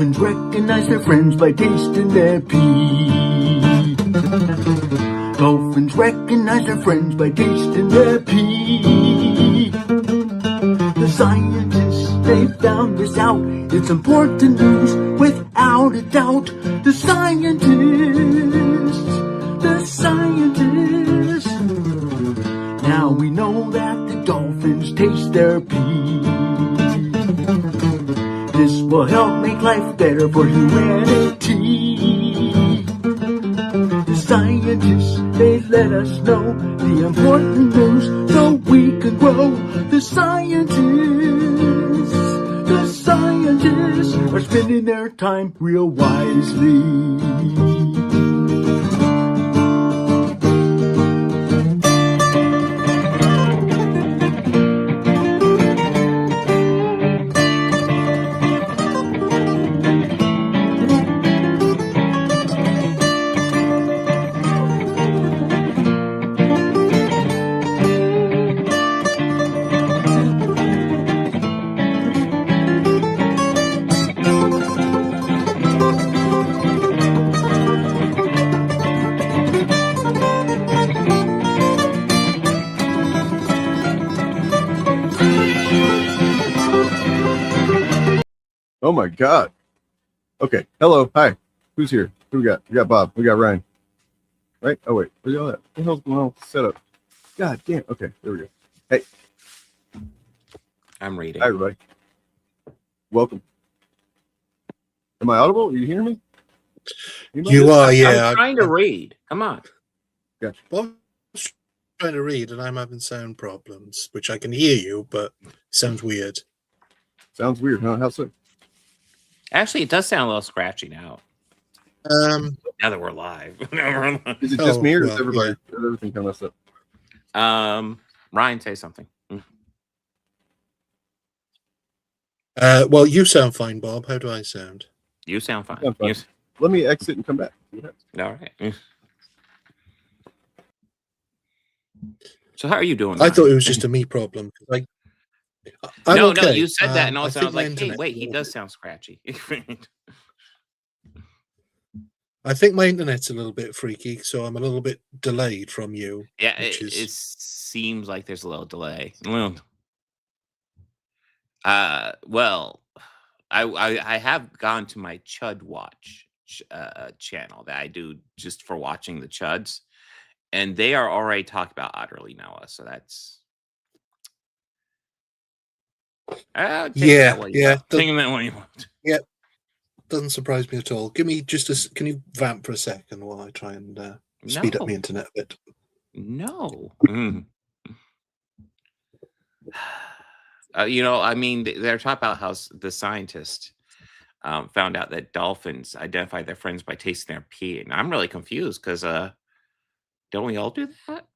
Dolphins recognize their friends by tasting their pee. Dolphins recognize their friends by tasting their pee. The scientists, they found this out. It's important news without a doubt. The scientists. Now we know that the dolphins taste their pee. This will help make life better for humanity. The scientists, they let us know the important news so we can grow. The scientists are spending their time real wisely. Oh my God. Okay. Hello. Hi. Who's here? Who we got? We got Bob. We got Ryan. Right? Oh wait. Where's all that? What the hell's going on with the setup? God damn. Okay. There we go. Hey. I'm reading. Hi everybody. Welcome. Am I audible? Are you hearing me? You are, yeah. I'm trying to read. Come on. Gotcha. Bob's trying to read, and I'm having sound problems, which I can hear you, but it sounds weird. Sounds weird, huh? How so? Actually, it does sound a little scratchy now. Now that we're live. Is it just me or is well, everybody? Is everything kind of messed up? Ryan, say something. Well, you sound fine, Bob. How do I sound? You sound fine. I'm fine. Let me exit and come back. All right. So how are you doing? I thought it was just a me problem. I'm no, okay. you said that, and also I was like, hey, internet- wait, he does sound scratchy. I think my internet's a little bit freaky, so I'm a little bit delayed from you. Yeah, which it is... seems like there's a little delay. Well, I have gone to my Chud Watch channel that I do just for watching the Chuds, and they are already talking about Otterly Noah, so that's Yeah. Taking that one you want. Yeah, doesn't surprise me at all. Give me just a. Can you vamp for a second while I try and speed up my internet a bit? No. I mean, they're talking about how the scientist found out that dolphins identify their friends by tasting their pee, and I'm really confused because don't we all do that?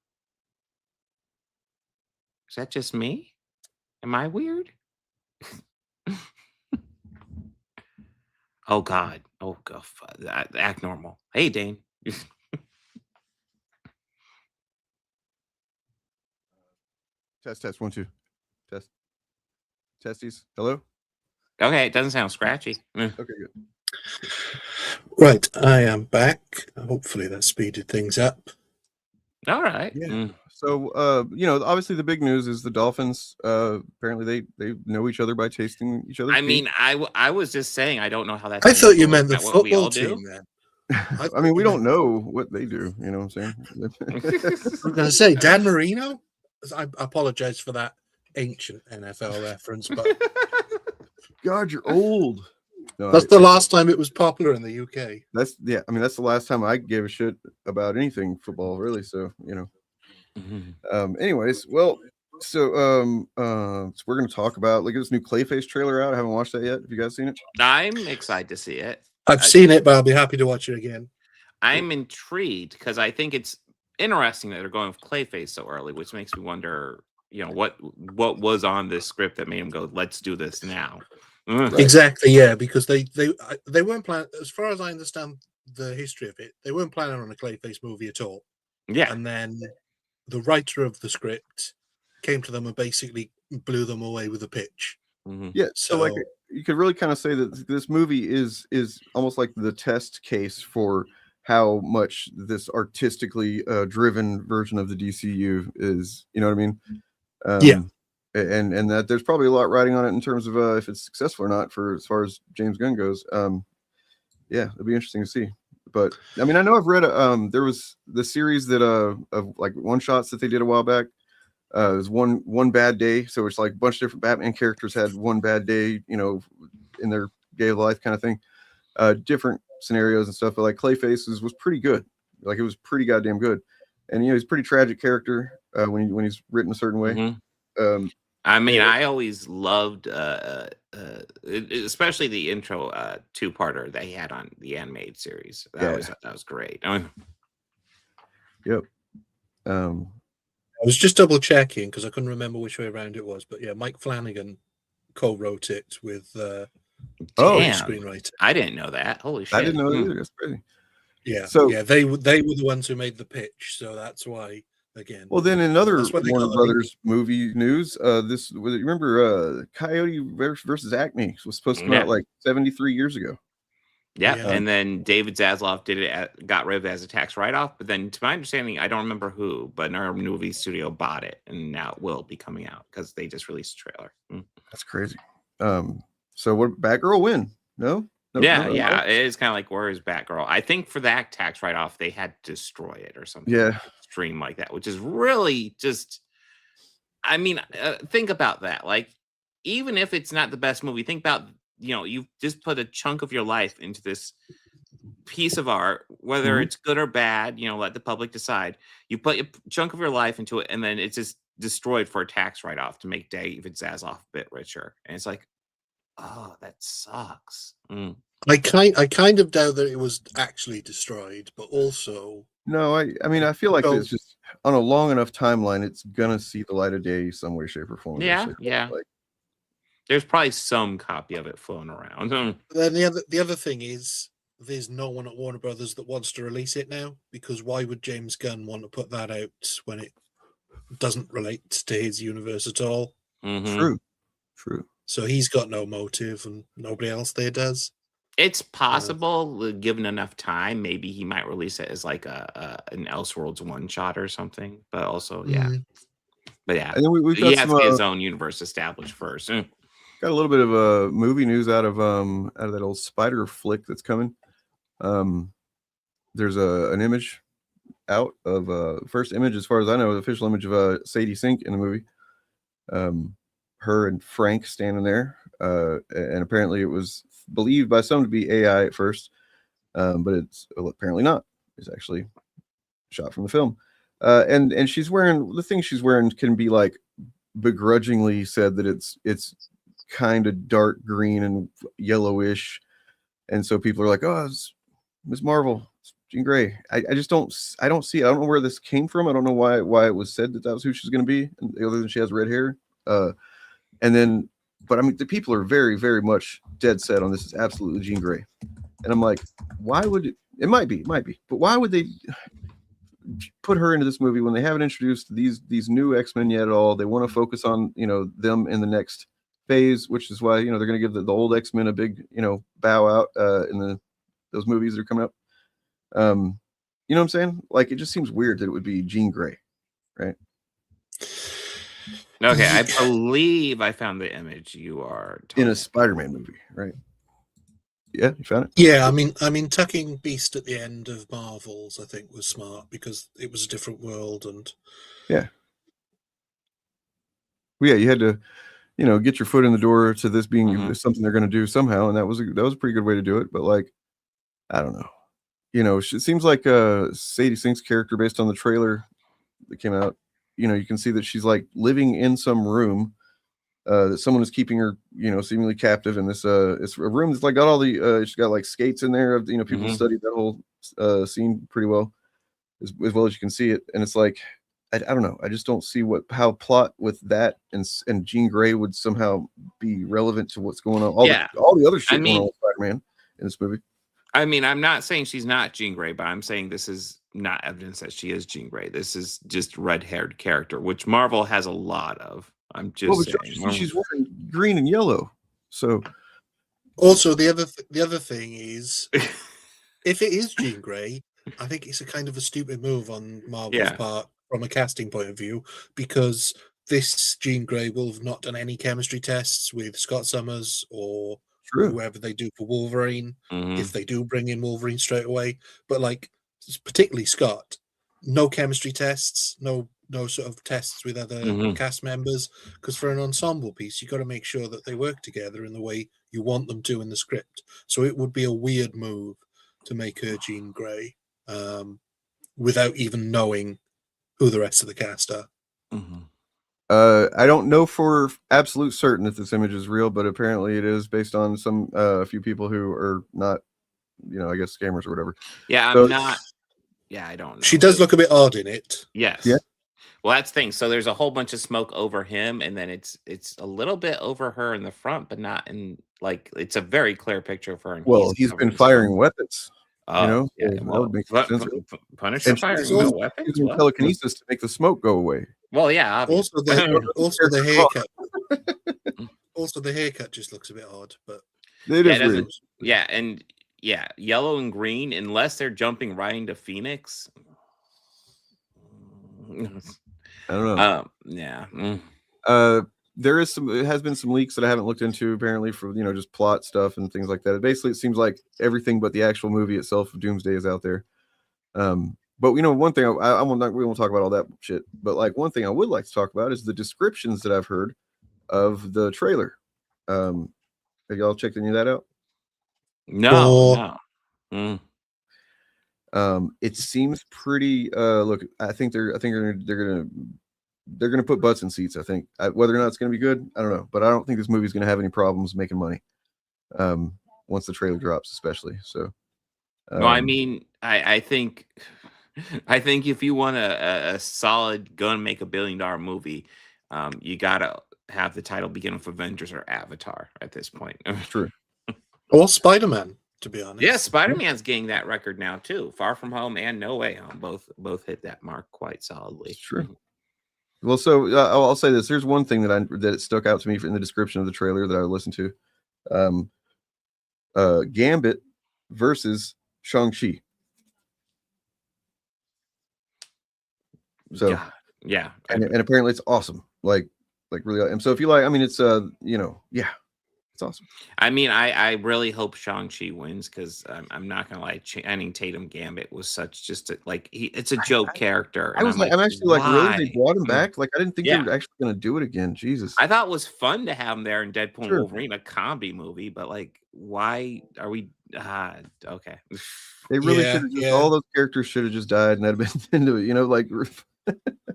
Is that just me? Am I weird? Oh God! Oh God! Act normal. Hey, Dane. Test 1 2. Test. Testes. Hello. Okay, it doesn't sound scratchy. Okay, good. Right, I am back. Hopefully that speeded things up. All right. Yeah. So, obviously the big news is the Dolphins. Apparently they know each other by tasting each other. I mean, I was just saying I don't know how that's. I thought you meant the football team then. I mean, we don't know what they do. You know what I'm saying? I'm going to say Dan Marino. I apologize for that ancient NFL reference, but God, you're old. No, that's the last time it was popular in the UK. That's the last time I gave a shit about anything football, really. So anyways, well, so we're gonna talk about this new Clayface trailer out. I haven't watched that yet. Have you guys seen it? I'm excited to see it. I've seen it, but I'll be happy to watch it again. I'm intrigued because I think it's interesting that they're going with Clayface so early, which makes me wonder, what was on this script that made him go, let's do this now. Right. Exactly, yeah, because they weren't planning, as far as I understand the history of it, they weren't planning on a Clayface movie at all. Yeah. And then the writer of the script came to them and basically blew them away with a pitch. Yeah, so like you could really kind of say that this movie is almost like the test case for how much this artistically driven version of the DCU is. You know what I mean? Yeah. And that there's probably a lot riding on it in terms of if it's successful or not for as far as James Gunn goes. Yeah, it'll be interesting to see. But I mean, I know I've read there was the series that of like one shots that they did a while back. It was one bad day, so it's like a bunch of different Batman characters had one bad day, you know, in their day of life kind of thing. Different scenarios and stuff, but like Clayface's was pretty good. Like it was pretty goddamn good, and you know he's a pretty tragic character when he's written a certain way. I mean, I always loved, especially the intro two-parter that he had on the animated series. That was great. Yep. I was just double checking because I couldn't remember which way around it was, but yeah, Mike Flanagan co-wrote it with screenwriter. I didn't know that. Holy shit! I didn't know that either. That's crazy. Yeah. So yeah, they were the ones who made the pitch, so that's why. Again. Well, then another Warner Brothers movie news. You remember Coyote versus Acme was supposed to come out like 73 years ago. Yeah, and then David Zaslav got rid of it as a tax write-off. But then, to my understanding, I don't remember who, but another movie studio bought it, and now it will be coming out because they just released a trailer. That's crazy. So what? Batgirl win? No. Yeah. It is kind of like, where is Batgirl? I think for that tax write-off, they had to destroy it or something. Yeah. Extreme like that, which is really just. I mean, think about that. Like, even if it's not the best movie, think about. You know, you've just put a chunk of your life into this piece of art, whether it's good or bad, you know, let the public decide. You put a chunk of your life into it, and then it's just destroyed for a tax write-off to make David Zaslav a bit richer. And it's like, oh, that sucks. I kind of doubt that it was actually destroyed, but also... No, I mean, I feel like it's just on a long enough timeline, it's going to see the light of day some way, shape, or form. Yeah. Like, there's probably some copy of it floating around. Then the other thing is there's no one at Warner Brothers that wants to release it now, because why would James Gunn want to put that out when it doesn't relate to his universe at all? True. So he's got no motive, and nobody else there does. It's possible, given enough time, maybe he might release it as like an Elseworlds one shot or something. But also, but yeah, and then we've got he has to get his own universe established first. Got a little bit of movie news out of that old Spider flick that's coming. There's an image out of first image, as far as I know, the official image of Sadie Sink in the movie. Her and Frank standing there, and apparently it was believed by some to be AI at first, but it's apparently not. It's actually shot from the film. And she's wearing the thing she's wearing can be like begrudgingly said that it's kind of dark green and yellowish, and so people are like, oh, it's Ms. Marvel, it's Jean Grey. I don't see it. I don't know where this came from. I don't know why it was said that was who she's going to be, other than she has red hair. And then, but I mean, the people are very, very much dead set on this is absolutely Jean Grey, and I'm like, why would it might be, but why would they put her into this movie when they haven't introduced these new X-Men yet at all? They want to focus on, you know, them in the next phase, which is why, you know, they're going to give the old X-Men a big, you know, bow out in those movies that are coming up. You know what I'm saying? Like, it just seems weird that it would be Jean Grey, right? Okay, I believe I found the image you are talking in a Spider-Man movie, right? Yeah, you found it? Yeah, I mean, tucking Beast at the end of Marvels, I think, was smart because it was a different world, and yeah, well, yeah, you had to, you know, get your foot in the door to this being something they're going to do somehow, and that was a pretty good way to do it. But like, I don't know, you know, it seems like Sadie Sink's character, based on the trailer that came out, you know, you can see that she's like living in some room that someone is keeping her, you know, seemingly captive in this. It's a room that's like got all the she's got like skates in there. You know, people studied that whole scene pretty well, as well as you can see it, and it's like. I don't know. I just don't see how plot with that and Jean Grey would somehow be relevant to what's going on. All the other shit going on with Spider-Man in this movie. I mean, I'm not saying she's not Jean Grey, but I'm saying this is not evidence that she is Jean Grey. This is just red-haired character, which Marvel has a lot of. I'm Well, just but saying. she's wearing green and yellow, so Also, the other thing is, if it is Jean Grey, I think it's a kind of a stupid move on Marvel's Yeah. part from a casting point of view, because this Jean Grey will have not done any chemistry tests with Scott Summers or true. whoever they do for Wolverine, Mhm. if they do bring in Wolverine straight away. But like, particularly Scott, no chemistry tests, no sort of tests with other Mhm. cast members, because for an ensemble piece, you got to make sure that they work together in the way you want them to in the script. So it would be a weird move to make her Jean Grey without even knowing who the rest of the cast are. Mhm. I don't know for absolute certain if this image is real, but apparently it is based on some a few people who are not, I guess scammers or whatever. Yeah, So- I'm not. Yeah, I don't know. She does look a bit odd in it. Yes. Yeah. Well, that's the thing. So there's a whole bunch of smoke over him, and then it's a little bit over her in the front, but not in like it's a very clear picture of her. And Well, he's covered been in smoke. firing weapons. Oh, yeah. so that Well, would make sense. Punisher And firing she's no also weapons. using What? telekinesis to make the smoke go away. Well, yeah, obviously. Also the haircut. Also the haircut just looks a bit odd, but It Yeah, is it weird. doesn't. Yeah, and yeah, yellow and green, unless they're jumping right into Phoenix. I don't know. Yeah. There is some. It has been some leaks that I haven't looked into. Apparently, for just plot stuff and things like that. Basically, it seems like everything but the actual movie itself of Doomsday is out there. But one thing I won't. We won't talk about all that shit. But like one thing I would like to talk about is the descriptions that I've heard of the trailer. Have y'all checked any of that out? No. It seems pretty. Look, I think they're gonna put butts in seats. I think whether or not it's gonna be good, I don't know. But I don't think this movie's gonna have any problems making money. Once the trailer drops, especially. So. No, I mean, I think if you want a solid gonna make $1 billion movie, you gotta have the title begin with Avengers or Avatar at this point. True. or Spider-Man, to be honest. Yeah, Spider-Man's getting that record now too. Far From Home and No Way Home both hit that mark quite solidly. It's true. Well, so I'll say this. Here's one thing that stuck out to me in the description of the trailer that I listened to. Gambit versus Shang-Chi. So God, yeah, and apparently it's awesome. Like really. And so if you like, I mean, it's yeah, it's awesome. I mean, I really hope Shang-Chi wins because I'm not gonna lie, Channing Tatum Gambit was such just it's a joke character. I was like, I'm actually like, really? They brought him back? Like, I didn't think they were actually gonna do it again. Jesus. I thought it was fun to have him there in Deadpool and Sure. Wolverine, a comedy movie, but like, why are we? Okay. They really Yeah, should have just yeah. all those characters should have just died and that'd have been into it, like.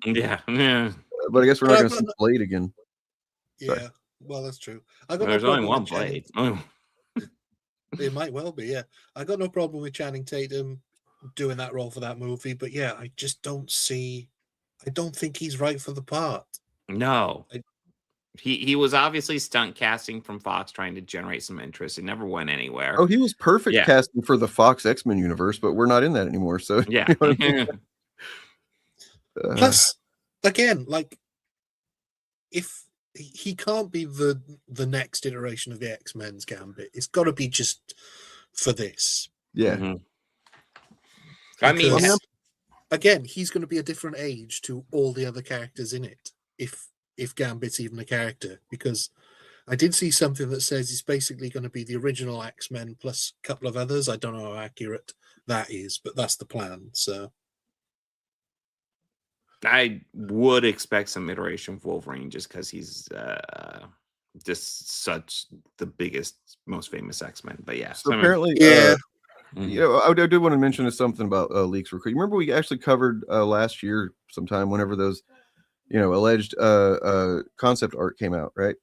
Yeah. But I guess we're not But going to see Blade again. Yeah, Sorry. well, that's true. I got There's no only problem one with Channing- Blade. It might well be, yeah. I got no problem with Channing Tatum doing that role for that movie, but yeah, I just don't think he's right for the part. No. I- He was obviously stunt casting from Fox trying to generate some interest. It never went anywhere. Oh, he was perfect Yeah. casting for the Fox X-Men universe, but we're not in that anymore. So Yeah. you know what I mean? Plus, again, like, if he can't be the next iteration of the X-Men's Gambit, it's got to be just for this. yeah. Mhm. I mean, Because, again, he's going to be a different age to all the other characters in it, if Gambit's even a character. Because I did see something that says he's basically going to be the original X-Men plus a couple of others. I don't know how accurate that is, but that's the plan. So I would expect some iteration of Wolverine just because he's just such the biggest, most famous X-Men. But yeah. So apparently, yeah. I did want to mention something about leaks real quick. You remember we actually covered last year sometime whenever those, alleged concept art came out, right?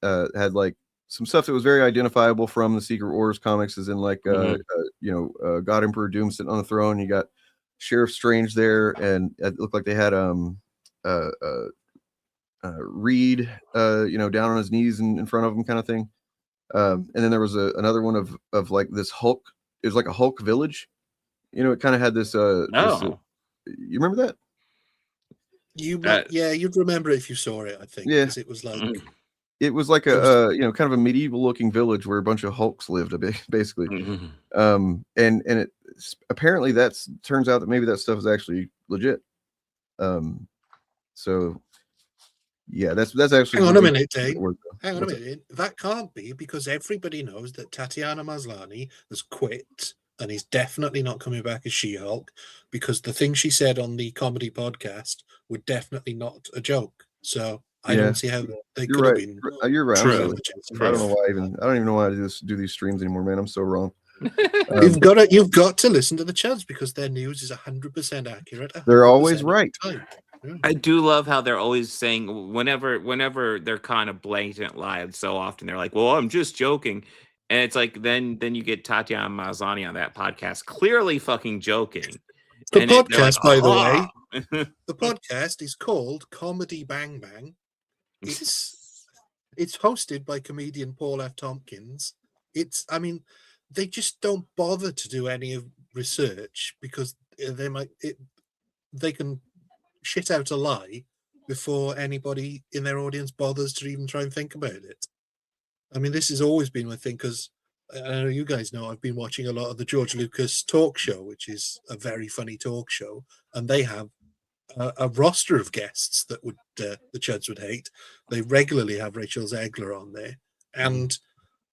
Had like some stuff that was very identifiable from the Secret Wars comics, as in like, God Emperor Doom sitting on the throne. You got Sheriff Strange there, and it looked like they had Reed, down on his knees in front of him, kind of thing. And then there was another one of like this Hulk. It was like a Hulk village. It kind of had this. You remember that? You might, you'd remember it if you saw it. I think Yeah. because it was like it was like a kind of a medieval looking village where a bunch of Hulks lived, basically. And it apparently turns out that maybe that stuff is actually legit. So yeah, that's actually. Hang on a minute, Dave. Hang on a minute. That can't be, because everybody knows that Tatiana Maslany has quit and is definitely not coming back as She-Hulk, because the thing she said on the comedy podcast were definitely not a joke. So I don't see how they could have been. You're right. True. I don't know why I don't even know why I do these streams anymore, man. I'm so wrong. You've got to listen to the Chuds, because their news is 100% accurate. 100% They're always right. I do love how they're always saying, whenever they're kind of blatant lies, so often they're like, well, I'm just joking. And it's like, then you get Tatiana Maslany on that podcast, clearly fucking joking. The podcast, by the way, the podcast is called Comedy Bang Bang. It's hosted by comedian Paul F. Tompkins. They just don't bother to do any research, because they can shit out a lie before anybody in their audience bothers to even try and think about it. I mean, this has always been my thing, because I know you guys know I've been watching a lot of the George Lucas talk show, which is a very funny talk show, and they have a roster of guests that the Chuds would hate. They regularly have Rachel Zegler on there, and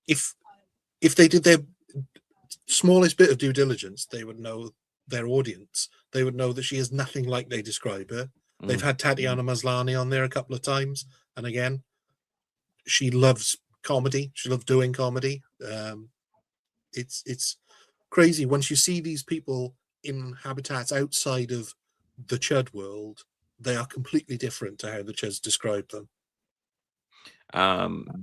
if they did their smallest bit of due diligence, they would know their audience. They would know that she is nothing like they describe her. They've had Tatiana Maslany on there a couple of times, and again, she loves comedy. She loves doing comedy. It's crazy once you see these people in habitats outside of the Chud world. They are completely different to how the Chuds describe them.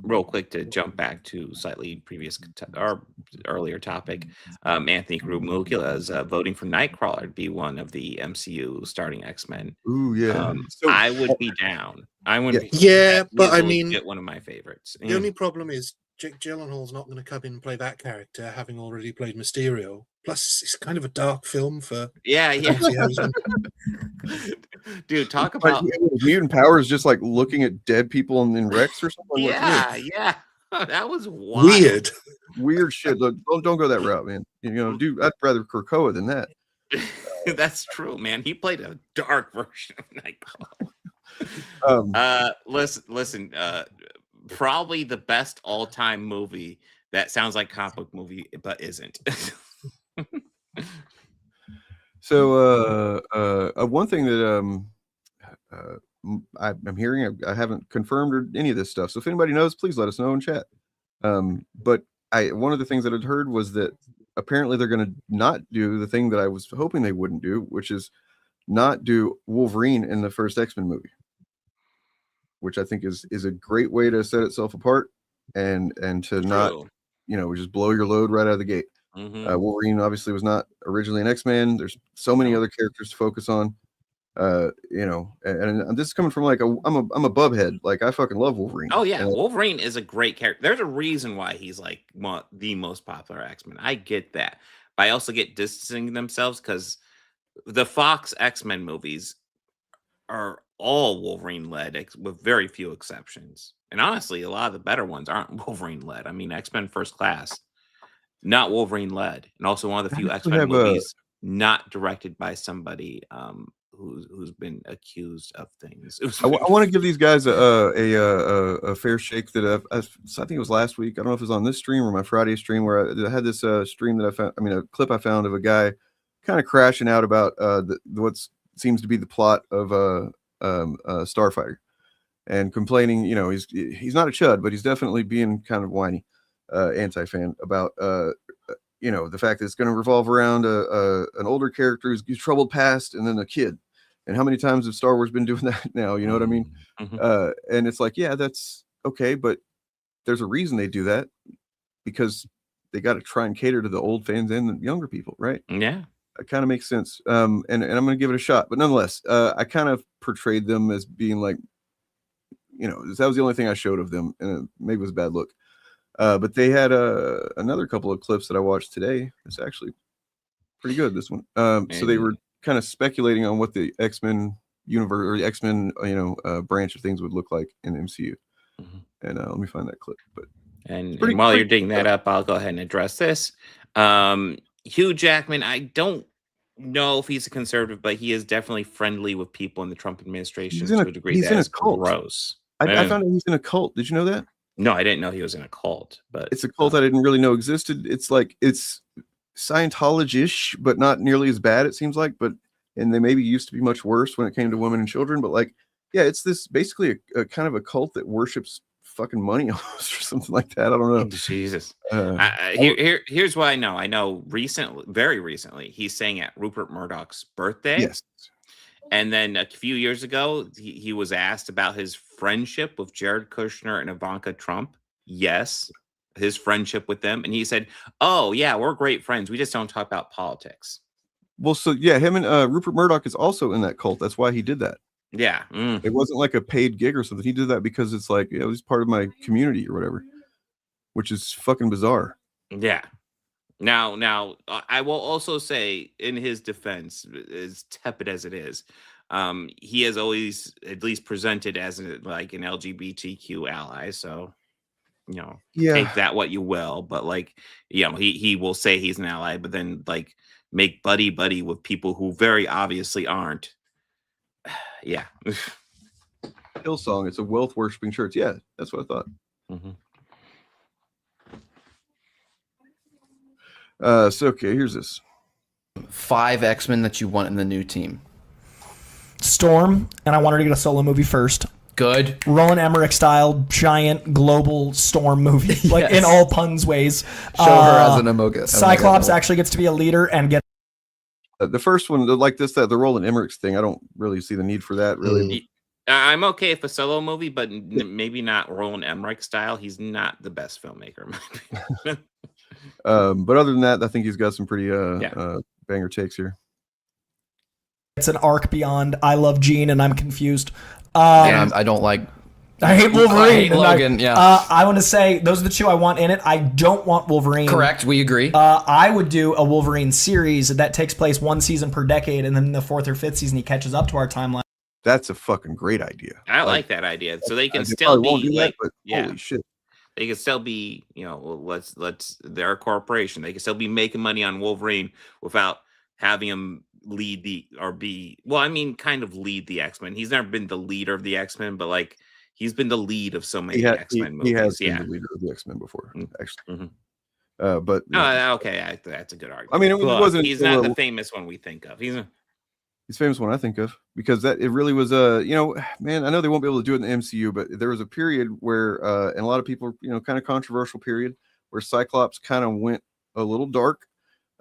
Real quick to jump back to slightly previous or earlier topic, Anthony Gramuglia is voting for Nightcrawler to be one of the MCU starting X-Men. Ooh, yeah. I would be down. I would. But I mean, get one of my favorites. The only problem is Jake Gyllenhaal's not going to come in and play that character, having already played Mysterio. Plus, it's kind of a dark film for Dude, talk about mutant powers, just like looking at dead people in wrecks or something. Yeah. That was wild. Weird shit. Look, don't go that route, man. Dude, I'd rather Krakoa than that. That's true, man. He played a dark version of Nightcrawler. Listen. Probably the best all-time movie that sounds like comic book movie but isn't. So one thing that I'm hearing, I haven't confirmed or any of this stuff, so if anybody knows, please let us know in chat. But one of the things that I'd heard was that apparently they're going to not do the thing that I was hoping they wouldn't do, which is not do Wolverine in the first X-Men movie, which I think is a great way to set itself apart and to not, just blow your load right out of the gate. Wolverine obviously was not originally an X-Man. There's so many other characters to focus on. And this is coming from like I'm a bubhead. Like, I fucking love Wolverine. Oh yeah, Wolverine is a great character. There's a reason why he's like the most popular X-Men. I get that, but I also get distancing themselves because the Fox X-Men movies are all Wolverine led, with very few exceptions. And honestly, a lot of the better ones aren't Wolverine led. I mean, X-Men First Class, not Wolverine led, and also one of the few X-Men movies not directed by somebody who's been accused of things. I want to give these guys a fair shake. That I think it was last week. I don't know if it was on this stream or my Friday stream, where I had this stream that I found. I mean, a clip I found of a guy kind of crashing out about what seems to be the plot of Starfighter, and complaining. He's not a chud, but he's definitely being kind of whiny, anti-fan about the fact that it's going to revolve around an older character who's troubled past, and then a kid. And how many times have Star Wars been doing that now? You know what I mean? And it's like, yeah, that's okay, but there's a reason they do that, because they got to try and cater to the old fans and the younger people, right? Yeah, it kind of makes sense. And I'm going to give it a shot, but nonetheless, I kind of portrayed them as being like, that was the only thing I showed of them, and maybe it was a bad look. But they had another couple of clips that I watched today. It's actually pretty good, this one. So they were kind of speculating on what the X-Men universe or the X-Men, branch of things would look like in the MCU. Mhm. And let me find that clip. But And while you're digging that up, I'll go ahead and address this. Hugh Jackman, I don't know if he's a conservative, but he is definitely friendly with people in the Trump administration to a degree that is gross. I found out he's in a cult. Did you know that? No, I didn't know he was in a cult, but it's a cult I didn't really know existed. It's like it's Scientology-ish, but not nearly as bad, it seems like. And they maybe used to be much worse when it came to women and children. But like, yeah, it's this basically a kind of a cult that worships fucking money almost or something like that. I don't know. Jesus. Here's what I know. I know very recently, he's saying at Rupert Murdoch's birthday. Yes. And then a few years ago, he was asked about his friendship with Jared Kushner and Ivanka Trump. Yes, his friendship with them. And he said, oh, yeah, we're great friends. We just don't talk about politics. Well, so yeah, him and Rupert Murdoch is also in that cult. That's why he did that. Yeah. It wasn't like a paid gig or something. He did that because it's like, he's part of my community or whatever, which is fucking bizarre. Yeah. Now, I will also say, in his defense, as tepid as it is, he has always at least presented as like an LGBTQ ally. So, take that what you will. But like, he will say he's an ally, but then like make buddy with people who very obviously aren't. Yeah. Hillsong. It's a wealth worshiping church. Yeah, that's what I thought. Mm-hmm. So okay, here's this. 5 X-Men that you want in the new team. Storm, and I want her to get a solo movie first. Good. Roland Emmerich style, giant global Storm movie, like in all puns ways. Show her as an Omega. Cyclops actually gets to be a leader and get. The first one, like the Roland Emmerich thing, I don't really see the need for that. Really, I'm okay if a solo movie, but maybe not Roland Emmerich style. He's not the best filmmaker. But other than that, I think he's got some pretty banger takes here. It's an arc beyond I love Jean and I'm confused. I don't like. I hate Wolverine. I hate Logan. I want to say those are the two I want in it. I don't want Wolverine. Correct. We agree. I would do a Wolverine series that takes place 1 season per decade, and then in the 4th or 5th season he catches up to our timeline. That's a fucking great idea. I like that idea. So they can still be like, holy shit. They can still be, they're a corporation. They can still be making money on Wolverine without having him lead kind of lead the X-Men. He's never been the leader of the X-Men, but like he's been the lead of so many X-Men movies. He has been the leader of the X-Men before, actually. Mm-hmm. But okay, that's a good argument. I mean, he's not the famous one we think of. He's famous one I think of because it really was man, I know they won't be able to do it in the MCU, but there was a period where and a lot of people, kind of controversial period where Cyclops kind of went a little dark,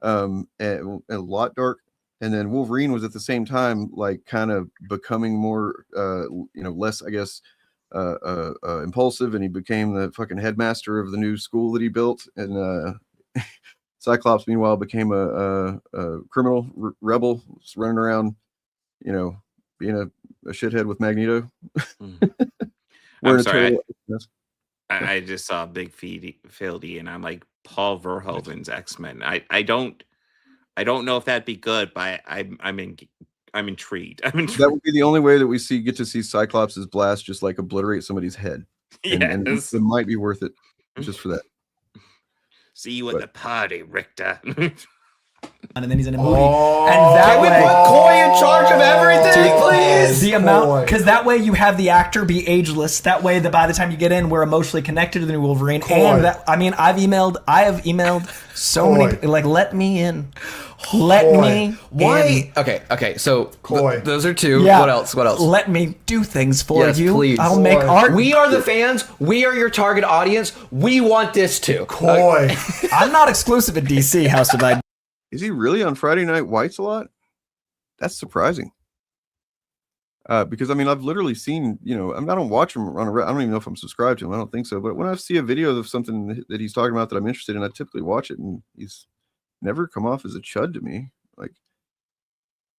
and a lot dark, and then Wolverine was at the same time like kind of becoming more less, I guess, impulsive, and he became the fucking headmaster of the new school that he built, and Cyclops meanwhile became a criminal rebel running around, being a shithead with Magneto. I'm sorry, I just saw Big Fieldy, and I'm like, Paul Verhoeven's X-Men. I don't know if that'd be good, but I'm intrigued. That would be the only way that we get to see Cyclops' blast just like obliterate somebody's head. And it might be worth it just for that. See you at the party, Richter. And then he's in a movie. And that Can we put Coy in charge of everything, please? The amount, because that way you have the actor be ageless. That way, by the time you get in, we're emotionally connected to the new Wolverine. And I have emailed so many, like, let me in. Let me Why? In. Okay. So those are 2. Yeah. What else? Let me do things for you. Please. I'll make art. We are the fans. We are your target audience. We want this too. Coy. I'm not exclusive at DC, House of I. Is he really on Friday Night Whites a lot? That's surprising. Because I've literally seen, I don't watch him I don't even know if I'm subscribed to him. I don't think so. But when I see a video of something that he's talking about that I'm interested in, I typically watch it, and he's never come off as a chud to me. Like,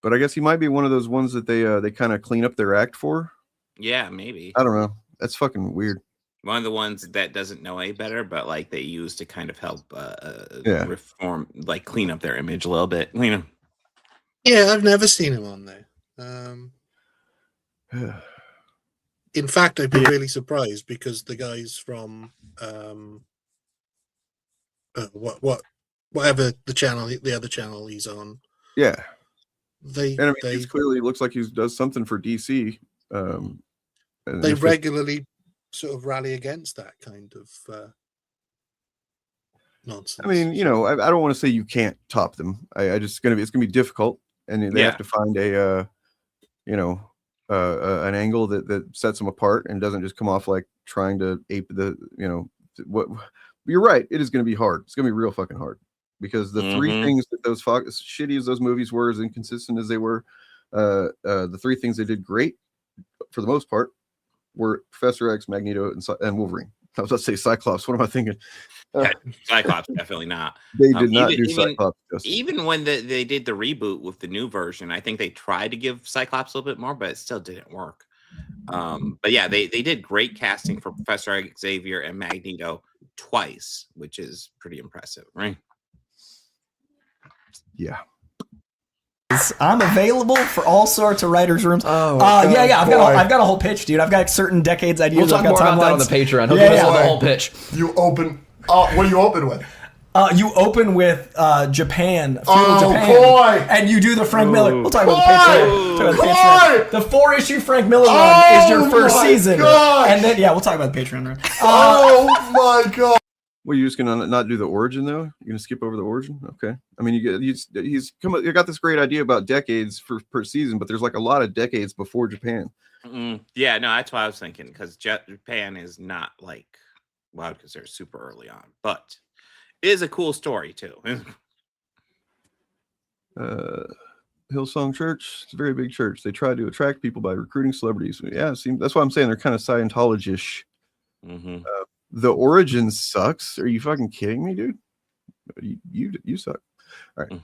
but I guess he might be one of those ones that they kind of clean up their act for. Yeah, maybe. I don't know. That's fucking weird. One of the ones that doesn't know any better, but like they use to kind of help reform, like clean up their image a little bit. Yeah, I've never seen him on there. In fact, I'd be really surprised because the guys from whatever the other channel he's on. Yeah. They And I mean, it's clearly looks like he does something for DC. They regularly sort of rally against that kind of nonsense. I mean, you know, I don't want to say you can't top them. It's gonna be difficult, and they have to find a an angle that sets them apart and doesn't just come off like trying to ape the what. You're right. It is going to be hard. It's going to be real fucking hard because the three things that those as shitty as those movies were, as inconsistent as they were, the three things they did great for the most part were Professor X, Magneto, and Wolverine. I was about to say Cyclops. What am I thinking? Cyclops, definitely not. They did not do Cyclops justice. Even when they did the reboot with the new version, I think they tried to give Cyclops a little bit more, but it still didn't work. But yeah, they did great casting for Professor Xavier and Magneto twice, which is pretty impressive, right? Yeah. I'm available for all sorts of writers' rooms. I've got a whole pitch, dude. I've got certain decades ideas. We'll talk more about that on the Patreon. He'll give us the whole pitch. You open. What do you open with? You open with Japan, Japan, and you do the Frank Miller. We'll talk about the Patreon. The 4-issue Frank Miller run is your first season, and then we'll talk about the Patreon run. Oh my god! Well, you're just gonna not do the origin though? You're gonna skip over the origin? Okay. I mean, you got this great idea about decades per season, but there's like a lot of decades before Japan. Yeah, no, that's what I was thinking because Japan is not like what I would consider super early on, but it is a cool story too. Hillsong Church, it's a very big church. They try to attract people by recruiting celebrities. Yeah, that's why I'm saying they're kind of Scientology-ish. The origin sucks. Are you fucking kidding me, dude? You suck. All right.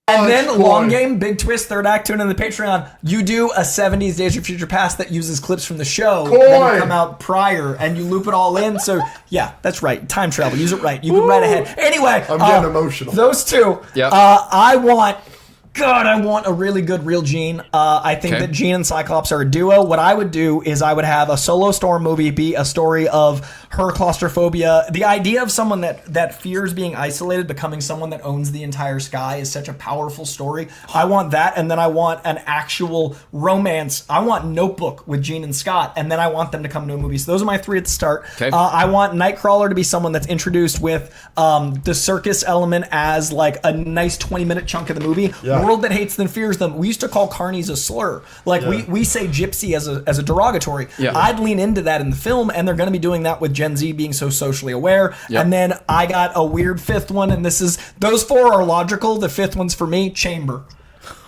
And then long game, big twist, third act, tune in the Patreon. You do a 70s Days of Future Past that uses clips from the show that come out prior, and you loop it all in. So yeah, that's right. Time travel. Use it right. You can write ahead. Anyway, I'm getting emotional. Those two. Yep. I want a really good real Jean. I think that Jean and Cyclops are a duo. What I would do is I would have a solo Storm movie be a story of her claustrophobia. The idea of someone that fears being isolated becoming someone that owns the entire sky is such a powerful story. I want that, and then I want an actual romance. I want Notebook with Jean and Scott, and then I want them to come to a movie. So those are my three at the start. I want Nightcrawler to be someone that's introduced with the circus element as like a nice 20-minute chunk of the movie. World that hates them fears them. We used to call carnies a slur. Like we say gypsy as a derogatory. I'd lean into that in the film, and they're going to be doing that with Gen Z being so socially aware. And then I got a weird fifth one, and those four are logical. The fifth one's for me, Chamber.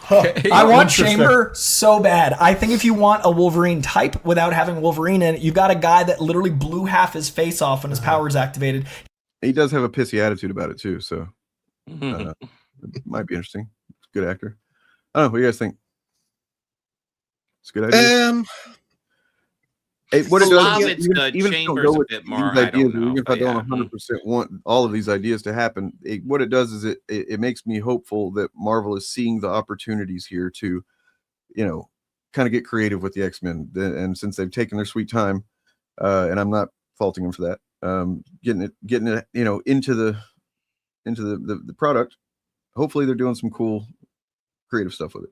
I want Chamber so bad. I think if you want a Wolverine type without having Wolverine in it, you've got a guy that literally blew half his face off when his powers activated. He does have a pissy attitude about it too, so it might be interesting. Good actor. I don't know. What do you guys think? It's a good idea. What it does, even if you don't go with these ideas, even if I don't 100% want all of these ideas to happen, what it does is it makes me hopeful that Marvel is seeing the opportunities here to, kind of get creative with the X-Men. And since they've taken their sweet time, and I'm not faulting them for that, getting it, into the product. Hopefully, they're doing some cool, creative stuff with it.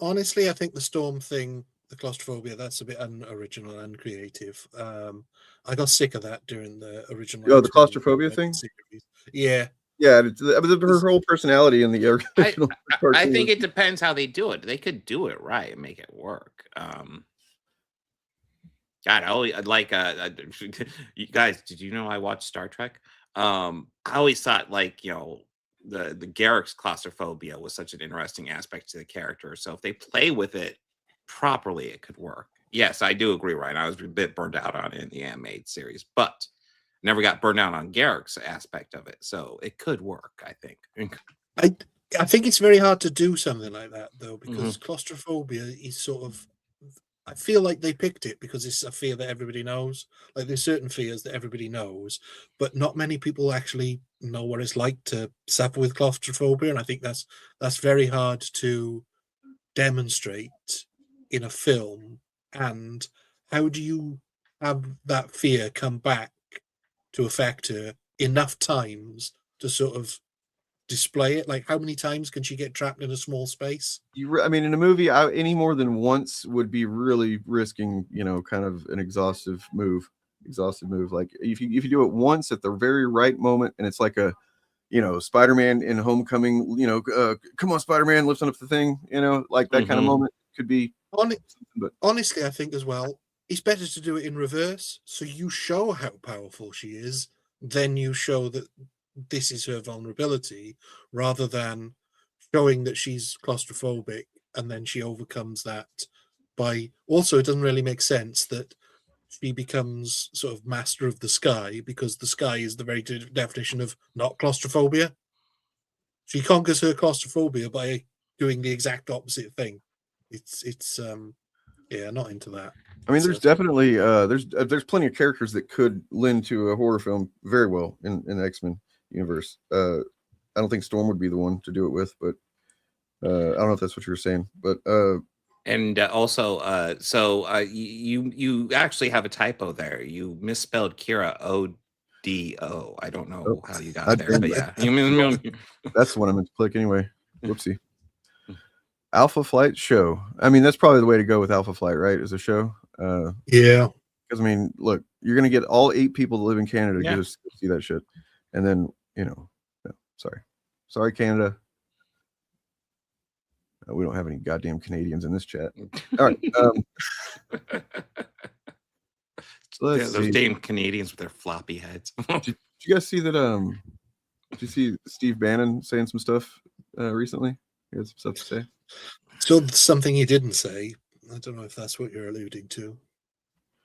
Honestly, I think the Storm thing, the claustrophobia, that's a bit unoriginal and creative. I got sick of that during the original. Oh, the claustrophobia thing? Yeah. Yeah, her whole personality in the original. I think it depends how they do it. They could do it right and make it work. God, I always like you guys. Did you know I watched Star Trek? I always thought the Garrick's claustrophobia was such an interesting aspect to the character. So if they play with it properly, it could work. Yes, I do agree, Ryan. I was a bit burned out on it in the animated series, but never got burned out on Garrick's aspect of it. So it could work, I think. I think it's very hard to do something like that, though, because claustrophobia is sort of... I feel like they picked it because it's a fear that everybody knows. Like there's certain fears that everybody knows, but not many people actually know what it's like to suffer with claustrophobia. And I think that's very hard to demonstrate in a film, and how do you have that fear come back to affect her enough times to sort of display it? Like, how many times can she get trapped in a small space? I mean, in a movie, any more than once would be really risking, kind of an exhaustive move. Like if you do it once at the very right moment, and it's like a, Spider-Man in Homecoming, come on, Spider-Man, lifting up the thing, like that kind of moment could be. But honestly, I think as well, it's better to do it in reverse. So you show how powerful she is, then you show that this is her vulnerability, rather than showing that she's claustrophobic and then she overcomes that by. Also, it doesn't really make sense that she becomes sort of master of the sky, because the sky is the very definition of not claustrophobia. She conquers her claustrophobia by doing the exact opposite thing. It's yeah, not into that. I mean, there's definitely there's plenty of characters that could lend to a horror film very well in the X-Men universe. I don't think Storm would be the one to do it with, but I don't know if that's what you were saying. But and also, you actually have a typo there. You misspelled Kira O-D-O. I don't know how you got there, but yeah, that's the one I meant to click anyway. Whoopsie. Alpha Flight show. I mean, that's probably the way to go with Alpha Flight, right? As a show. Yeah. Because I mean, look, you're gonna get all 8 people that live in Canada to go see that shit, and then sorry, Canada. We don't have any goddamn Canadians in this chat. All right. Those damn Canadians with their floppy heads. Did you guys see that? Did you see Steve Bannon saying some stuff recently? He had some stuff to say. So something he didn't say. I don't know if that's what you're alluding to.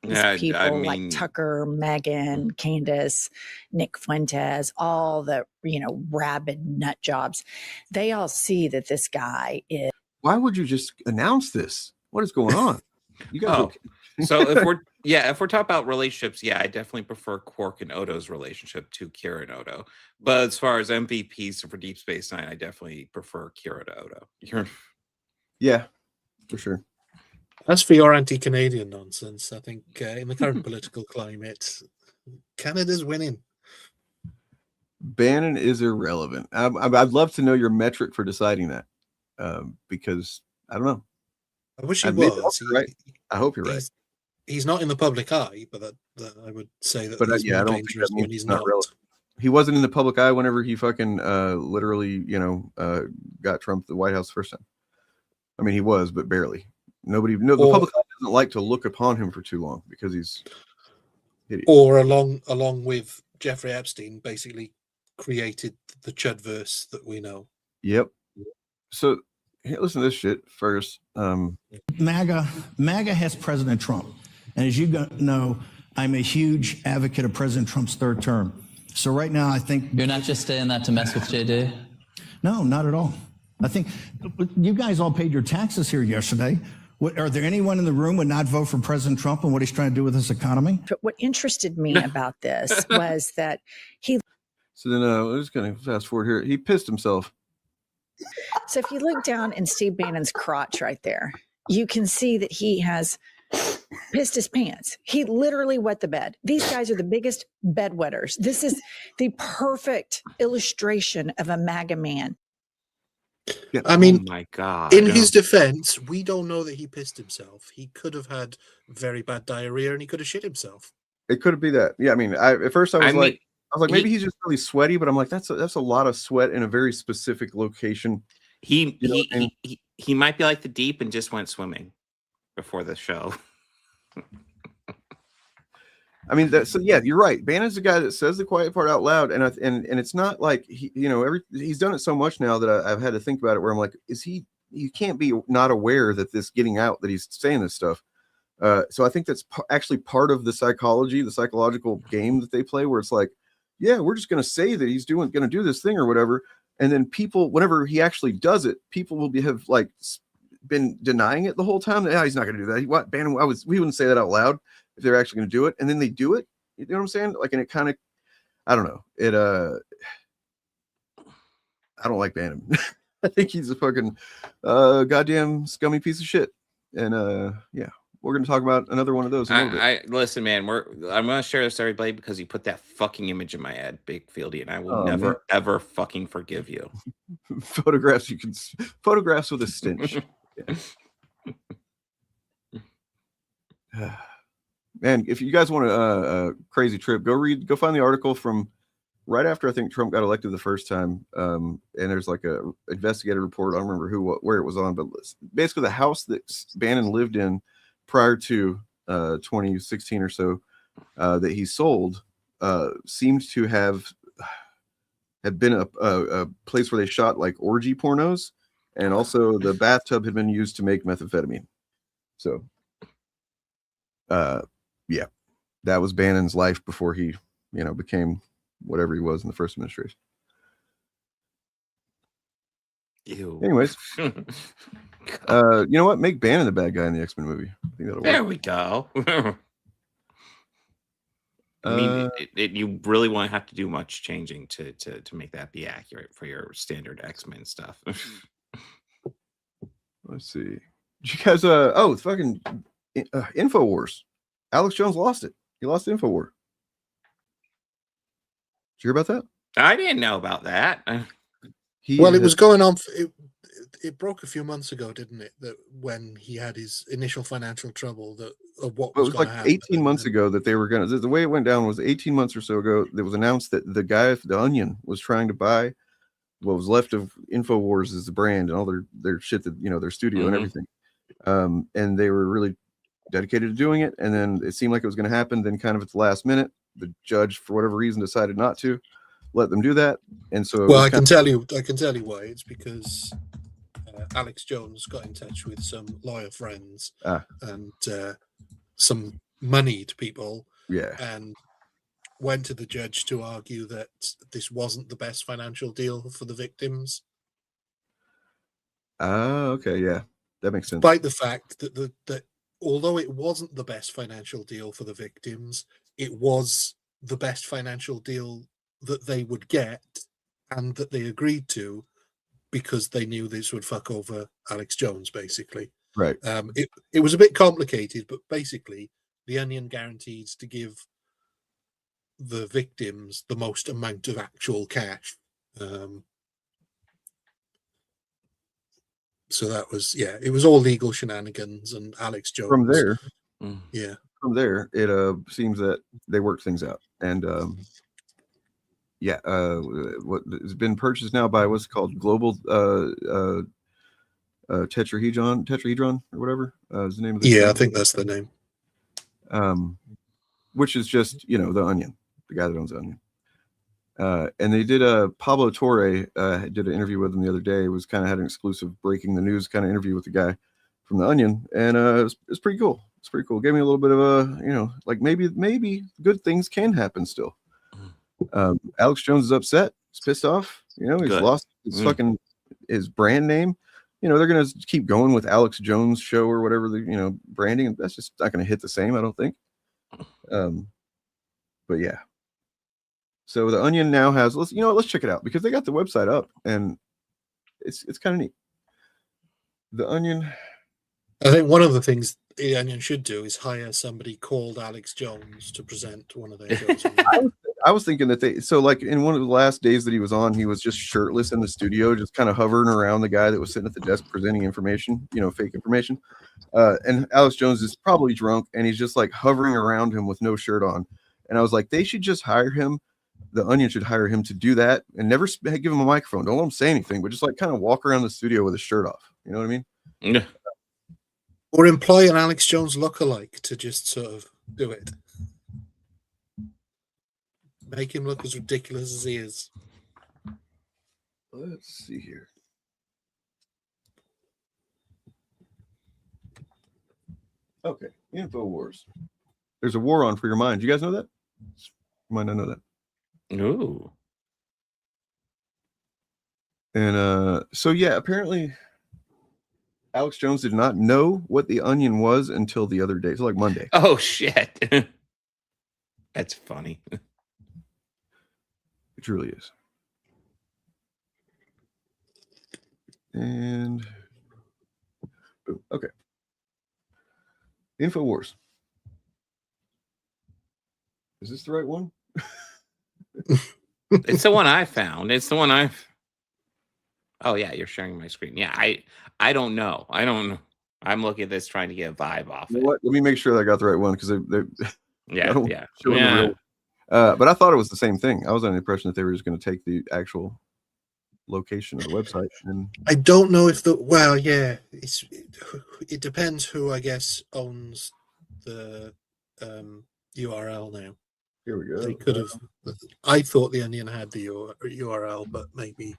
Yeah, people like Tucker, Megan, Candace, Nick Fuentes, all the rabid nut jobs, they all see that this guy is. Why would you just announce this? What is going on? You guys. So if we're talking about relationships, I definitely prefer Quark and Odo's relationship to Kira and Odo. But as far as MVPs for Deep Space Nine, I definitely prefer Kira to Odo. Yeah, for sure. As for your anti-Canadian nonsense, I think in the current political climate, Canada's winning. Bannon is irrelevant. I'd love to know your metric for deciding that, because I don't know. I wish he was. Right. I hope you're right. He's not in the public eye, but that I would say that. But he's I don't think that means he's not relevant. He wasn't in the public eye whenever he fucking literally, got Trump the White House the first time. I mean, he was, but barely. The public eye doesn't like to look upon him for too long because he's hideous. Or along with Jeffrey Epstein, basically created the Chudverse that we know. Yep. So here, listen to this shit first. MAGA has President Trump, and as you know, I'm a huge advocate of President Trump's third term. So right now, I think you're not just saying that to mess with JD. No, not at all. I think you guys all paid your taxes here yesterday. Are there anyone in the room would not vote for President Trump and what he's trying to do with this economy? But what interested me about this was that he. So then we're just going to fast forward here. He pissed himself. So if you look down in Steve Bannon's crotch right there, you can see that he has pissed his pants. He literally wet the bed. These guys are the biggest bedwetters. This is the perfect illustration of a MAGA man. Yeah. I mean, oh my God. In his defense, we don't know that he pissed himself. He could have had very bad diarrhea and he could have shit himself. It could be that. Yeah, I mean, at first I was like, maybe he's just really sweaty, but I'm like, that's a lot of sweat in a very specific location. He might be like the Deep and just went swimming before the show. I mean, so yeah, you're right. Bannon's the guy that says the quiet part out loud, and it's not like he's done it so much now that I've had to think about it. Where I'm like, you can't be not aware that this getting out that he's saying this stuff. So I think that's actually part of the psychological game that they play, where it's like, yeah, we're just going to say that he's going to do this thing or whatever, and then people, whenever he actually does it, people will have like been denying it the whole time. That he's not going to do that. Bannon, we wouldn't say that out loud if they're actually going to do it, and then they do it. You know what I'm saying? Like, and it kind of, I don't know. I don't like Bannon. I think he's a fucking goddamn scummy piece of shit. And yeah, we're gonna talk about another one of those in a little bit. Listen, man. I'm gonna share this with everybody because you put that fucking image in my head, Big Fieldy, and I will never ever fucking forgive you. Photographs photographs with a stench. Man, if you guys want a crazy trip, go find the article from right after I think Trump got elected the first time. And there's like a investigative report. I don't remember where it was on, but basically the house that Bannon lived in prior to 2016 or so that he sold seemed to have been a place where they shot like orgy pornos, and also the bathtub had been used to make methamphetamine. So yeah, that was Bannon's life before he, became whatever he was in the first administration. Ew. Anyways, you know what? Make Bannon the bad guy in the X-Men movie. I think that'll work. There we go. I mean, you really won't have to do much changing to make that be accurate for your standard X-Men stuff. Let's see. Did you guys? It's fucking InfoWars. Alex Jones lost it. He lost InfoWars. Did you hear about that? I didn't know about that. It was going on. It broke a few months ago, didn't it? That when he had his initial financial trouble, of what was going to happen. 18 months ago that they were going to. The way it went down was 18 months or so ago. It was announced that the guy at The Onion was trying to buy what was left of InfoWars as the brand and all their shit that their studio and everything. And they were really dedicated to doing it. And then it seemed like it was going to happen. Then kind of at the last minute, the judge, for whatever reason, decided not to let them do that. And so, I can tell you why. It's because Alex Jones got in touch with some lawyer friends and some moneyed people, and went to the judge to argue that this wasn't the best financial deal for the victims. Okay, yeah, that makes sense. Despite the fact that although it wasn't the best financial deal for the victims, it was the best financial deal that they would get and that they agreed to, because they knew this would fuck over Alex Jones, basically. Right. It was a bit complicated, but basically the Onion guaranteed to give the victims the most amount of actual cash. So that was, it was all legal shenanigans, and Alex Jones. From there, it seems that they worked things out. And what has been purchased now by what's called Global Tetrahedron or whatever is the name of the I think that's the name. Which is just The Onion, the guy that owns The Onion. And they did Pablo Torre did an interview with him the other day. It was kind of had an exclusive breaking the news kind of interview with the guy from The Onion, and it's pretty cool. It's pretty cool. Gave me a little bit of a like maybe good things can happen still. Alex Jones is upset. He's pissed off. He's lost his fucking his brand name. They're gonna keep going with Alex Jones Show or whatever the branding, and that's just not gonna hit the same, I don't think. But yeah. So The Onion now has let's check it out, because they got the website up and it's kind of neat. The Onion. I think one of the things The Onion should do is hire somebody called Alex Jones to present one of their shows. I was thinking that like in one of the last days that he was on, he was just shirtless in the studio, just kind of hovering around the guy that was sitting at the desk presenting information, fake information. And Alex Jones is probably drunk, and he's just like hovering around him with no shirt on. And I was like, they should just hire him. The Onion should hire him to do that and never give him a microphone. Don't let him say anything, but just like kind of walk around the studio with his shirt off. You know what I mean? Yeah. Or employ an Alex Jones lookalike to just sort of do it. Make him look as ridiculous as he is. Let's see here. Okay, InfoWars. There's a war on for your mind. You guys know that? You might not know that. Ooh. And so yeah, apparently Alex Jones did not know what The Onion was until the other day. So like Monday. Oh shit. That's funny. It truly is. And boom. Okay. InfoWars. Is this the right one? It's the one I found. It's the one I've. Oh yeah, you're sharing my screen. Yeah, I don't know. I don't know. I'm looking at this trying to get a vibe off You it. know what? Let me make sure that I got the right one because they Yeah, yeah. But I thought it was the same thing. I was under the impression that they were just going to take the actual location of the website. And I don't know if it depends who I guess owns the URL now. Here we go. They could have. I thought the Onion had the URL, but maybe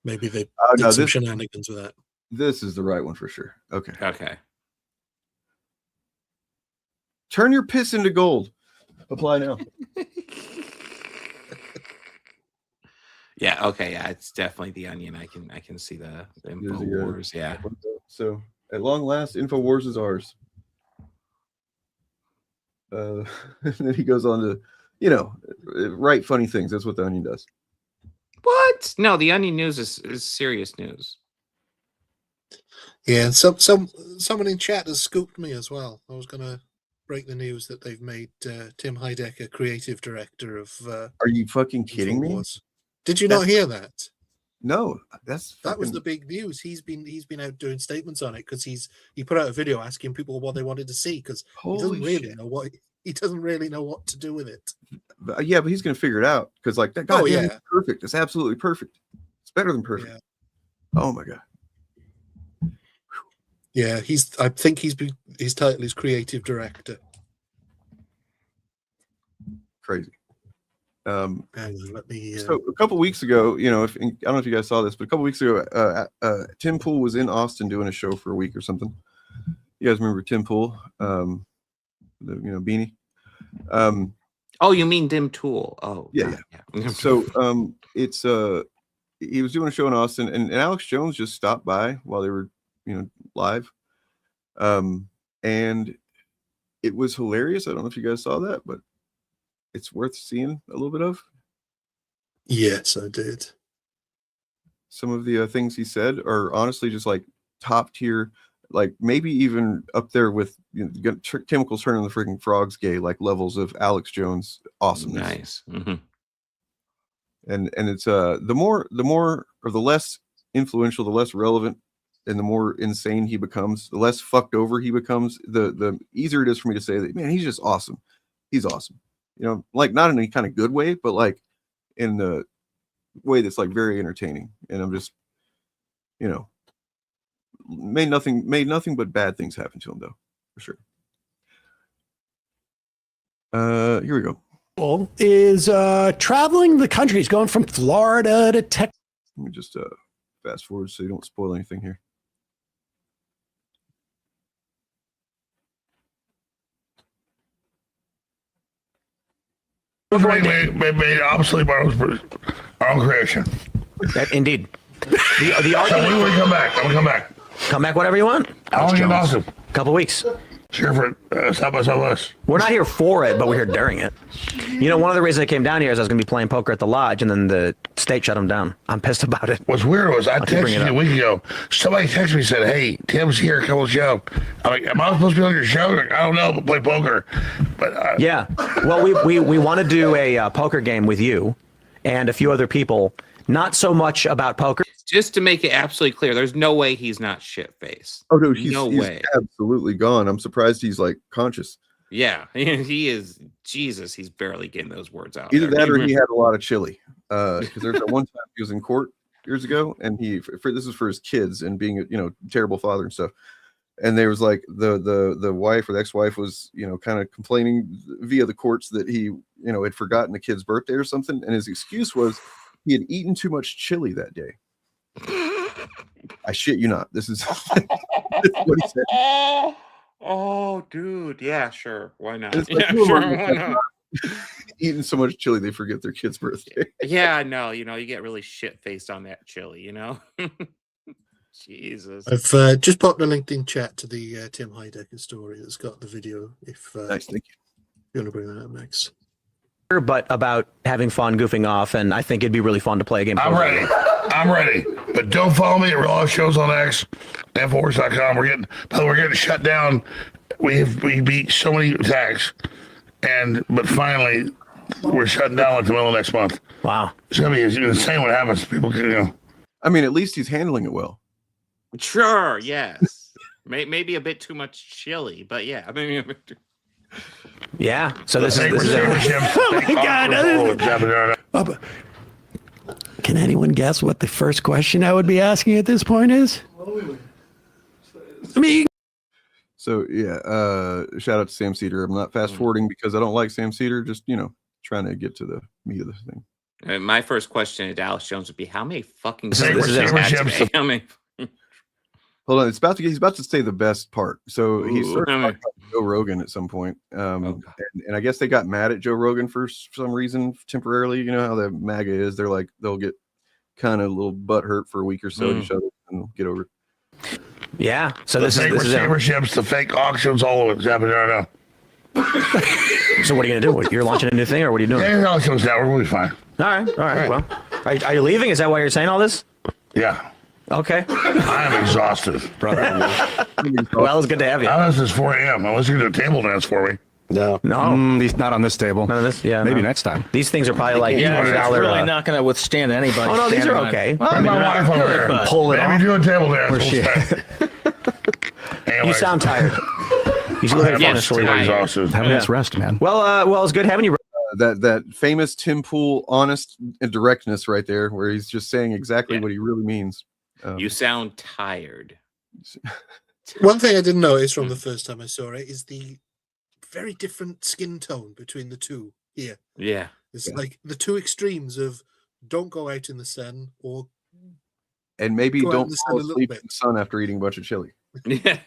they did some shenanigans with that. This is the right one for sure. Okay. Okay. Turn your piss into gold. Apply now. Yeah. Okay. Yeah. It's definitely the Onion. I can see the InfoWars. Yeah. So at long last, InfoWars is ours. And then he goes on to, write funny things. That's what the Onion does. What? No, the Onion news is serious news. Yeah, and someone in chat has scooped me as well. I was going to break the news that they've made Tim Heidecker creative director of. Are you fucking kidding me? Did you not hear that? No, that was the big news. He's been out doing statements on it because he put out a video asking people what they wanted to see because he doesn't really know what to do with it. But he's going to figure it out because that guy is perfect. It's absolutely perfect. It's better than perfect. Yeah. Oh my god. Yeah, I think his title is creative director. Crazy. Hang on, let me. So a couple weeks ago, I don't know if you guys saw this, but a couple weeks ago, Tim Pool was in Austin doing a show for a week or something. You guys remember Tim Pool? The beanie. Oh, you mean Dim Tool? Oh, yeah. So it's he was doing a show in Austin, and Alex Jones just stopped by while they were live, and it was hilarious. I don't know if you guys saw that, but it's worth seeing a little bit of. Yes, I did. Some of the things he said are honestly just like top tier, like maybe even up there with chemicals turning the freaking frogs gay, like levels of Alex Jones awesomeness. Nice. Mm-hmm. And it's the more or the less influential, the less relevant, and the more insane he becomes, the less fucked over he becomes, the easier it is for me to say that, man, he's just awesome. He's awesome. Like not in any kind of good way, but like in the way that's like very entertaining. And I'm just, made nothing but bad things happen to him though, for sure. Here we go. Is traveling the country. He's going from Florida to Texas. Let me just fast forward so you don't spoil anything here. Made obsolete by our own creation. Indeed. The argument. So when we come back, Come back whenever you want. How long you in Austin? Couple weeks. Here for South by Southwest. We're not here for it, but we're here during it. One of the reasons I came down here is I was going to be playing poker at the lodge, and then the state shut them down. I'm pissed about it. What's weird was I texted you a week ago. Somebody texted me and said, "Hey, Tim's here, come on the show." I'm like, "Am I supposed to be on your show?" Like, I don't know, but play poker. But yeah, well, we want to do a poker game with you and a few other people. Not so much about poker. Just to make it absolutely clear, there's no way he's not shit-faced. Oh, no, he's way. Absolutely gone. I'm surprised he's like conscious. Yeah, he is. Jesus, he's barely getting those words out. Either that or he had a lot of chili. Because there's that one time he was in court years ago, and this is for his kids and being a terrible father and stuff. And there was like the wife or the ex-wife was kind of complaining via the courts that he had forgotten the kid's birthday or something, and his excuse was he had eaten too much chili that day. I shit you not. This is what he said. Oh, dude. Yeah, sure. Why not? Yeah, sure. Why not? Eating so much chili, they forget their kid's birthday. Yeah, no. You get really shit-faced on that chili, Jesus. I've just popped a LinkedIn chat to the Tim Heidecker story that's got the video. Nice, thank you. You want to bring that up next? But about having fun, goofing off, and I think it'd be really fun to play a game. I'm ready. But don't follow me at Real Life Shows on X, Infowars.com. We're getting shut down we beat so many attacks, but finally we're shutting down like the middle of next month. Wow. It's gonna be insane what happens. People can, I mean, at least he's handling it well. Sure, yes. Maybe a bit too much chili, but yeah. I mean, yeah. So this is oh my God. Can anyone guess what the first question I would be asking at this point is? Me. So yeah, shout out to Sam Cedar. I'm not fast forwarding because I don't like Sam Cedar. Just trying to get to the meat of the thing. My first question to Alex Jones would be, how many fucking How many? Hold on, he's about to say the best part. So he started talking about Joe Rogan at some point, and I guess they got mad at Joe Rogan for some reason temporarily. You know how the MAGA is; they'll get kind of a little butt hurt for a week or so to shut it and get over it. Yeah. So the this is chamberships, the fake auctions, all of it's happening right now. So what are you gonna do? You're launching a new thing, or what are you doing? Yeah, auctions now. We're really fine. All right. Well, are you leaving? Is that why you're saying all this? Yeah. Okay. I am exhausted, brother. Well, it's good to have you. Now this is 4 a.m. Unless you can do a table dance for me. No. He's not on this table. None of this. Yeah. Maybe next time. These things are probably like Yeah, it's $200. really not going to withstand anybody. Oh no, these are standing on- okay. Well, I mean, my wife over there. Pull it off. Maybe do a table dance. Where's she at? You sound tired. You should look at your phone and exhausted. Have a nice rest, man. Well, it's good having you. That famous Tim Pool honest and directness right there, where he's just saying exactly what he really means. You sound tired. One thing I didn't notice from the first time I saw it is the very different skin tone between the two here. Yeah. It's like the two extremes of don't go out in the sun or and maybe go out in don't the fall sun a little asleep bit. in the sun after eating a bunch of chili. Yeah.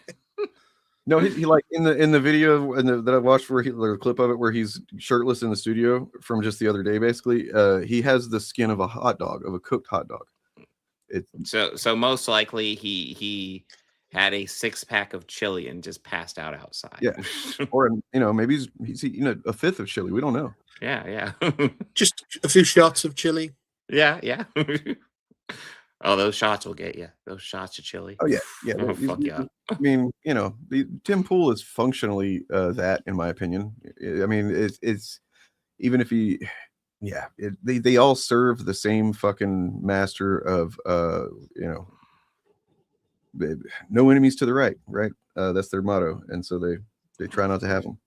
No, he like in the video that I watched where the clip of it where he's shirtless in the studio from just the other day. Basically, he has the skin of a hot dog, of a cooked hot dog. So most likely he had a 6-pack of chili and just passed out outside. Yeah, or maybe he's eating a fifth of chili. We don't know. Yeah. Just a few shots of chili. Yeah. Oh, those shots will get you. Those shots of chili. Oh yeah. Oh, fuck yeah. I mean, the Tim Pool is functionally that, in my opinion. I mean, it's even if he. Yeah, they all serve the same fucking master of no enemies to the right. That's their motto, and so they try not to have them,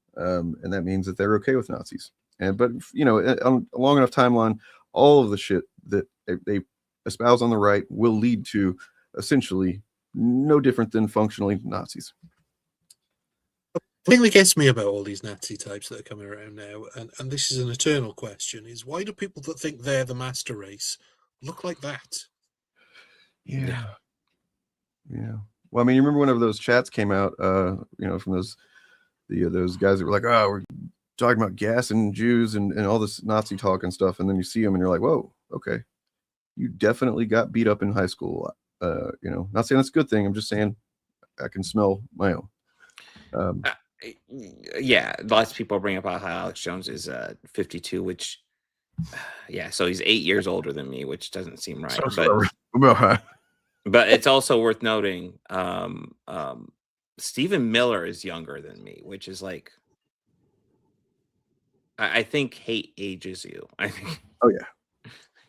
and that means that they're okay with Nazis. But on a long enough timeline, all of the shit that they espouse on the right will lead to essentially no different than functionally Nazis. The thing that gets me about all these Nazi types that are coming around now, and this is an eternal question, is why do people that think they're the master race look like that? Yeah. Well, I mean, you remember whenever those chats came out, from those guys that were like, oh, we're talking about gas and Jews and all this Nazi talk and stuff, and then you see them and you're like, whoa, okay, you definitely got beat up in high school. Not saying that's a good thing. I'm just saying I can smell my own. Yeah, lots of people bring up how Alex Jones is 52, which, so he's 8 years older than me, which doesn't seem right. But it's also worth noting, Stephen Miller is younger than me, which is like, I think hate ages you. I think. Oh yeah.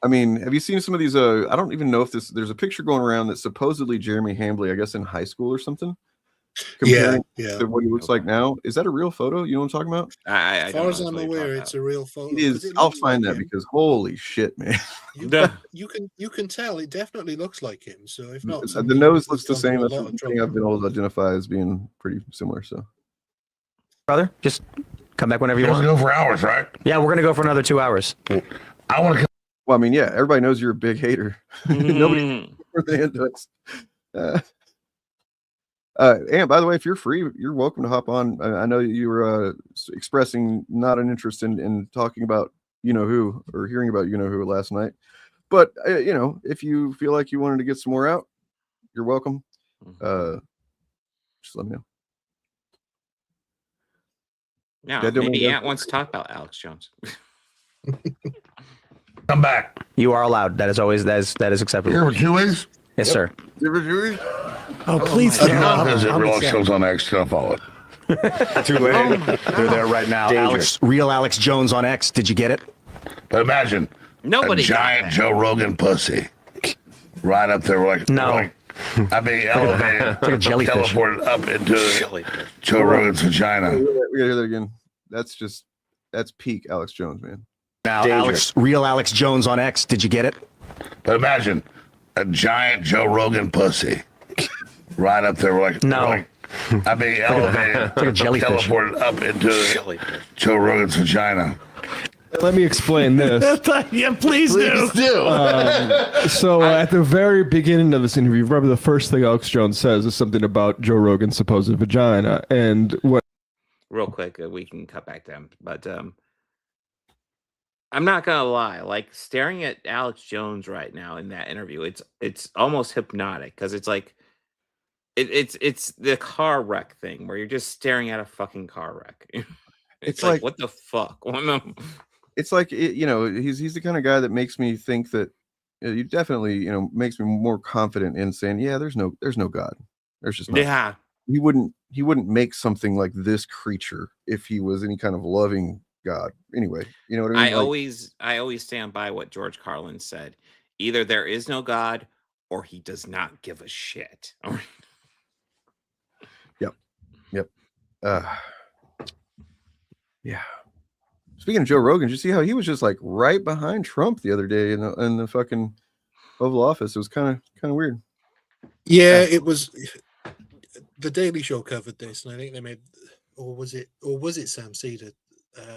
I mean, have you seen some of these? I don't even know if there's a picture going around that supposedly Jeremy Hambley, I guess in high school or something. Comparing to what he looks like now. Is that a real photo? You know what I'm talking about? As far as I'm aware, it's a real photo. It is. I'll find that because holy shit, man. You can tell it definitely looks like him. So if not, the nose looks the same. That's one thing I've been able to identify as being pretty similar. So, brother, just come back whenever you want. Go for hours, right? Yeah, we're gonna go for another 2 hours. I want to. Well, I mean, yeah, everybody knows you're a big hater. Nobody into it. And by the way, if you're free, you're welcome to hop on. I know you were expressing not an interest in talking about who or hearing about who last night, but if you feel like you wanted to get some more out, you're welcome. Just let me know. Yeah, maybe Ant wants to talk about Alex Jones. Come back. You are allowed. That is always that is acceptable. Here for 2 weeks. Yes, sir. Here for 2 weeks. Oh, please. Visit real shows on X. Gonna follow it. Too late. They're there right now. Real Alex Jones on X. Did you get it? But imagine Nobody a giant Joe Rogan pussy right up there, elevated, like a jellyfish. teleported up into Joe Rogan's vagina. We gotta hear that again. That's peak Alex Jones, man. Now, real Alex Jones on X. Did you get it? But imagine a giant Joe Rogan pussy right up there, elevated, like a jellyfish. teleported up into Joe Rogan's vagina. Let me explain this. Yeah, please do. So at the very beginning of this interview, remember the first thing Alex Jones says is something about Joe Rogan's supposed vagina, and what? Real quick, we can cut back to him, but I'm not gonna lie. Like staring at Alex Jones right now in that interview, it's almost hypnotic because it's like it's the car wreck thing where you're just staring at a fucking car wreck. It's like what the fuck? It's like he's the kind of guy that makes me think that you definitely makes me more confident in saying there's no God. There's just not. He wouldn't make something like this creature if he was any kind of loving God. Anyway, you know what I mean? I always stand by what George Carlin said. Either there is no God or he does not give a shit. Yep. Yeah. Speaking of Joe Rogan, did you see how he was just like right behind Trump the other day in the fucking Oval Office? It was kind of weird. Yeah, it was. The Daily Show covered this, and I think they made, or was it Sam Cedar?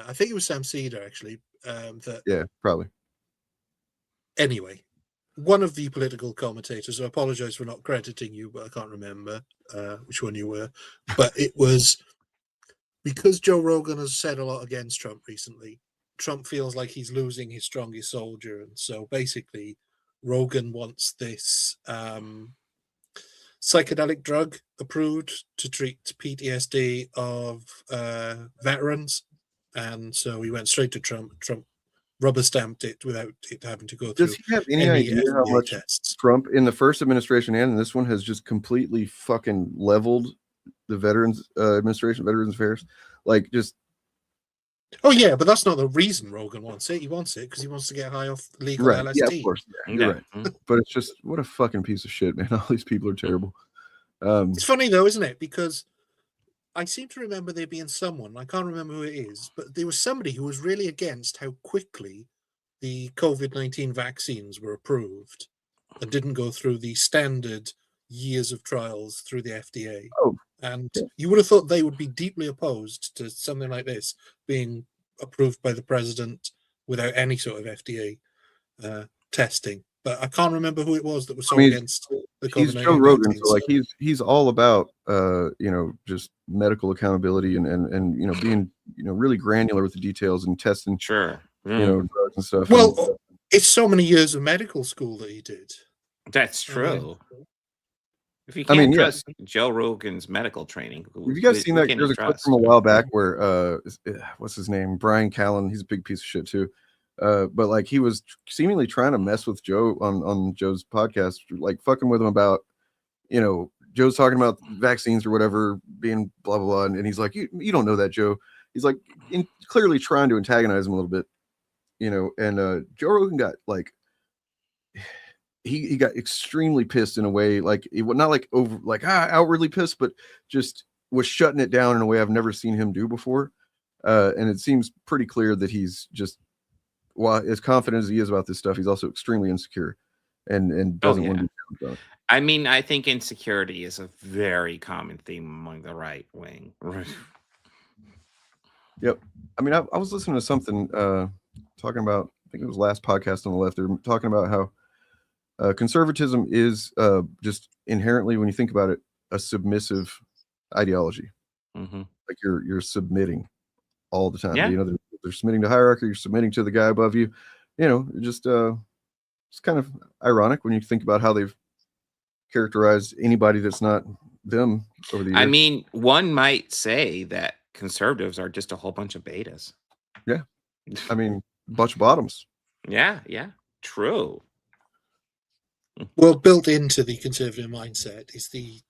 I think it was Sam Cedar actually. Probably. Anyway, one of the political commentators, I apologize for not crediting you, but I can't remember which one you were. But it was because Joe Rogan has said a lot against Trump recently. Trump feels like he's losing his strongest soldier, and so basically, Rogan wants this psychedelic drug approved to treat PTSD of veterans, and so he went straight to Trump. Trump rubber stamped it without it having to go through. Does he have any idea how much Trump in the first administration and in this one has just completely fucking leveled the Veterans Administration, Veterans Affairs? Like just. Oh yeah, but that's not the reason Rogan wants it. He wants it because he wants to get high off legal LSD. Yeah, of course. Yeah, you're right. But it's just what a fucking piece of shit, man. All these people are terrible. It's funny though, isn't it? Because I seem to remember there being someone, I can't remember who it is, but there was somebody who was really against how quickly the COVID-19 vaccines were approved and didn't go through the standard years of trials through the FDA. And you would have thought they would be deeply opposed to something like this being approved by the president without any sort of FDA testing. But I can't remember who it was that was so against the COVID-19. He's Joe Rogan, so like he's all about just medical accountability and being really granular with the details and testing drugs and stuff. Well, it's so many years of medical school that he did. That's true. If you can't trust Joe Rogan's medical training, have you guys seen that? There's a clip from a while back where what's his name? Brian Callen. He's a big piece of shit too. But like he was seemingly trying to mess with Joe on Joe's podcast, like fucking with him about, Joe's talking about vaccines or whatever, being blah blah blah, and he's like, you don't know that, Joe. He's like clearly trying to antagonize him a little bit, and Joe Rogan got like. He got extremely pissed in a way, like it was not like outwardly pissed, but just was shutting it down in a way I've never seen him do before. And it seems pretty clear that he's just, while as confident as he is about this stuff, he's also extremely insecure and doesn't want to be about it. I mean, I think insecurity is a very common theme among the right wing. Yep. I mean, I was listening to something talking about, I think it was last podcast on the left. They're talking about how conservatism is just inherently, when you think about it, a submissive ideology. Mm-hmm. Like you're submitting all the time. Yeah. They're submitting to hierarchy. You're submitting to the guy above you. Just it's kind of ironic when you think about how they've characterized anybody that's not them over the years. I mean, one might say that conservatives are just a whole bunch of betas. Yeah. I mean, a bunch of bottoms. Yeah. True. Well, built into the conservative mindset is the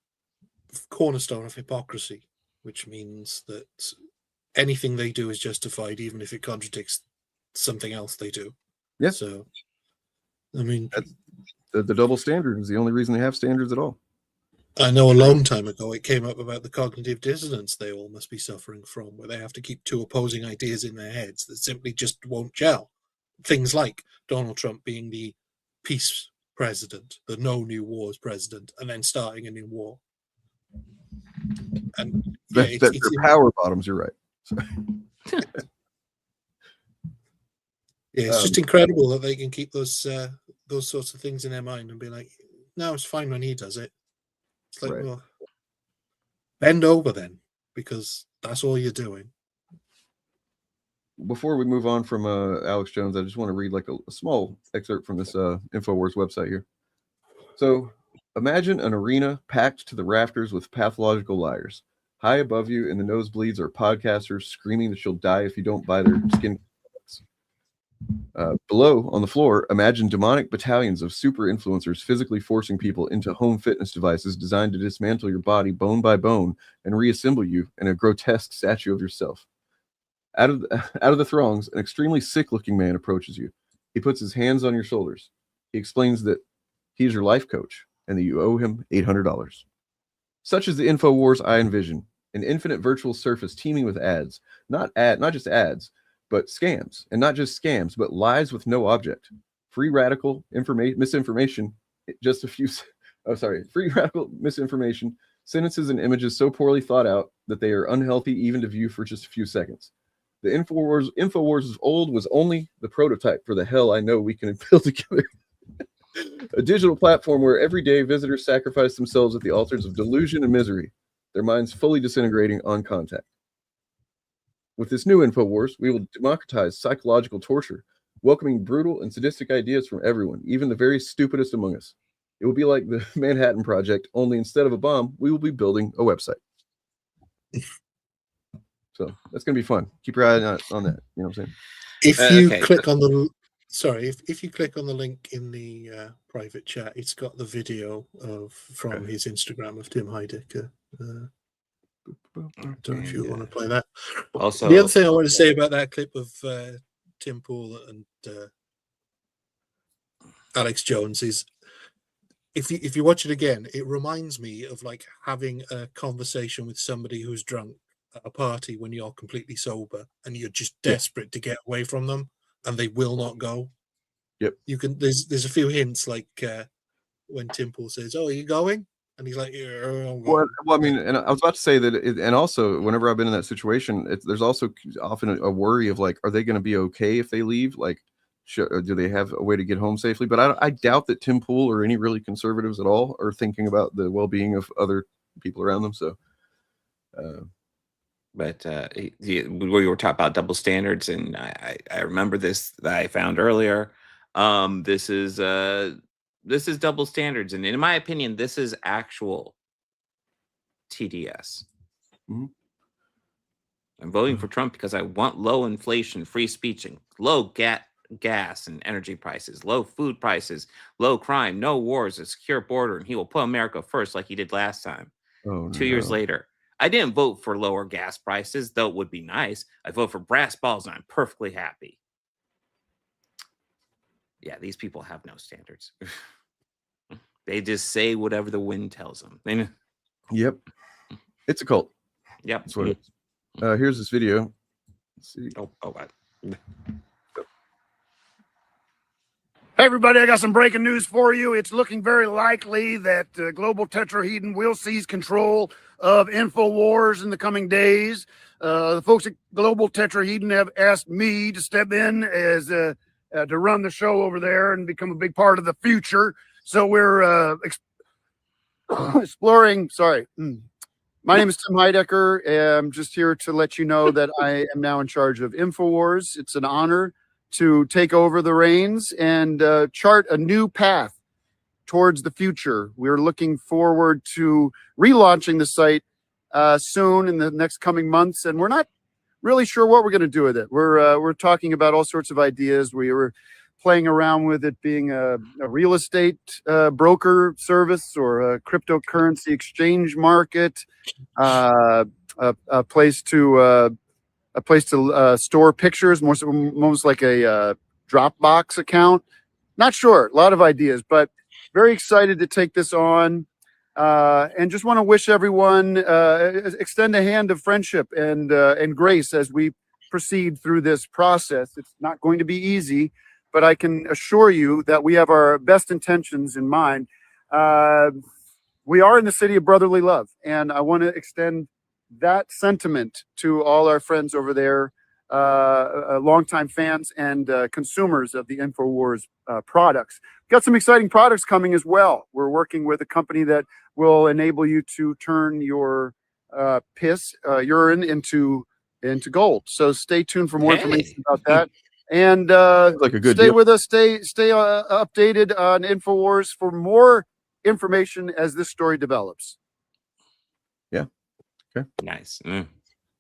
cornerstone of hypocrisy. which means that anything they do is justified, even if it contradicts something else they do. Yeah. So, I mean, the double standard is the only reason they have standards at all. I know a long time ago it came up about the cognitive dissonance they all must be suffering from, where they have to keep two opposing ideas in their heads that simply just won't gel. Things like Donald Trump being the peace president, the no new wars president, and then starting a new war. And yeah, They're power bottoms. You're right. Yeah, it's just incredible that they can keep those sorts of things in their mind and be like, no, it's fine when he does it. It's like, well, bend over then, because that's all you're doing. Before we move on from Alex Jones, I just want to read like a small excerpt from this InfoWars website here. So imagine an arena packed to the rafters with pathological liars. High above you in the nosebleeds are podcasters screaming that she'll die if you don't buy their skin products. Below, on the floor, imagine demonic battalions of super influencers physically forcing people into home fitness devices designed to dismantle your body bone by bone and reassemble you in a grotesque statue of yourself. Out of the throngs, an extremely sick-looking man approaches you. He puts his hands on your shoulders. He explains that he's your life coach and that you owe him $800. Such is the InfoWars I envision, an infinite virtual surface teeming with ads, not just ads, but scams, and not just scams, but lies with no object. Free radical misinformation, free radical misinformation, sentences and images so poorly thought out that they are unhealthy even to view for just a few seconds. The InfoWars of old was only the prototype for the hell I know we can build together. A digital platform where every day visitors sacrifice themselves at the altars of delusion and misery, their minds fully disintegrating on contact. With this new InfoWars, we will democratize psychological torture, welcoming brutal and sadistic ideas from everyone, even the very stupidest among us. It will be like the Manhattan Project, only instead of a bomb, we will be building a website. So that's going to be fun. Keep your eye on that. You know what I'm saying? If you click on the if you click on the link in the private chat, it's got the video from his Instagram of Tim Heidecker. I don't know if you want to play that. Also, the other thing I want to say about that clip of Tim Pool and Alex Jones is, if you watch it again, it reminds me of like having a conversation with somebody who's drunk at a party when you're completely sober and you're just desperate to get away from them and they will not go. Yep. You can. There's a few hints like when Tim Pool says, "Oh, are you going?" And he's like, "Yeah." Well, I mean, and I was about to say that, and also whenever I've been in that situation, there's also often a worry of like, are they going to be okay if they leave? Like, do they have a way to get home safely? But I doubt that Tim Pool or any really conservatives at all are thinking about the well-being of other people around them. So, but we were talking about double standards, and I remember this that I found earlier. This is double standards, and in my opinion, this is actual TDS. Mm-hmm. I'm voting for Trump because I want low inflation, free speech, and low gas and energy prices, low food prices, low crime, no wars, a secure border, and he will put America first like he did last time. 2 years later. I didn't vote for lower gas prices, though it would be nice. I vote for brass balls, and I'm perfectly happy. Yeah, these people have no standards. They just say whatever the wind tells them. Yep. It's a cult. Yep. That's what it is. Here's this video. Let's see. Hey everybody, I got some breaking news for you. It's looking very likely that global tetrahedron will seize control of InfoWars in the coming days. The folks at global tetrahedron have asked me to step in as to run the show over there and become a big part of the future. So we're exploring. Sorry. My name is Tim Heidecker. I'm just here to let you know that I am now in charge of InfoWars. It's an honor to take over the reins and chart a new path towards the future. We're looking forward to relaunching the site soon in the next coming months, and we're not really sure what we're going to do with it. We're talking about all sorts of ideas. We were playing around with it being a real estate broker service or a cryptocurrency exchange market, a place to store pictures, most like a Dropbox account. Not sure, a lot of ideas, but very excited to take this on, and just want to wish everyone, extend a hand of friendship and grace as we proceed through this process. It's not going to be easy, but I can assure you that we have our best intentions in mind. We are in the city of brotherly love, and I want to extend that sentiment to all our friends over there, longtime fans and consumers of the InfoWars products. Got some exciting products coming as well. We're working with a company that will enable you to turn your urine into gold. So stay tuned for more information about that. And like a good stay deal. with us. Stay updated on InfoWars for more information as this story develops. Yeah. Okay. Nice. I'm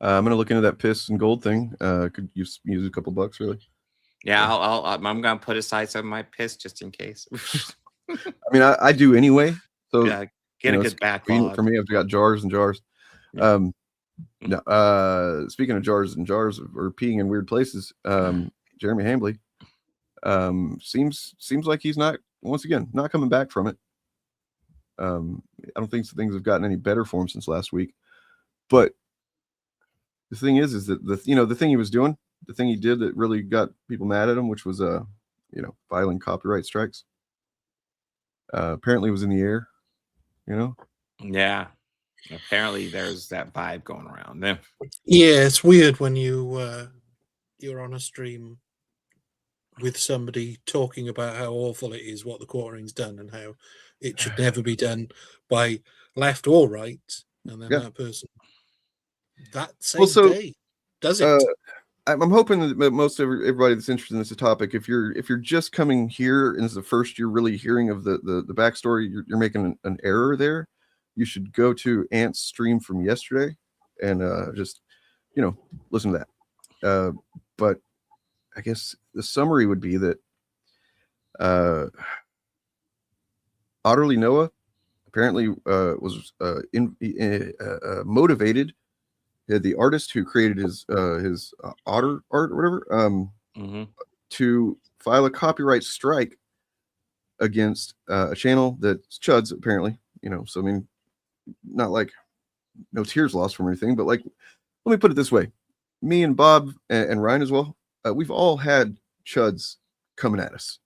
gonna look into that piss and gold thing. Could use a couple bucks, really. Yeah, I'm gonna put aside some of my piss just in case. I mean, I do anyway. So Yeah, get a good backlog for me. I've got jars and jars. No, speaking of jars and jars or peeing in weird places, Jeremy Hambley seems like he's not coming back from it. I don't think things have gotten any better for him since last week. But the thing is that the thing he was doing, the thing he did that really got people mad at him, which was filing copyright strikes. Apparently was in the air, Yeah. Apparently there's that vibe going around. Yeah, it's weird when you're on a stream with somebody talking about how awful it is what the quartering's done and how it should never be done by left or right, and then that person that same day does it. I'm hoping that most everybody that's interested in this topic, if you're just coming here and it's the first you're really hearing of the backstory, you're making an error there. You should go to Ant's stream from yesterday and just listen to that. But I guess the summary would be that Otterly Noah apparently was motivated. The artist who created his otter art or whatever to file a copyright strike against a channel that's Chud's apparently. So I mean, not like no tears lost from anything, but like, let me put it this way: me and Bob and Ryan as well, we've all had Chuds coming at us.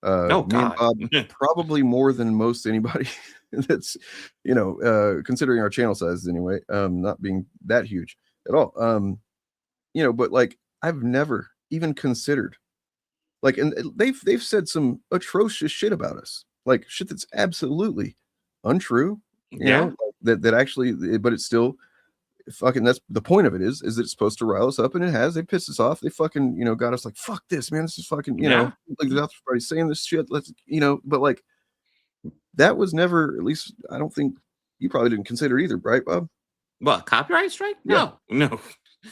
Me and Bob probably more than most anybody that's considering our channel sizes anyway, not being that huge at all. But like I've never even considered and they've said some atrocious shit about us, like shit that's absolutely untrue. That actually, but it's still fucking, that's the point of it is it's supposed to rile us up, and it has. They pissed us off. They fucking got us like, fuck this, man, this is fucking like everybody's saying this shit, let's but like that was never, at least I don't think you probably didn't consider it either, right, Bob? Well, copyright strike? No.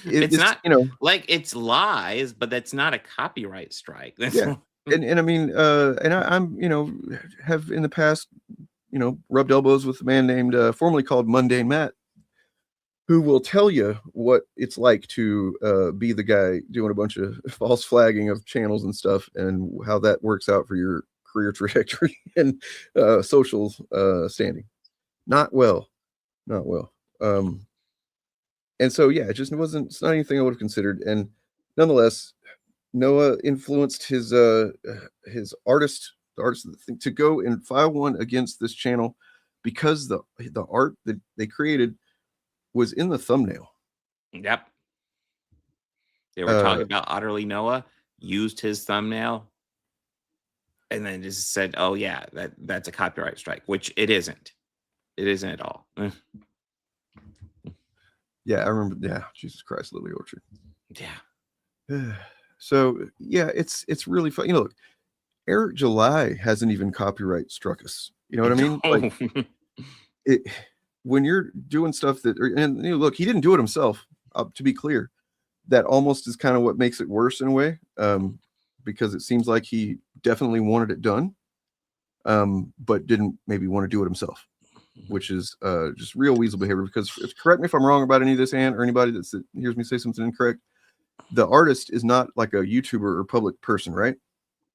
It's not like it's lies, but that's not a copyright strike. Yeah. And I mean, and I'm have in the past rubbed elbows with a man named formerly called Mundane Matt, who will tell you what it's like to be the guy doing a bunch of false flagging of channels and stuff, and how that works out for your career trajectory and social standing. Not well. And so it just wasn't. It's not anything I would have considered. And nonetheless, Noah influenced his artist to go and file one against this channel because the art that they created was in the thumbnail. Yep. They were talking about Otterly Noah, used his thumbnail, and then just said, "Oh yeah, that's a copyright strike," which it isn't. It isn't at all. Yeah, I remember. Yeah, Jesus Christ, Lily Orchard. Yeah. So yeah, it's really fun. Look, Eric July hasn't even copyright struck us. You know what I mean? Like when you're doing stuff that, and look, he didn't do it himself. To be clear, that almost is kind of what makes it worse in a way, because it seems like he definitely wanted it done, but didn't maybe want to do it himself. which is just real weasel behavior. Because correct me if I'm wrong about any of this, Ann, or anybody that hears me say something incorrect. The artist is not like a YouTuber or public person, right?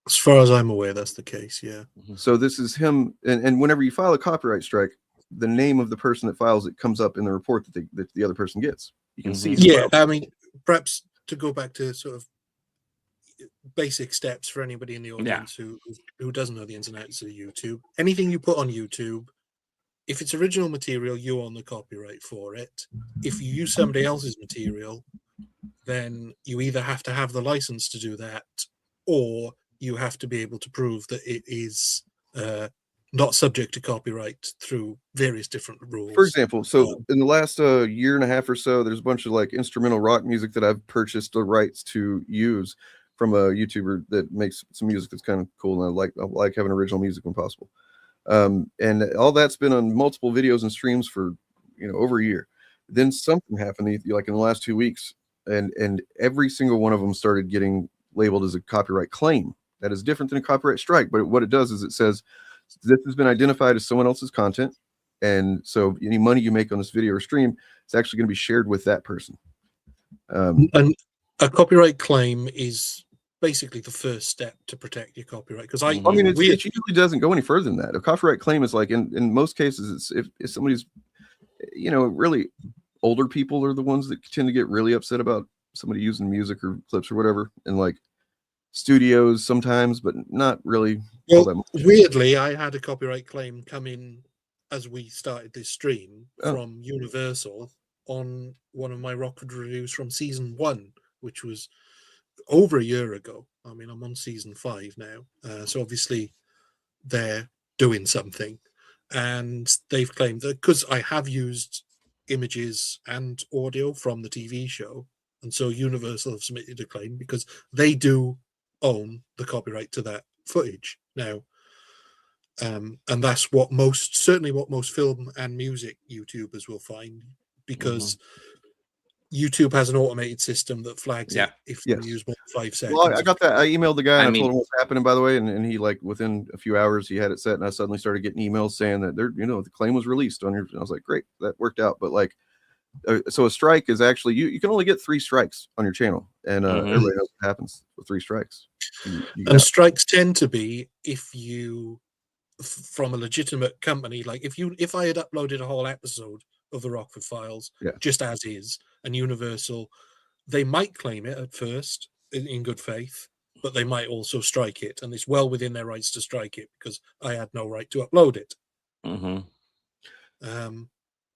As far as I'm aware, that's the case. Yeah. So this is him, and whenever you file a copyright strike, the name of the person that files it comes up in the report that the other person gets. You can see. Yeah, I mean, perhaps to go back to sort of basic steps for anybody in the audience who doesn't know the ins and outs of YouTube. Anything you put on YouTube, if it's original material, you own the copyright for it. If you use somebody else's material, then you either have to have the license to do that, or you have to be able to prove that it is not subject to copyright through various different rules. For example, so in the last year and a half or so, there's a bunch of like instrumental rock music that I've purchased the rights to use from a YouTuber that makes some music that's kind of cool, and I like having original music when possible. And all that's been on multiple videos and streams for over a year. Then something happened like in the last 2 weeks, and every single one of them started getting labeled as a copyright claim. That is different than a copyright strike, but what it does is it says this has been identified as someone else's content, and so any money you make on this video or stream is actually going to be shared with that person. And a copyright claim is basically the first step to protect your copyright. Because it usually doesn't go any further than that. A copyright claim is like in most cases, it's if somebody's really older people are the ones that tend to get really upset about somebody using music or clips or whatever, and like studios sometimes, but not really all that much. Weirdly, I had a copyright claim come in as we started this stream from Universal on one of my Rockford reviews from season 1, which was over a year ago. I mean, I'm on season 5 now, so obviously they're doing something, and they've claimed that because I have used images and audio from the TV show, and so Universal have submitted a claim because they do own the copyright to that footage now, and that's what most film and music YouTubers will find, because YouTube has an automated system that flags it if you use more than 5 seconds. Well, I got that. I emailed the guy and I told him what's happening, by the way, and he like within a few hours he had it set, and I suddenly started getting emails saying that the claim was released on your. I was like, great, that worked out. But like, so a strike is actually you can only get 3 strikes on your channel, and everybody knows what happens with 3 strikes. And strikes tend to be if you from a legitimate company, like if I had uploaded a whole episode of the Rockford Files just as is, and Universal, they might claim it at first in good faith, but they might also strike it, and it's well within their rights to strike it because I had no right to upload it.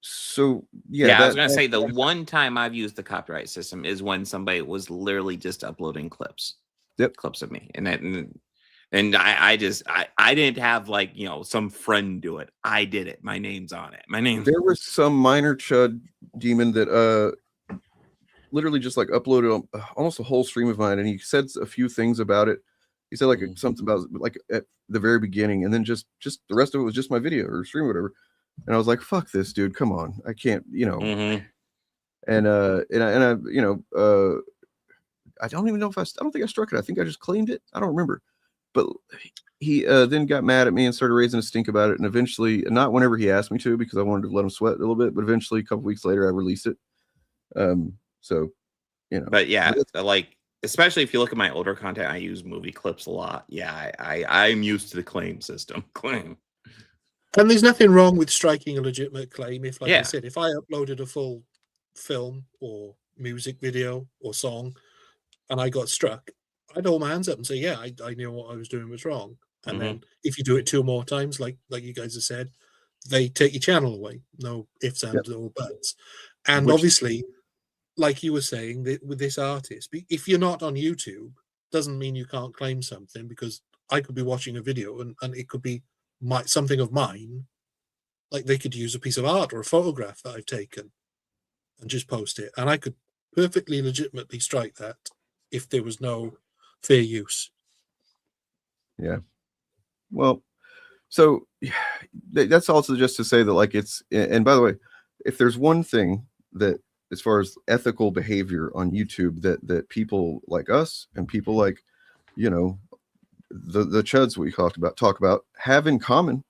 So I was gonna say the one time I've used the copyright system is when somebody was literally just uploading clips of me, and I didn't have like some friend do it. I did it. My name's on it. There was some minor chud demon that literally just like uploaded almost a whole stream of mine, and he said a few things about it. He said like something about like at the very beginning, and then just the rest of it was just my video or stream or whatever. And I was like, "Fuck this, dude! Come on, I can't, And I don't even know if I don't think I struck it. I think I just claimed it. I don't remember. But he then got mad at me and started raising a stink about it. And eventually, not whenever he asked me to, because I wanted to let him sweat a little bit, but eventually, a couple weeks later, I released it. But yeah, like especially if you look at my older content, I use movie clips a lot. Yeah, I'm used to the claim system. And there's nothing wrong with striking a legitimate claim. If, like I said, if I uploaded a full film or music video or song and I got struck, I'd hold my hands up and say, yeah, I knew what I was doing was wrong. And then if you do it 2 more times, like you guys have said, they take your channel away. No ifs, ands, or buts. And obviously, like you were saying, with this artist, if you're not on YouTube, doesn't mean you can't claim something, because I could be watching a video and it could be something of mine. Like they could use a piece of art or a photograph that I've taken and just post it, and I could perfectly legitimately strike that if there was no fair use. Yeah. Well, so that's also just to say that like it's, and by the way, if there's one thing that as far as ethical behavior on YouTube that people like us and people like the chuds we talk about have in common,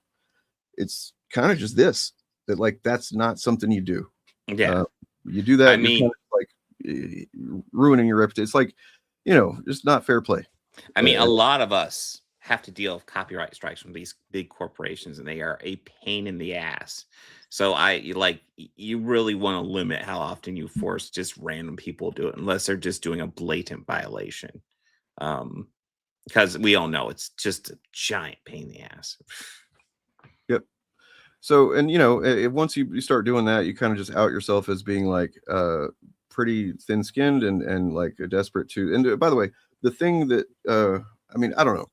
it's kind of just this. that like that's not something you do. Yeah. You do that, I you're mean, kind of like ruining your reputation. It's like, just not fair play. I mean, a lot of us have to deal with copyright strikes from these big corporations, and they are a pain in the ass. So you really want to limit how often you force just random people to do it, unless they're just doing a blatant violation. Because we all know it's just a giant pain in the ass. Yep. So, and once you start doing that, you kind of just out yourself as being like pretty thin-skinned and like desperate to. And by the way, the thing that I mean, I don't know.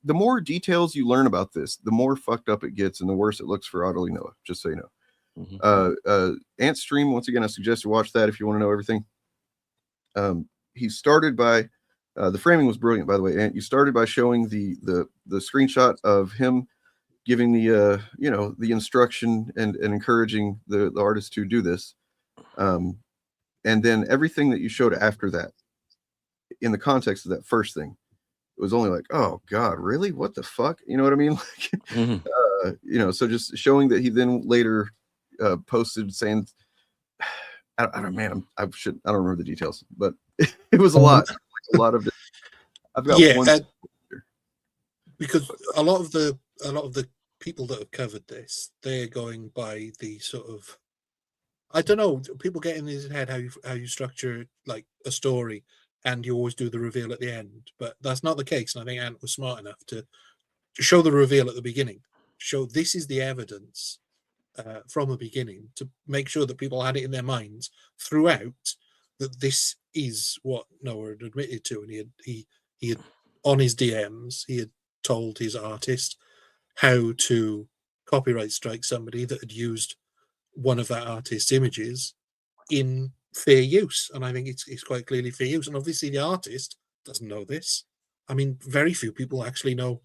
The more details you learn about this, the more fucked up it gets, and the worse it looks for Otterly Noah. Just so you know. Ant's stream, once again, I suggest you watch that if you want to know everything. He started by the framing was brilliant, by the way. Ant, you started by showing the screenshot of him giving the the instruction and encouraging the artist to do this, and then everything that you showed after that, in the context of that first thing, it was only like, oh God, really? What the fuck? You know what I mean? Like, so just showing that he then later posted saying, I don't remember the details, but it was a lot, like a lot of. I've got one. Because a lot of the people that have covered this, they're going by the sort of, I don't know, people get in his head how you structure like a story, and you always do the reveal at the end, but that's not the case. And I think Ant was smart enough to show the reveal at the beginning, show this is the evidence from the beginning, to make sure that people had it in their minds throughout that this is what Noah had admitted to, and he had on his DMs he had told his artist how to copyright strike somebody that had used one of that artist's images in fair use. And I think it's quite clearly fair use. And obviously the artist doesn't know this. I mean, very few people actually know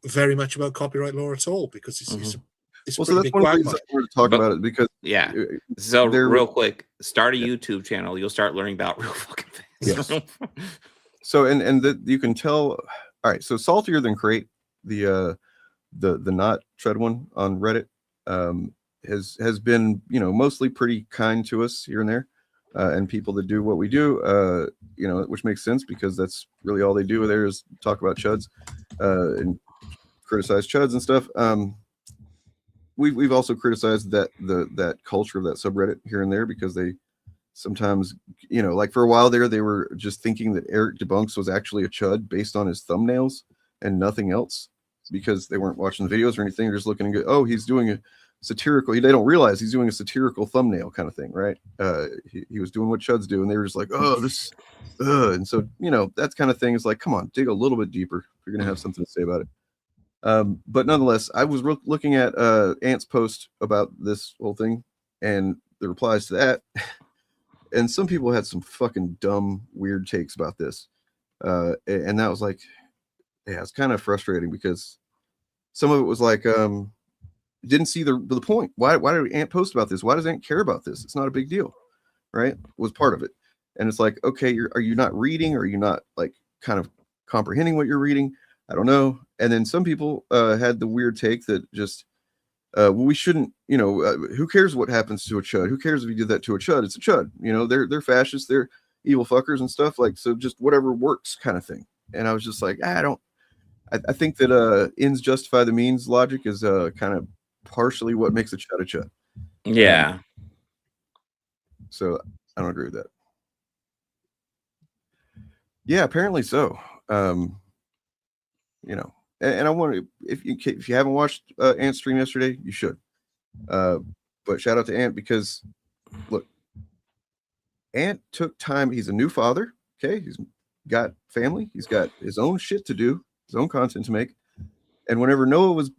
very much about copyright law at all, because it's Well, so that's one of the reasons I wanted to talk about it, because So real quick, start a YouTube channel. You'll start learning about real fucking things. Yes. So and you can tell. All right, so Saltier Than Crate, the not tread one on Reddit, has been mostly pretty kind to us here and there, and people that do what we do, which makes sense because that's really all they do there is talk about chuds and criticize chuds and stuff. We've also criticized that culture of that subreddit here and there, because they sometimes, like for a while there, they were just thinking that Eric Debunks was actually a chud based on his thumbnails and nothing else, because they weren't watching the videos or anything. They're just looking and go, oh, he's doing a satirical. They don't realize he's doing a satirical thumbnail kind of thing, right? He was doing what chuds do, and they were just like, oh, this, and so that kind of thing is like, come on, dig a little bit deeper if you're gonna have something to say about it. But nonetheless, I was looking at Ant's post about this whole thing and the replies to that, and some people had some fucking dumb, weird takes about this, and that was like, yeah, it's kind of frustrating, because some of it was like, didn't see the point. Why did Ant post about this? Why does Ant care about this? It's not a big deal, right? Was part of it, and it's like, okay, are you not reading? Or are you not like kind of comprehending what you're reading? I don't know. And then some people had the weird take that just, well, we shouldn't, who cares what happens to a chud? Who cares if you did that to a chud? It's a chud. They're fascists, they're evil fuckers and stuff, like, so just whatever works kind of thing. And I was just like, I think that ends justify the means logic is kind of partially what makes a chud a chud. Yeah. So I don't agree with that. Yeah, apparently so. And I want to, if you haven't watched Ant's stream yesterday, you should. But shout out to Ant, because look, Ant took time. He's a new father. Okay, he's got family. He's got his own shit to do, his own content to make. And whenever Noah was,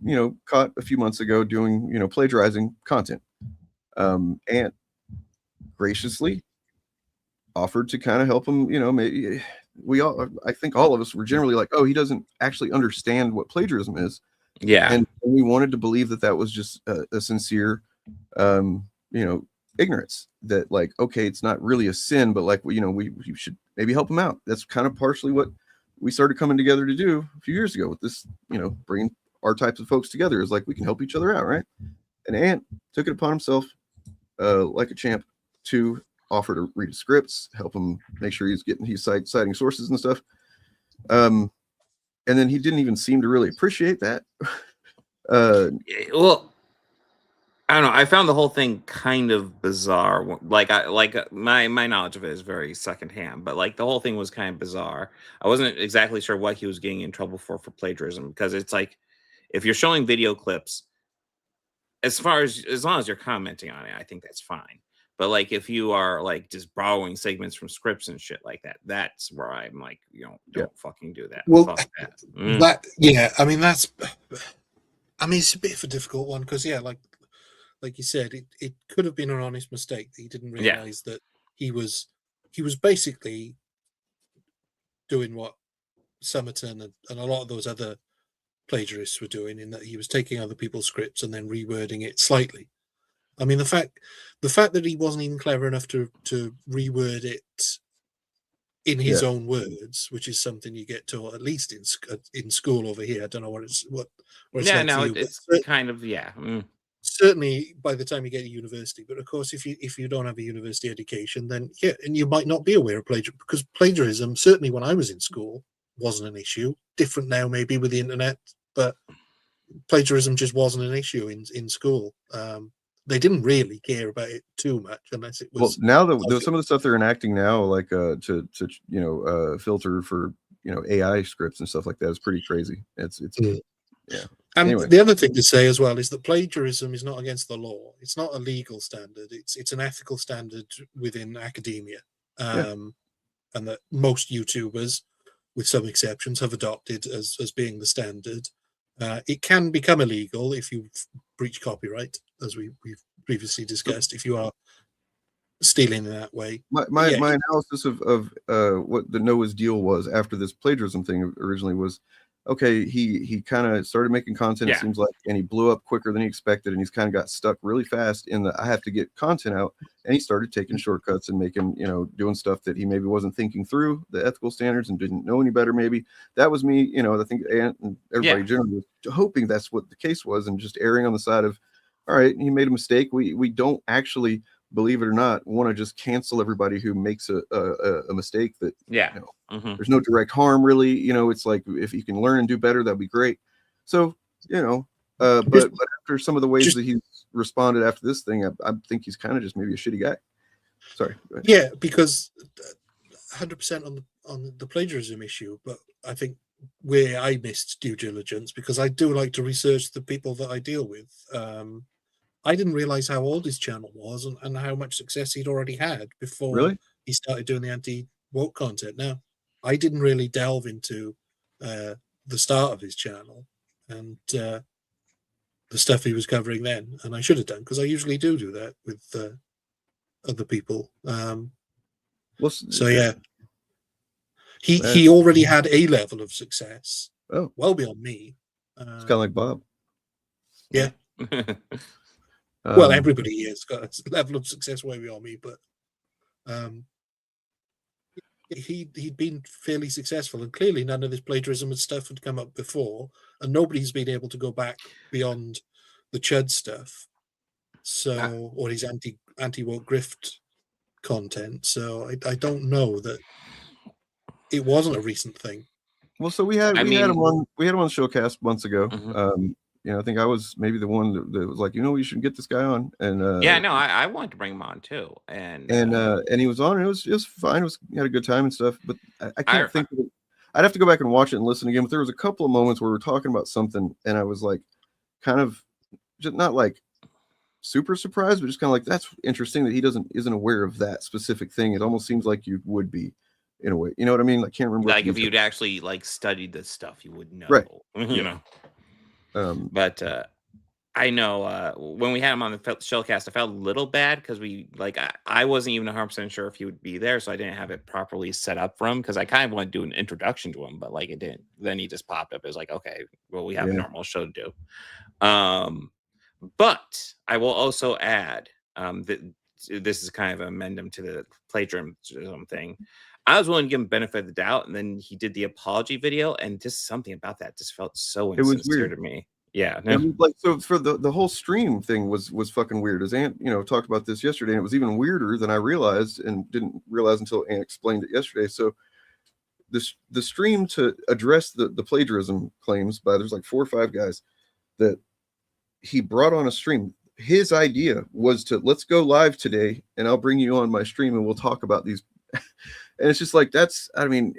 caught a few months ago doing, plagiarizing content, Ant graciously offered to kind of help him. Maybe I think all of us were generally like, oh, he doesn't actually understand what plagiarism is. Yeah. And we wanted to believe that was just a sincere, ignorance, that like, okay, it's not really a sin, but like, we should maybe help him out. That's kind of partially what we started coming together to do a few years ago with this, bringing our types of folks together, is like, we can help each other out. Right. And Ant took it upon himself, like a champ, to offer to read his scripts, help him make sure he's citing sources and stuff. And then he didn't even seem to really appreciate that. Well, I don't know. I found the whole thing kind of bizarre. My knowledge of it is very secondhand, but like the whole thing was kind of bizarre. I wasn't exactly sure what he was getting in trouble for plagiarism, because it's like, if you're showing video clips, as long as you're commenting on it, I think that's fine. But like, if you are like just borrowing segments from scripts and shit like that, that's where I'm like, don't fucking do that. Well, Fuck that. I mean, it's a bit of a difficult one, because like you said, it could have been an honest mistake that he didn't realize that he was basically doing what Summerton and a lot of those other plagiarists were doing, in that he was taking other people's scripts and then rewording it slightly. I mean, the fact that he wasn't even clever enough to reword it in his own words, which is something you get taught at least in school over here. I don't know what it's kind of certainly by the time you get to university. But of course, if you don't have a university education, then and you might not be aware of plagiarism, because plagiarism, certainly when I was in school, wasn't an issue. Different now maybe with the internet, but plagiarism just wasn't an issue in school. They didn't really care about it too much, unless it was. Well, now some of the stuff they're enacting now, like to filter for AI scripts and stuff like that, is pretty crazy. It's yeah. And anyway. The other thing to say as well is that plagiarism is not against the law. It's not a legal standard. It's an ethical standard within academia, and that most YouTubers, with some exceptions, have adopted as being the standard. It can become illegal if you breach copyright, as we've previously discussed, if you are stealing in that way. My analysis of what the Noah's deal was after this plagiarism thing originally was, okay, he kind of started making content, it seems like, and he blew up quicker than he expected, and he's kind of got stuck really fast in the I have to get content out, and he started taking shortcuts and making, doing stuff that he maybe wasn't thinking through the ethical standards and didn't know any better. Maybe that was me, I think Ant and everybody generally was hoping that's what the case was, and just erring on the side of, all right, he made a mistake. We don't actually, believe it or not, want to just cancel everybody who makes a mistake that there's no direct harm, really. It's like, if you can learn and do better, that'd be great. So but after some of the ways that he's responded after this thing, I think he's kind of just maybe a shitty guy. Sorry, go ahead. Yeah, because 100% on the plagiarism issue, but I think where I missed due diligence, because I do like to research the people that I deal with. I didn't realize how old his channel was and how much success he'd already had before he started doing the anti-woke content. Now, I didn't really delve into the start of his channel and the stuff he was covering then, and I should have done, because I usually do that with other people. He already had a level of success, well beyond me. It's kind of like Bob. Yeah. Well, everybody has got a level of success way beyond me, but he'd been fairly successful, and clearly none of this plagiarism and stuff had come up before, and nobody's been able to go back beyond the Chud stuff, or his anti-woke grift content. So I don't know that it wasn't a recent thing. Well, so we had him on Shillcast months ago. I think I was maybe the one that was like, you should get this guy on. And I wanted to bring him on too. And he was on, and it was fine. He had a good time and stuff. But I can't think of it. I'd have to go back and watch it and listen again. But there was a couple of moments where we were talking about something, and I was like, kind of just not like super surprised, but just kind of like, that's interesting that he isn't aware of that specific thing. It almost seems like you would be, in a way. You know what I mean? I can't remember. Like if you'd actually studied this stuff, you would know. Right. But I know when we had him on the Shillcast, I felt a little bad because I wasn't even 100% sure if he would be there, so I didn't have it properly set up for him, because I kind of wanted to do an introduction to him, but it didn't. Then he just popped up. It was like, okay, well, we have a normal show to do. But I will also add that this is kind of an amendment to the plagiarism thing. I was willing to give him benefit of the doubt, and then he did the apology video, and just something about that just felt so insincere to me. Yeah. I mean, like, so for the whole stream thing was fucking weird. As Ant, talked about this yesterday, and it was even weirder than I realized, and didn't realize until Ant explained it yesterday. So the stream, to address the plagiarism claims by, there's like 4 or 5 guys that he brought on a stream. His idea was to, let's go live today and I'll bring you on my stream and we'll talk about these. And it's just like, I mean,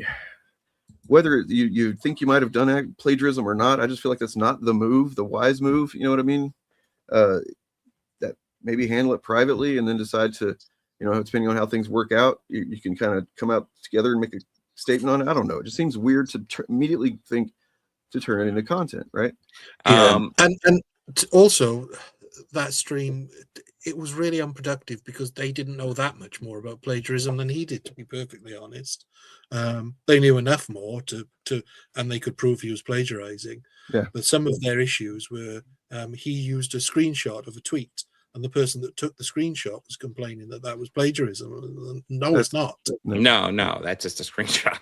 whether you think you might have done plagiarism or not, I just feel like that's not the wise move. You know what I mean? That maybe handle it privately and then decide to, depending on how things work out, you can kind of come out together and make a statement on it. I don't know. It just seems weird to immediately think to turn it into content, right? And also that stream, it was really unproductive because they didn't know that much more about plagiarism than he did, to be perfectly honest. They knew enough more to and they could prove he was plagiarizing. Yeah. But some of their issues were he used a screenshot of a tweet, and the person that took the screenshot was complaining that was plagiarism. No, it's not. No, that's just a screenshot.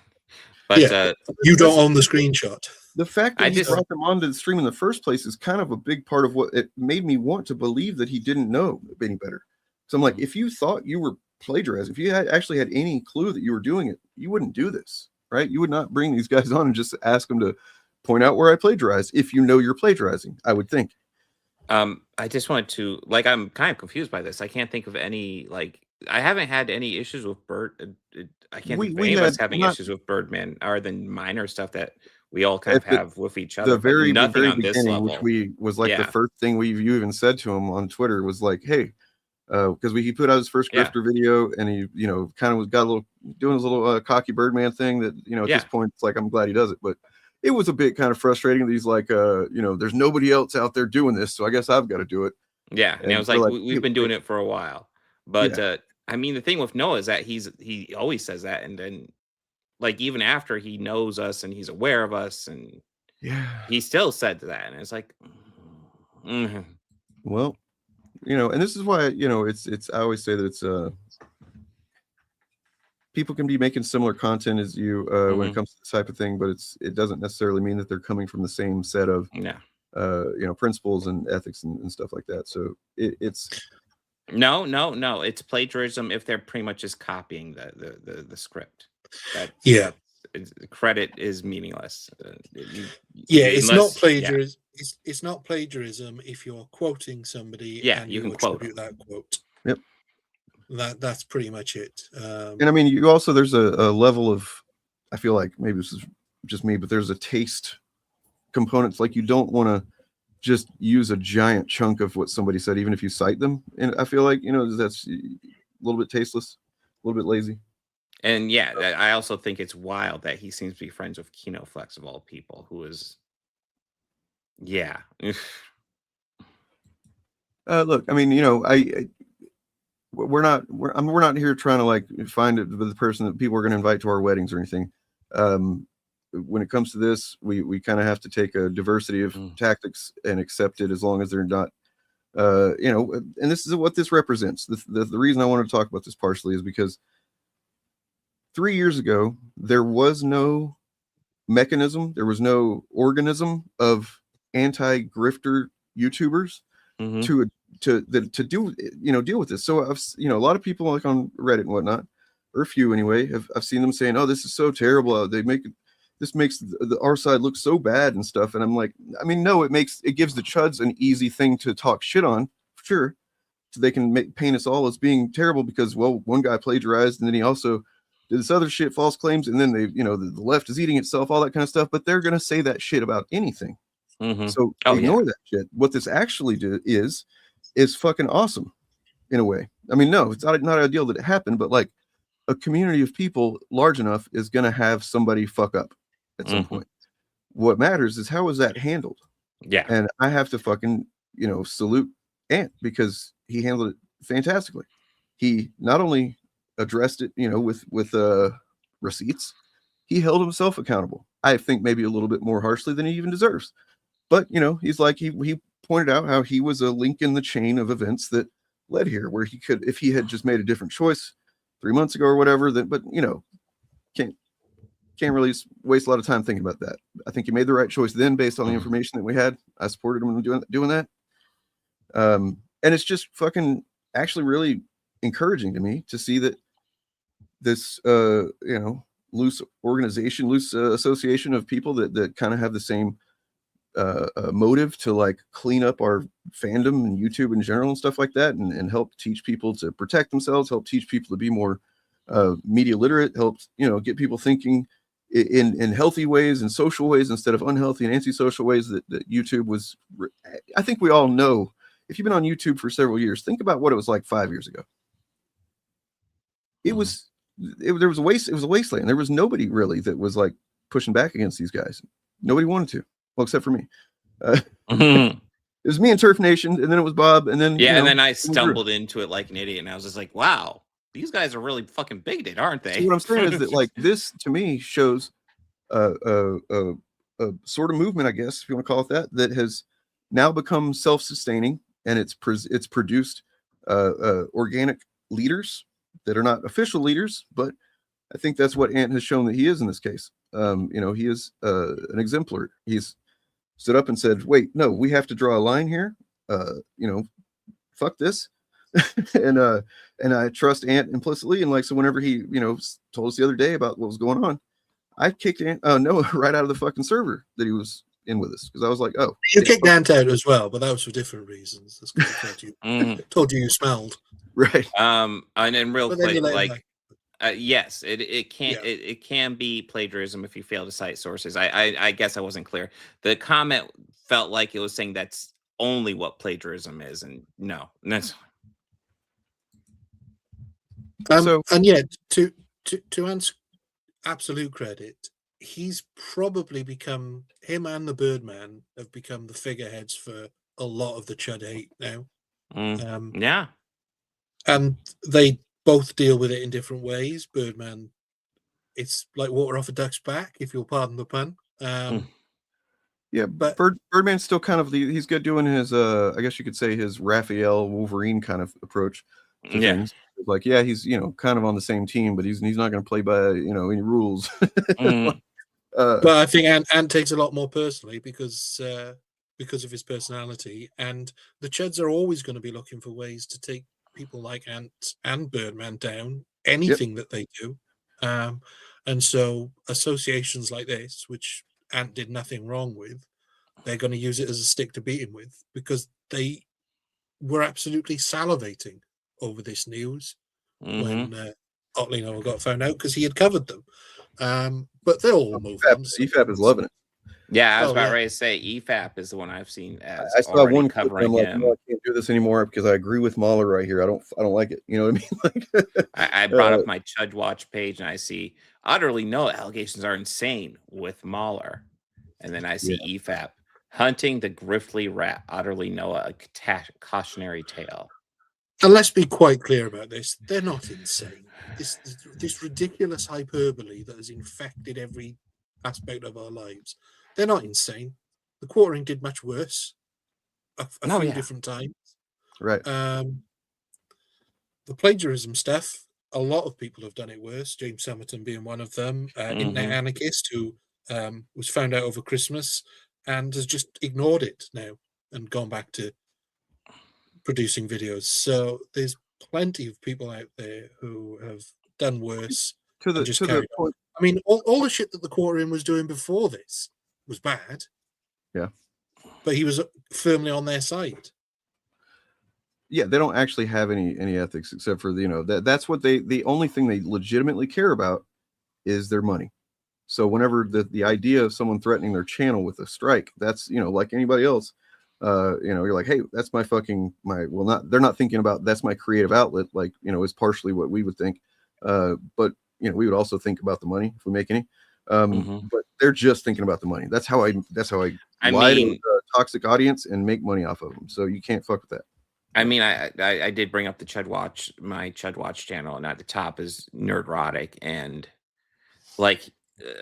But you don't own the screenshot. The fact that he brought them onto the stream in the first place is kind of a big part of what it made me want to believe that he didn't know any better. So I'm like, if you thought you were plagiarizing, if you actually had any clue that you were doing it, you wouldn't do this, right? You would not bring these guys on and just ask them to point out where I plagiarized if you know you're plagiarizing, I would think. I just want to, I'm kind of confused by this. I can't think of any, I haven't had any issues with Bird. I can't think of any of us having issues with Birdman, other than minor stuff that we all kind of have with each other. The very on this beginning, level. which was the first thing you even said to him on Twitter was like, hey, because he put out his first grifter video, and he kind of got doing his little cocky Birdman thing that at this point it's like, I'm glad he does it, but it was a bit kind of frustrating that he's like, there's nobody else out there doing this, so I guess I've got to do it. Yeah, and it was like we've been doing it for a while, but I mean, the thing with Noah is that he always says that, and then even after he knows us and he's aware of us, and he still said that, and it's like, well, and this is why it's I always say that it's people can be making similar content as you when it comes to this type of thing, but it doesn't necessarily mean that they're coming from the same set of principles and ethics and stuff like that. So it's no, it's plagiarism if they're pretty much just copying the script. Credit is meaningless. It's not plagiarism. It's not plagiarism if you're quoting somebody. Yeah, and you can quote that quote. Yep. That's pretty much it. And I mean, you also, there's a level of, I feel like maybe this is just me, but there's a taste components. Like, you don't want to just use a giant chunk of what somebody said, even if you cite them. And I feel like, that's a little bit tasteless, a little bit lazy. And I also think it's wild that he seems to be friends with Kino Flex of all people, who is, look, I mean, we're not here trying to find the person that people are going to invite to our weddings or anything. When it comes to this, we kind of have to take a diversity of tactics and accept it, as long as they're not, and this is what this represents. The reason I want to talk about this partially is because 3 years ago, there was no mechanism, there was no organism of anti-grifter YouTubers to do, deal with this. So I've, a lot of people on Reddit and whatnot, or a few anyway, I've seen them saying, oh, this is so terrible. This makes our side look so bad and stuff. And I'm like, I mean, no, it gives the chuds an easy thing to talk shit on, for sure. So they can paint us all as being terrible because, well, one guy plagiarized and then he also did this other shit, false claims, and then they, the left is eating itself, all that kind of stuff. But they're gonna say that shit about anything. So ignore that shit. What this actually is fucking awesome, in a way. I mean, no, it's not ideal that it happened, but a community of people large enough is gonna have somebody fuck up at some point. What matters is how is that handled. Yeah, and I have to fucking salute Ant, because he handled it fantastically. He not only addressed it, with receipts, he held himself accountable. I think maybe a little bit more harshly than he even deserves. But he's like, he pointed out how he was a link in the chain of events that led here, where he could, if he had just made a different choice 3 months ago or whatever, but can't can't really waste a lot of time thinking about that. I think he made the right choice then, based on the information that we had. I supported him in doing that. And it's just fucking actually really encouraging to me to see that this loose organization, loose association of people that kind of have the same motive to like clean up our fandom and YouTube in general and stuff like that, and help teach people to protect themselves, help teach people to be more media literate, help get people thinking in healthy ways and social ways instead of unhealthy and antisocial ways that YouTube was. I think we all know, if you've been on YouTube for several years, think about what it was like 5 years ago. There was a wasteland. There was nobody really that was like pushing back against these guys. Nobody wanted to, well, except for me. It was me and Turf Nation, and then it was Bob, and then and then I stumbled into it like an idiot, and I was just like, "Wow, these guys are really fucking bigoted, aren't they?" So what I'm saying is that like this to me shows a sort of movement, I guess, if you want to call it that has now become self-sustaining, and it's produced organic leaders that are not official leaders, but I think that's what Ant has shown that he is in this case. He is an exemplar. He's stood up and said, "Wait, no, we have to draw a line here. Fuck this." and I trust Ant implicitly. And like, so whenever he, told us the other day about what was going on, I kicked Noah right out of the fucking server that he was in with us, because I was like, "Oh, you kicked Ant out as well, but that was for different reasons." That's because I told you smelled. Right. And then real quick, like, yes, it can be plagiarism if you fail to cite sources. I guess I wasn't clear. The comment felt like it was saying that's only what plagiarism is, and no, that's. And yet, to Ant's absolute credit, he's probably become, him and the Birdman have become the figureheads for a lot of the Chud hate now. Yeah. And they both deal with it in different ways. Birdman, it's like water off a duck's back, if you'll pardon the pun. Yeah, but Birdman's still kind of he's good doing his I guess you could say his Raphael Wolverine kind of approach to things. Like, yeah, he's kind of on the same team, but he's not going to play by any rules. But I think Ant takes a lot more personally because of his personality, and the Chuds are always going to be looking for ways to take people like Ant and Birdman down, anything that they do. And so associations like this, which Ant did nothing wrong with, they're going to use it as a stick to beat him with, because they were absolutely salivating over this news when Otterly Noah got found out, because he had covered them. But they'll all move on. EFAP is loving it. Yeah, I was about ready to say EFAP is the one I've seen as I saw one covering him. I can't do this anymore because I agree with Mahler right here. I don't like it. You know what I mean? Like, I brought up my Chud Watch page, and I see Otterly Noah allegations are insane with Mahler, and then I see EFAP hunting the griftly rat. Otterly Noah, a cautionary tale. And let's be quite clear about this: they're not insane. This ridiculous hyperbole that has infected every aspect of our lives. They're not insane. The quartering did much worse a few different times. Right. The plagiarism stuff, a lot of people have done it worse. James Summerton being one of them. Internet Anarchist, who was found out over Christmas and has just ignored it now and gone back to producing videos. So there's plenty of people out there who have done worse. On. I mean, all the shit that the quartering was doing before this was bad. Yeah. But he was firmly on their side. Yeah, they don't actually have any ethics except for that's what the only thing they legitimately care about is their money. So whenever the idea of someone threatening their channel with a strike, that's like anybody else, you're like, hey, that's my they're not thinking about that's my creative outlet, like is partially what we would think. But we would also think about the money if we make any. But they're just thinking about the money. That's how I lie to a toxic audience and make money off of them. So you can't fuck with that. I mean, I did bring up the Chud Watch, my Chud Watch channel, and at the top is Nerdrotic, and like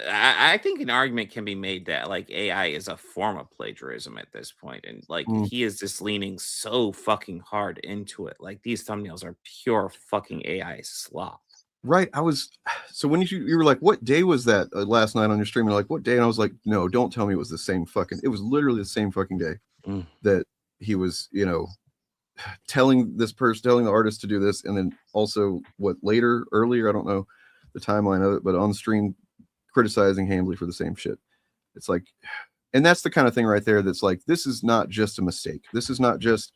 I think an argument can be made that like AI is a form of plagiarism at this point, and like he is just leaning so fucking hard into it. Like these thumbnails are pure fucking AI slop. Right. So when you were like, what day was that last night on your stream? And like, what day? And I was like, no, don't tell me it was the same fucking. It was literally the same fucking day that he was, you know, telling the artist to do this, and then also earlier, I don't know the timeline of it, but on stream criticizing Hambly for the same shit. It's like, and that's the kind of thing right there that's like, this is not just a mistake. This is not just,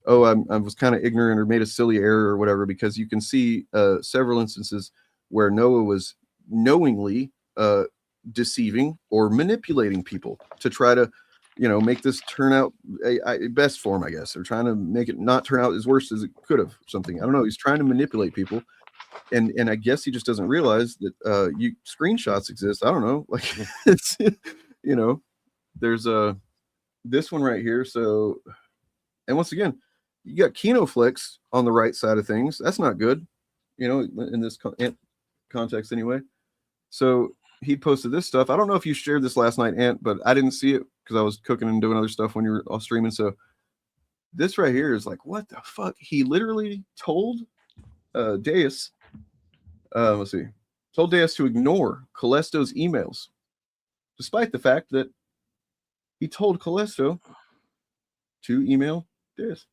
oh, I was kind of ignorant or made a silly error or whatever, because you can see several instances where Noah was knowingly deceiving or manipulating people to try to, you know, make this turn out a best form, I guess, or trying to make it not turn out as worse as it could have. Something, I don't know. He's trying to manipulate people, and I guess he just doesn't realize that screenshots exist. I don't know, like it's, you know, there's this one right here. So, and once again, you got Kinoflix on the right side of things. That's not good, you know, in this context anyway. So he posted this stuff. I don't know if you shared this last night, Ant, but I didn't see it because I was cooking and doing other stuff when you were all streaming. So this right here is like, what the fuck? He literally told Deus, let's see, told Deus to ignore Callisto's emails, despite the fact that he told Callisto to email Deus.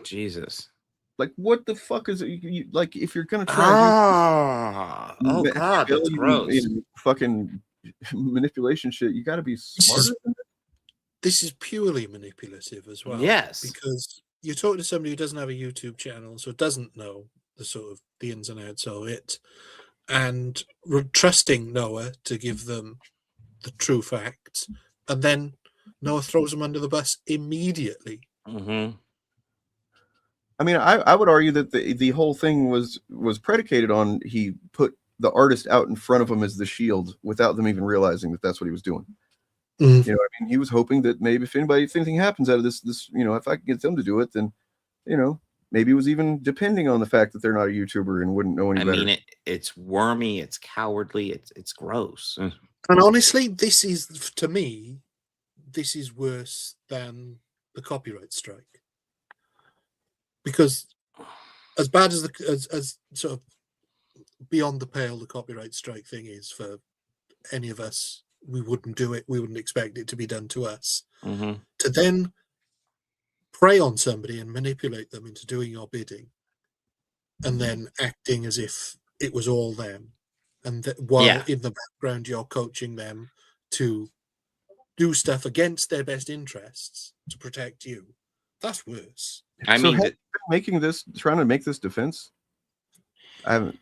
Jesus. Like, what the fuck is it? Like, if you're gonna try to do God, that's gross. You know, fucking manipulation shit, you got to be smarter. This is purely manipulative as well. Yes, because you're talking to somebody who doesn't have a YouTube channel, so doesn't know the sort of the ins and outs of it, and trusting Noah to give them the true facts, and then Noah throws them under the bus immediately. I mean, I would argue that the whole thing was predicated on he put the artist out in front of him as the shield without them even realizing that that's what he was doing. You know, I mean, he was hoping that maybe if anything happens out of this, you know, if I can get them to do it, then, you know, maybe it was even depending on the fact that they're not a YouTuber and wouldn't know any better. I mean, it's wormy, it's cowardly, it's gross. And honestly, this is, to me, this is worse than the copyright strike. Because as bad as as sort of beyond the pale the copyright strike thing is for any of us, we wouldn't do it. We wouldn't expect it to be done to us. To then prey on somebody and manipulate them into doing your bidding, and then acting as if it was all them, and that while in the background you're coaching them to do stuff against their best interests to protect you. That's worse. I mean, trying to make this defense. I haven't.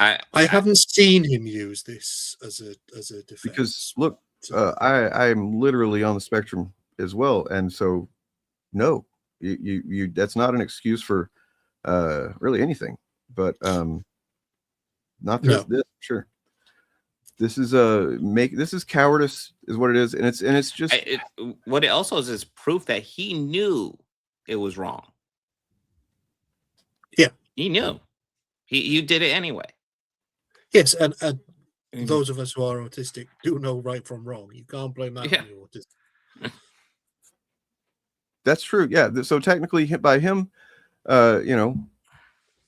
I haven't seen him use this as a defense. Because look, I'm literally on the spectrum as well, and so no, you that's not an excuse for really anything. But not this, sure. This is this is cowardice, is what it is, and it's just what it also is proof that he knew it was wrong. Yeah, he knew. You did it anyway. Yes, and those of us who are autistic do know right from wrong. You can't blame that on your autism. That's true. Yeah. So technically, by him, you know,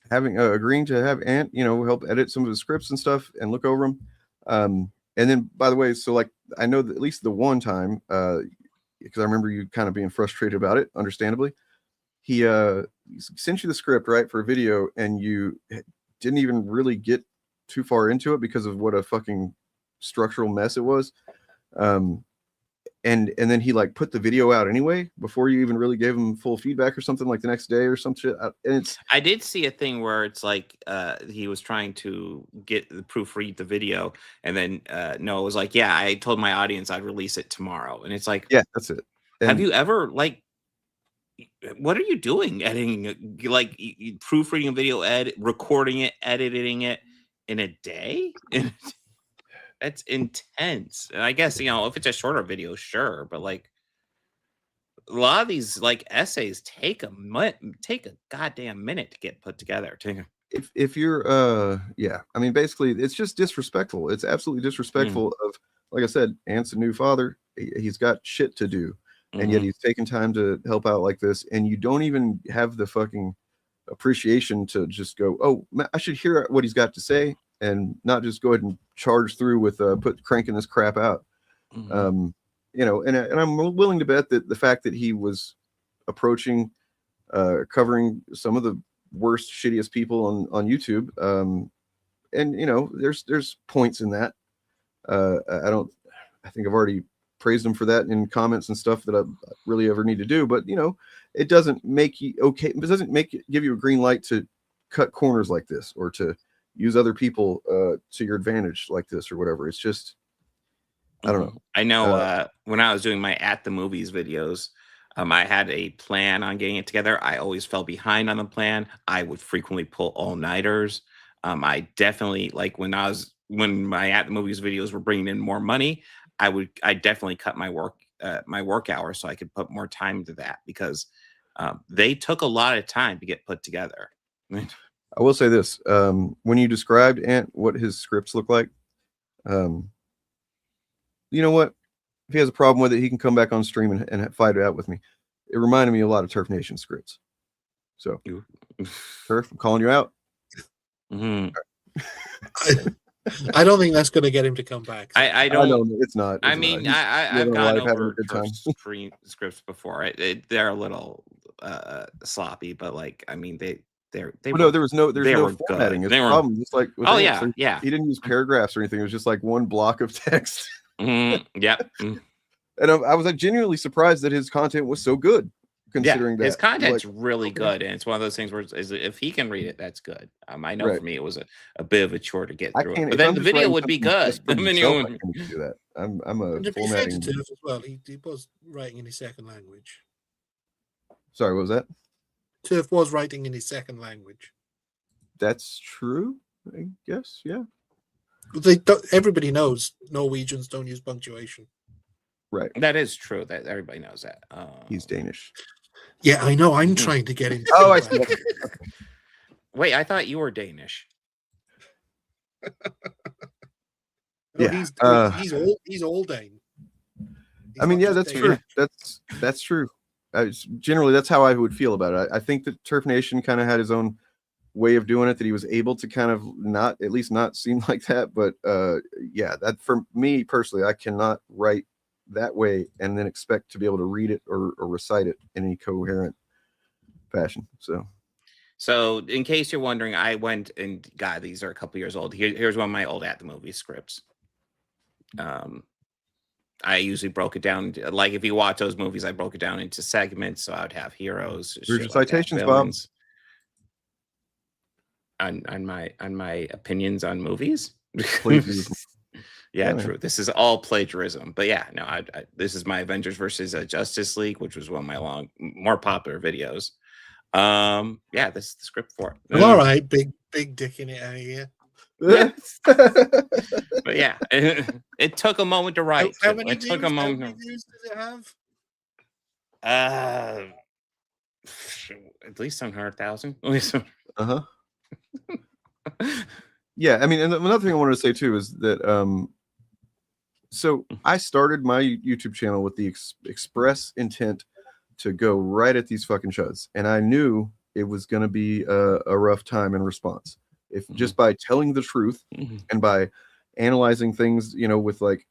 having agreeing to have Ant, you know, help edit some of the scripts and stuff and look over them. And then, by the way, so like I know that at least the one time, because I remember you kind of being frustrated about it, understandably, he sent you the script, right, for a video, and you didn't even really get too far into it because of what a fucking structural mess it was. And then he like put the video out anyway before you even really gave him full feedback or something, like the next day or some shit. And I did see a thing where it's like he was trying to get the proofread the video, and then Noah was like, "Yeah, I told my audience I'd release it tomorrow," and it's like, yeah, that's it. And have you ever like, what are you doing? Editing, like proofreading a video, recording it, editing it in a day? That's intense. And I guess, you know, if it's a shorter video, sure, but like a lot of these like essays take a goddamn minute to get put together. If you're yeah, I mean, basically it's just disrespectful. It's absolutely disrespectful of, like I said, Ant's a new father. He's got shit to do, and yet he's taking time to help out like this, and you don't even have the fucking appreciation to just go, oh, I should hear what he's got to say, and not just go ahead and charge through with cranking this crap out. Mm-hmm. And I'm willing to bet that the fact that he was approaching, covering some of the worst, shittiest people on YouTube, and there's points in that. I think I've already praised him for that in comments and stuff that I really ever need to do, but it doesn't make you okay. It doesn't give you a green light to cut corners like this, or to use other people to your advantage like this, or whatever. It's just, I don't know. I know when I was doing my at the movies videos, I had a plan on getting it together. I always fell behind on the plan. I would frequently pull all-nighters. I definitely, like when my at the movies videos were bringing in more money, I definitely cut my work hours so I could put more time into that, because they took a lot of time to get put together. I will say this: when you described Ant what his scripts look like, you know what? If he has a problem with it, he can come back on stream and fight it out with me. It reminded me a lot of Turf Nation scripts. So, Turf, I'm calling you out. Mm-hmm. I don't think that's going to get him to come back. I don't. know it's not. I mean, I've gone over screen scripts before. They're a little sloppy, but like, I mean, there was no formatting. It's problem. Just like with Ant, yeah. He didn't use paragraphs or anything. It was just like one block of text. Yep. And I was genuinely surprised that his content was so good, considering that his content's really good, and it's one of those things where if he can read it, that's good. I know for me it was a bit of a chore to get through it, but then the video would be good. The video would do that. I'm a to be fair to formatting. Turf as well, he was writing in his second language. Sorry, what was that? Turf was writing in his second language. That's true, I guess. Yeah. Everybody knows Norwegians don't use punctuation. Right. That is true. That everybody knows that. He's Danish. Yeah, I know. I'm trying to get into. Oh, I see. Wait, I thought you were Danish. No, he's old Dane. I mean, yeah, that's true. That's true. Generally, that's how I would feel about it. I think that Turf Nation kind of had his own way of doing it, that he was able to kind of not seem like that. But yeah, that for me personally, I cannot write that way and then expect to be able to read it or recite it in any coherent fashion. So in case you're wondering, I went and God, these are a couple years old. Here's one of my old at the movie scripts. I usually broke it down, like if you watch those movies, I broke it down into segments. So I would have heroes. Here's your citations, Bob. On my opinions on movies. Please. Yeah, true. This is all plagiarism, but yeah, no. This is my Avengers versus Justice League, which was one of my more popular videos. Yeah, this is the script for it. All right, big dick in it out of here. Yeah. But yeah, it took a moment to write. How many views does it have? At least 100,000. Yeah, I mean, and another thing I wanted to say too is that so I started my YouTube channel with the express intent to go right at these fucking chuds, and I knew it was going to be a rough time in response. If just by telling the truth and by analyzing things, with like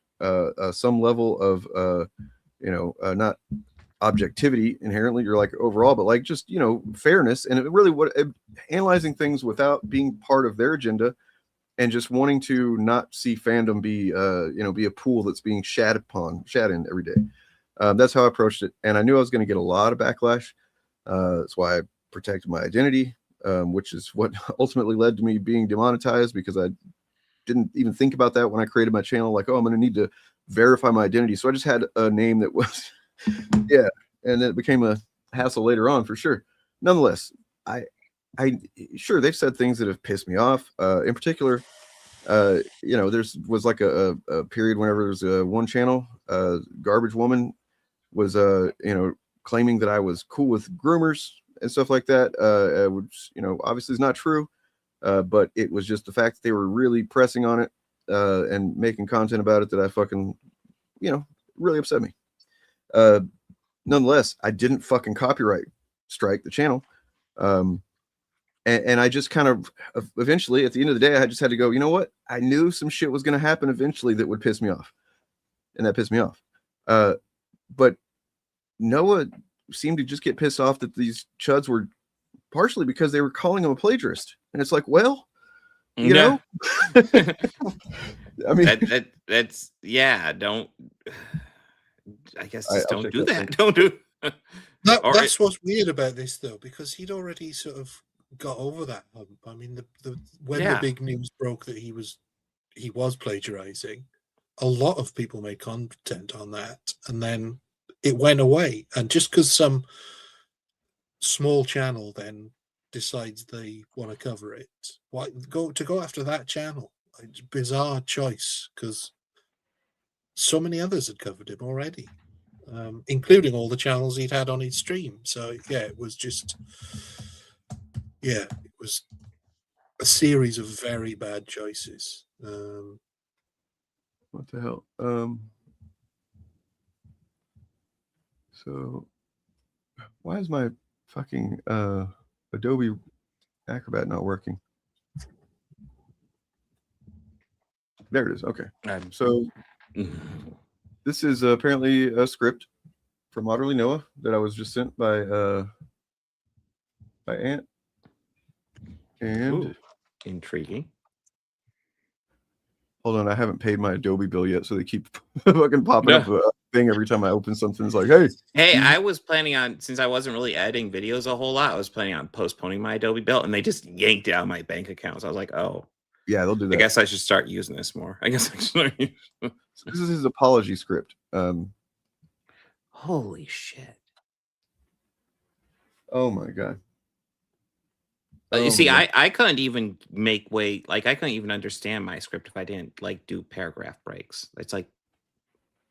some level of not objectivity inherently, you're like overall, but like just fairness, and it really analyzing things without being part of their agenda, and just wanting to not see fandom be a pool that's being shat in every day. That's how I approached it, and I knew I was going to get a lot of backlash. That's why I protected my identity, which is what ultimately led to me being demonetized, because I didn't even think about that when I created my channel. Like, oh, I'm going to need to verify my identity, so I just had a name that was yeah, and then it became a hassle later on for sure. Nonetheless, I sure they've said things that have pissed me off. In particular, there's was like a period whenever there was one channel, Garbage Woman was claiming that I was cool with groomers and stuff like that, which obviously is not true, but it was just the fact that they were really pressing on it and making content about it that I fucking really upset me. Nonetheless, I didn't fucking copyright strike the channel. And I just kind of eventually, at the end of the day, I just had to go, you know what? I knew some shit was going to happen eventually that would piss me off. And that pissed me off. But Noah seemed to just get pissed off that these chuds were partially because they were calling him a plagiarist. And it's like, well, you know, I mean, that's don't. I guess just I'll don't take do that. that. Don't do. That's what's weird about this, though, because he'd already sort of got over that hump. I mean, when the big news broke that he was plagiarizing, a lot of people made content on that, and then it went away. And just because some small channel then decides they want to cover it, why go after that channel? It's a bizarre choice, because so many others had covered him already. Including all the channels he'd had on his stream. So it was just, it was a series of very bad choices. What the hell? So why is my fucking Adobe Acrobat not working? There it is. Okay. So this is apparently a script from Otterly Noah that I was just sent by Ant. And intriguing. Hold on, I haven't paid my Adobe bill yet, so they keep fucking popping up a thing every time I open something. It's like, hey, I was planning on, since I wasn't really editing videos a whole lot, I was planning on postponing my Adobe bill, and they just yanked out my bank account. So I was like, oh, yeah, they'll do that. I guess I should start using this more. I guess I should start using this. So this is his apology script. Holy shit. Oh my god. You see, I couldn't even I couldn't even understand my script if I didn't do paragraph breaks. It's like,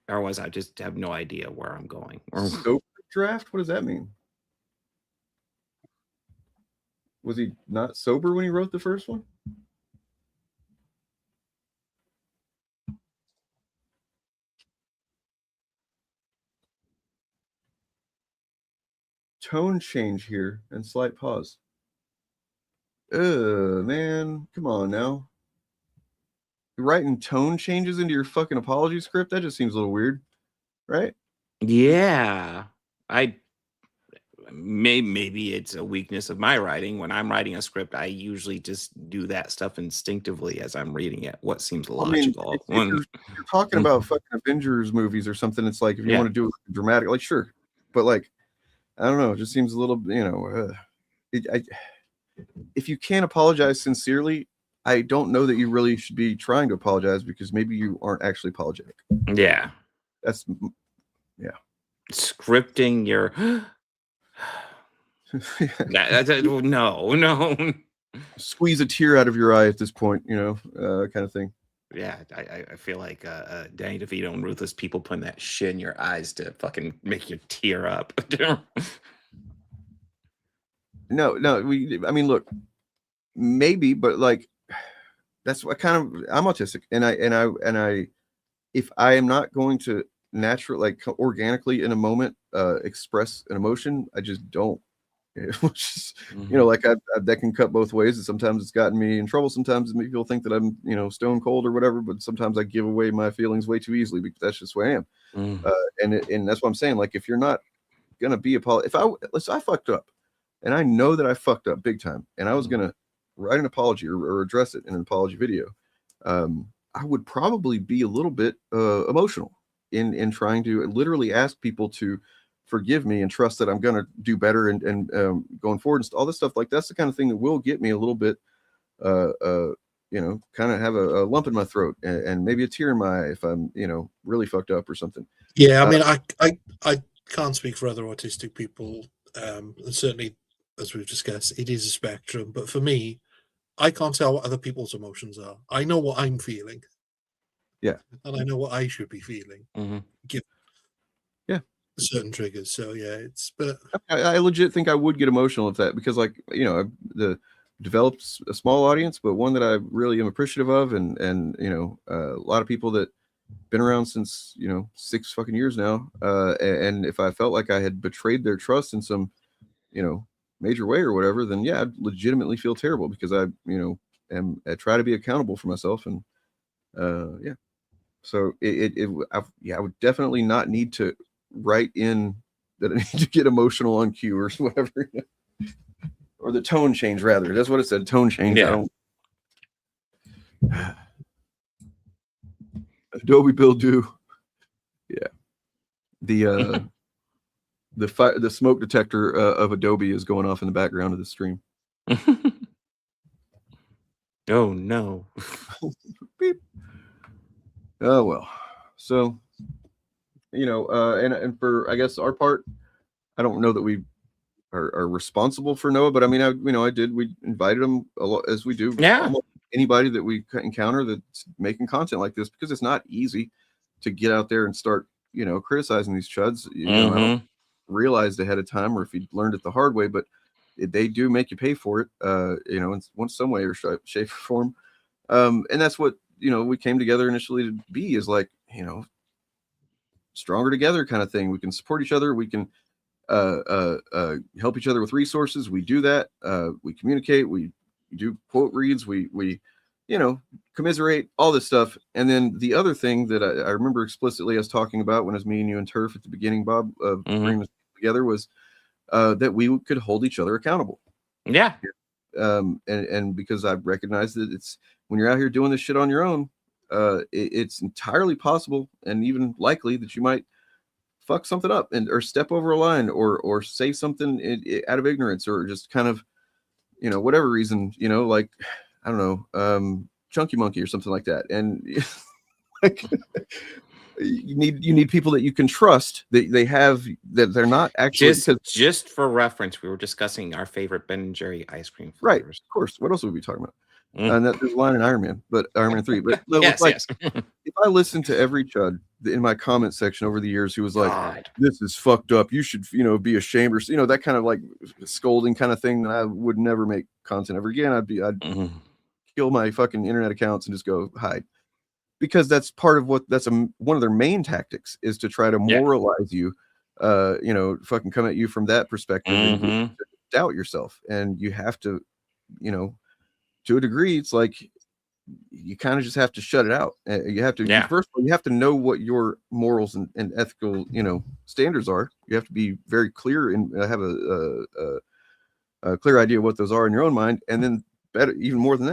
otherwise I just have no idea where I'm going. Sober draft? What does that mean? Was he not sober when he wrote the first one? Tone change here and slight pause. Man, come on now. You're writing tone changes into your fucking apology script? That just seems a little weird, right? Yeah. Maybe it's a weakness of my writing. When I'm writing a script, I usually just do that stuff instinctively as I'm reading it. What seems logical. I mean, if you're talking about fucking Avengers movies or something, it's like, if you want to do it dramatic, like, sure. But like, I don't know, it just seems a little, if you can't apologize sincerely, I don't know that you really should be trying to apologize, because maybe you aren't actually apologetic. Yeah. Scripting your no. Squeeze a tear out of your eye at this point, kind of thing. Yeah, I feel like Danny DeVito and Ruthless People putting that shit in your eyes to fucking make you tear up. No, I mean, look, maybe, but like, that's what I'm autistic, and I, if I am not going to naturally, organically in a moment, express an emotion, I just don't. Just, that can cut both ways, and sometimes it's gotten me in trouble. Sometimes people think that I'm, stone cold or whatever, but sometimes I give away my feelings way too easily, because that's just who I am. And that's what I'm saying. Like, if you're not gonna be if I fucked up, and I know that I fucked up big time, and I was gonna write an apology or address it in an apology video, I would probably be a little bit emotional in trying to literally ask people to forgive me and trust that I'm going to do better and going forward, and all this stuff. Like, that's the kind of thing that will get me a little bit, kind of have a lump in my throat and maybe a tear in my eye if I'm, really fucked up or something. Yeah, I mean, I can't speak for other autistic people. And certainly, as we've discussed, it is a spectrum. But for me, I can't tell what other people's emotions are. I know what I'm feeling. Yeah. And I know what I should be feeling. Given certain triggers. So but I legit think I would get emotional if that, because I've developed a small audience, but one that I really am appreciative of, and a lot of people that been around since 6 fucking years now, and if I felt like I had betrayed their trust in some major way or whatever, then yeah, I'd legitimately feel terrible because I try to be accountable for myself, and yeah. So I would definitely not need to write in that I need to get emotional on cue or whatever, or the tone change rather. That's what it said, tone change. Yeah. I don't. Adobe Bill do. Yeah. The the smoke detector of Adobe is going off in the background of the stream. Oh no. Beep. Oh well. So and for I guess our part, I don't know that we are responsible for Noah, but I mean we invited him a lot, as we do almost anybody that we encounter that's making content like this, because it's not easy to get out there and start criticizing these chuds. I don't realized ahead of time, or if you learned it the hard way, but they do make you pay for it, in some way or shape or form. And that's what we came together initially to be, is like stronger together kind of thing. We can support each other. We can help each other with resources. We do that. We communicate. We do quote reads. We commiserate, all this stuff. And then the other thing that I remember explicitly us talking about when it was me and you and Turf at the beginning, Bob, of bringing us together, was that we could hold each other accountable. Yeah. And because I recognize that it's when you're out here doing this shit on your own, it's entirely possible and even likely that you might fuck something up or step over a line or say something out of ignorance, or just kind of, whatever reason, like, I don't know, chunky monkey or something like that. And like, you need people that you can trust, that they have, that they're not actually just for reference, we were discussing our favorite Ben and Jerry ice cream flavors. Right, of course. What else would we be talking about? And that there's a line in Iron Man 3. But yes, if I listen to every chud in my comment section over the years who was like, this is fucked up, you should be ashamed, or that kind of like scolding kind of thing, then I would never make content ever again. I'd kill my fucking internet accounts and just go hide, because that's part of that's one of their main tactics, is to try to moralize you, fucking come at you from that perspective and doubt yourself. And you have to, to a degree, it's like you kind of just have to shut it out. You have to first of all, you have to know what your morals and ethical standards are. You have to be very clear and have a clear idea of what those are in your own mind. And then better than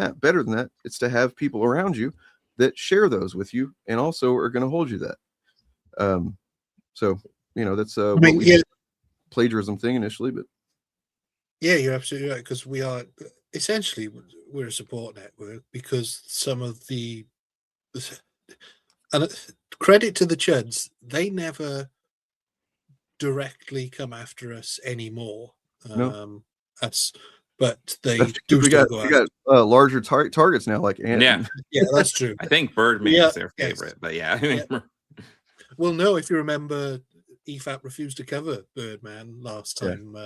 that, it's to have people around you that share those with you and also are going to hold you that. So that's plagiarism thing initially, but yeah, you're absolutely right, because we are essentially, we're a support network, because some of the, and credit to the chuds, they never directly come after us anymore. No. But they we got larger targets now, like yeah, that's true. I think Birdman is their favorite, but yeah. Well, no, if you remember, EFAP refused to cover Birdman last time.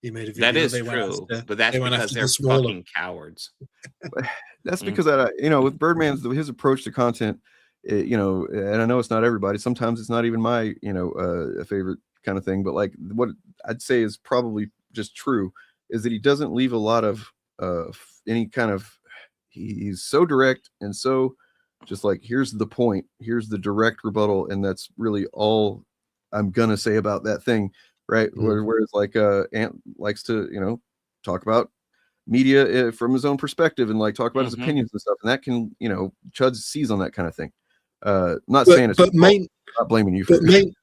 He made a video. That is true, but that's because they're fucking cowards. That's because with Birdman's his approach to content, and I know it's not everybody. Sometimes it's not even my a favorite kind of thing. But like what I'd say is probably just true is that he doesn't leave a lot of any kind of. He's so direct and so just like, here's the point, here's the direct rebuttal, and that's really all I'm gonna say about that thing. Right. Whereas like Ant likes to, talk about media from his own perspective and like talk about his opinions and stuff. And that can, Chuds sees on that kind of thing. Not saying it's not blaming you for it.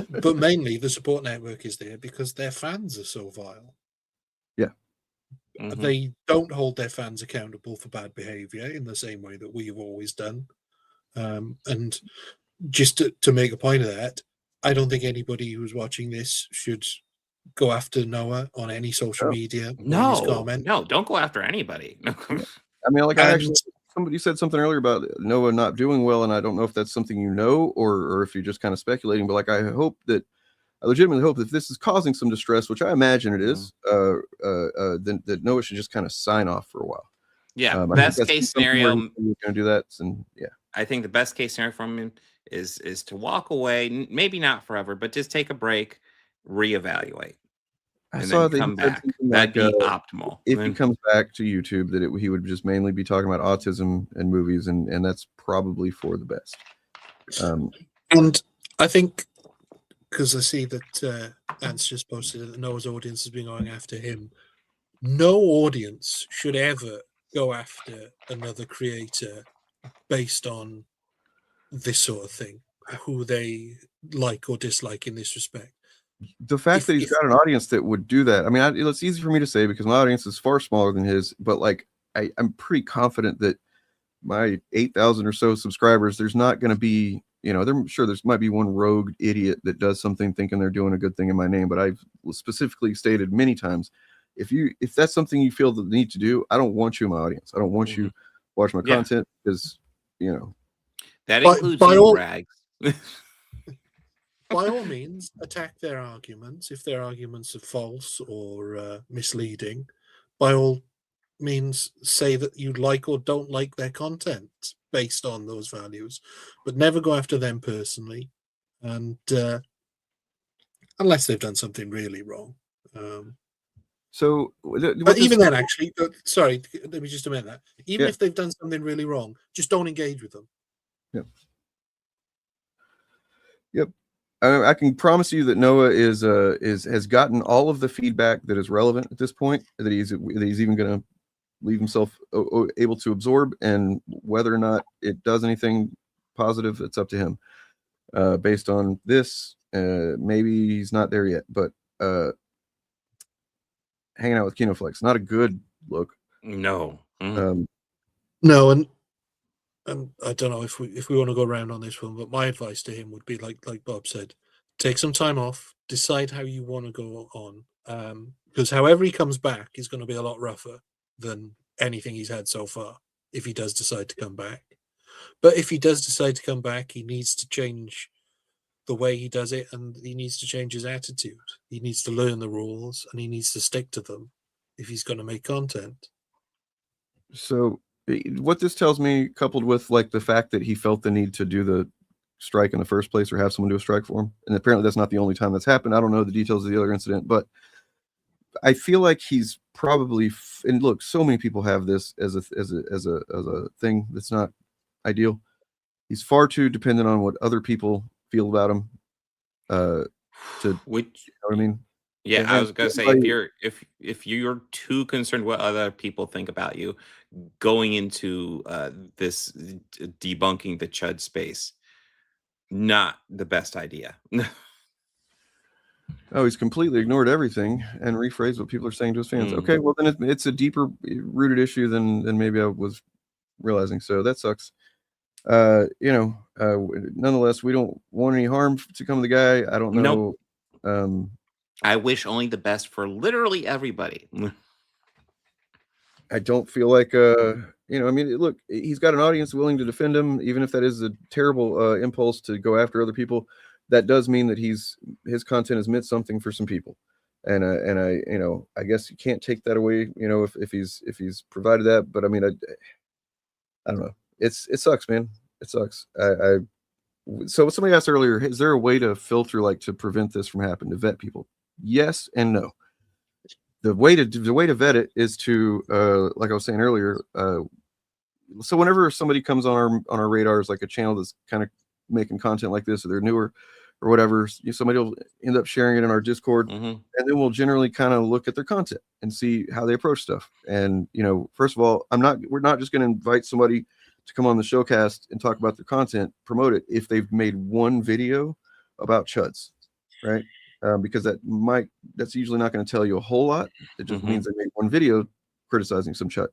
But mainly the support network is there because their fans are so vile. Yeah. They don't hold their fans accountable for bad behavior in the same way that we've always done. And just to make a point of that, I don't think anybody who's watching this should go after Noah on any social media. No, don't go after anybody. I mean, like, somebody said something earlier about Noah not doing well, and I don't know if that's something or if you're just kind of speculating. But like, I legitimately hope that if this is causing some distress, which I imagine it is, then that Noah should just kind of sign off for a while. Yeah, best case scenario. Going to do that, and yeah. I think the best case scenario from him is to walk away, maybe not forever, but just take a break, reevaluate. I and saw then that come he said back. something That'd like, be optimal. if he comes back to YouTube, that he would just mainly be talking about autism and movies, and that's probably for the best. And I think, because I see that Ant's just posted that Noah's audience has been going after him. No audience should ever go after another creator based on this sort of thing, who they like or dislike in this respect. The fact that he's got an audience that would do that, I mean, it's easy for me to say because my audience is far smaller than his, but like, I'm pretty confident that my 8,000 or so subscribers, there's not going to be, I'm sure there's might be one rogue idiot that does something thinking they're doing a good thing in my name, but I've specifically stated many times, if that's something you feel the need to do, I don't want you in my audience. I don't want you watch my content because, that includes you, Rags. By all means, attack their arguments. If their arguments are false or misleading, by all means, say that you like or don't like their content based on those values, but never go after them personally, and unless they've done something really wrong. But even then, actually, sorry, let me just amend that. Even if they've done something really wrong, just don't engage with them. Yep. I can promise you that Noah has gotten all of the feedback that is relevant at this point, that he's even going to leave himself able to absorb, and whether or not it does anything positive, it's up to him. Based on this, maybe he's not there yet, but hanging out with Kinoflex, not a good look. No. No, and I don't know if we want to go around on this one, but my advice to him would be like Bob said, take some time off, decide how you want to go on, because however he comes back is going to be a lot rougher than anything he's had so far, if he does decide to come back. But if he does decide to come back, he needs to change the way he does it, and he needs to change his attitude. He needs to learn the rules, and he needs to stick to them if he's going to make content. So what this tells me, coupled with like the fact that he felt the need to do the strike in the first place, or have someone do a strike for him, and apparently that's not the only time that's happened. I don't know the details of the other incident, but I feel like he's probably, and look, so many people have this as a thing that's not ideal. He's far too dependent on what other people feel about him. You know what I mean? Yeah, And I was gonna say, if you're too concerned what other people think about you, going into this debunking the Chud space, not the best idea. Oh, he's completely ignored everything and rephrased what people are saying to his fans. Mm. Okay, well then it's a deeper rooted issue than maybe I was realizing. So that sucks. Nonetheless, we don't want any harm to come to the guy. I don't know. Nope. I wish only the best for literally everybody. I don't feel like I mean, look, he's got an audience willing to defend him, even if that is a terrible impulse to go after other people. That does mean that his content has meant something for some people, and I guess you can't take that away, if he's provided that. But I mean, I don't know. It sucks, man. It sucks. So somebody asked earlier, is there a way to filter, like, to prevent this from happening, to vet people? Yes and no. The way to vet it is to, like I was saying earlier, so whenever somebody comes on our radars, like a channel that's kind of making content like this, or they're newer or whatever, somebody will end up sharing it in our Discord, and then we'll generally kind of look at their content and see how they approach stuff. And first of all, we're not just going to invite somebody to come on the Shillcast and talk about their content, promote it, if they've made one video about chuds, right? Because that's usually not going to tell you a whole lot. It just means they made one video criticizing some chud.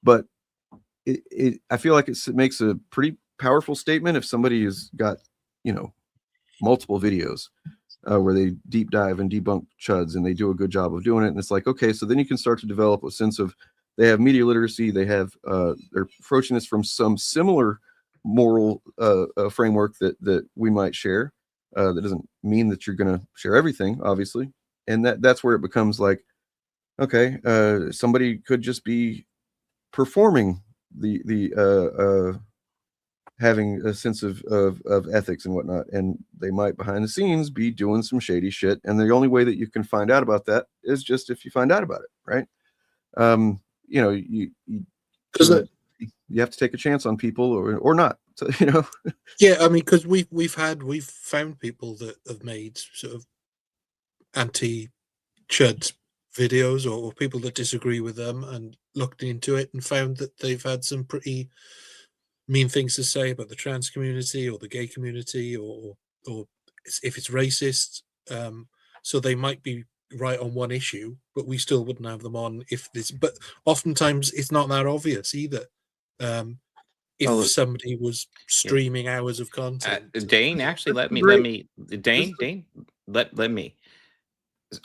But I feel like it makes a pretty powerful statement if somebody has got, multiple videos where they deep dive and debunk chuds, and they do a good job of doing it. And it's like, okay, so then you can start to develop a sense of, they have media literacy, they're approaching this from some similar moral framework that we might share. That doesn't mean that you're going to share everything, obviously. And that's where it becomes like, okay, somebody could just be performing the having a sense of ethics and whatnot, and they might behind the scenes be doing some shady shit. And the only way that you can find out about that is just if you find out about it, right? You know, you have to take a chance on people or not. So, you know. Yeah, I mean, because we've found people that have made sort of anti-chud videos or people that disagree with them and looked into it and found that they've had some pretty mean things to say about the trans community or the gay community or if it's racist. So they might be right on one issue, but we still wouldn't have them on if this. But oftentimes it's not that obvious either. If somebody was streaming hours of content, Dane, actually, let me. Dane, let me.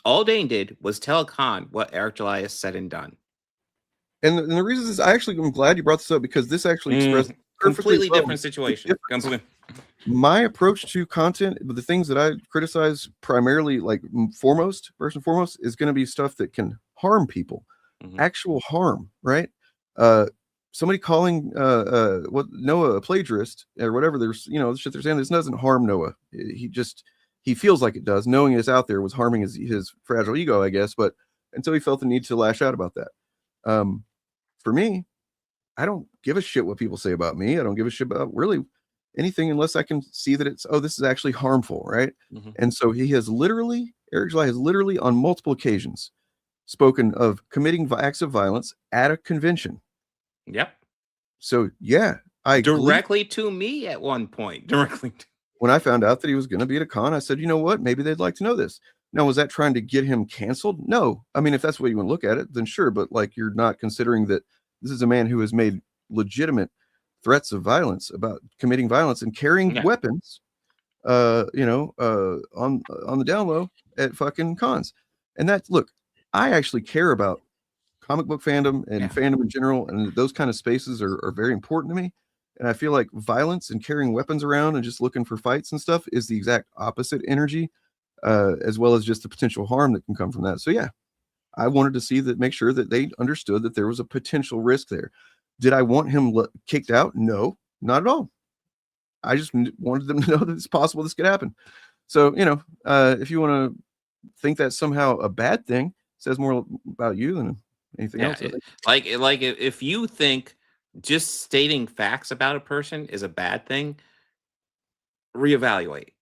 All Dane did was tell Khan what Eric July has said and done. And the reason is, I'm glad you brought this up because this actually expressed completely different situation. My approach to content, the things that I criticize primarily, like first and foremost, is going to be stuff that can harm people, actual harm, right? Somebody calling what Noah a plagiarist or whatever, there's the shit they're saying, this doesn't harm Noah. He feels like it does. Knowing it's out there was harming his fragile ego, I guess. But until he felt the need to lash out about that. For me, I don't give a shit what people say about me. I don't give a shit about really anything unless I can see that this is actually harmful, right? And so Eric July has literally on multiple occasions spoken of committing acts of violence at a convention. Yep. So yeah, I directly to me at one point. When I found out that he was going to be at a con, I said, you know what? Maybe they'd like to know this. Now, was that trying to get him canceled? No. I mean, if that's the way you want to look at it, then sure. But like, you're not considering that this is a man who has made legitimate threats of violence about committing violence and carrying weapons, on the down low at fucking cons. And look, I actually care about comic book fandom and fandom in general, and those kind of spaces are very important to me. And I feel like violence and carrying weapons around and just looking for fights and stuff is the exact opposite energy, as well as just the potential harm that can come from that. So yeah, I wanted to make sure that they understood that there was a potential risk there. Did I want him kicked out? No, not at all. I just wanted them to know that it's possible this could happen. So, if you want to think that's somehow a bad thing, it says more about you than anything else. Like if you think just stating facts about a person is a bad thing, reevaluate.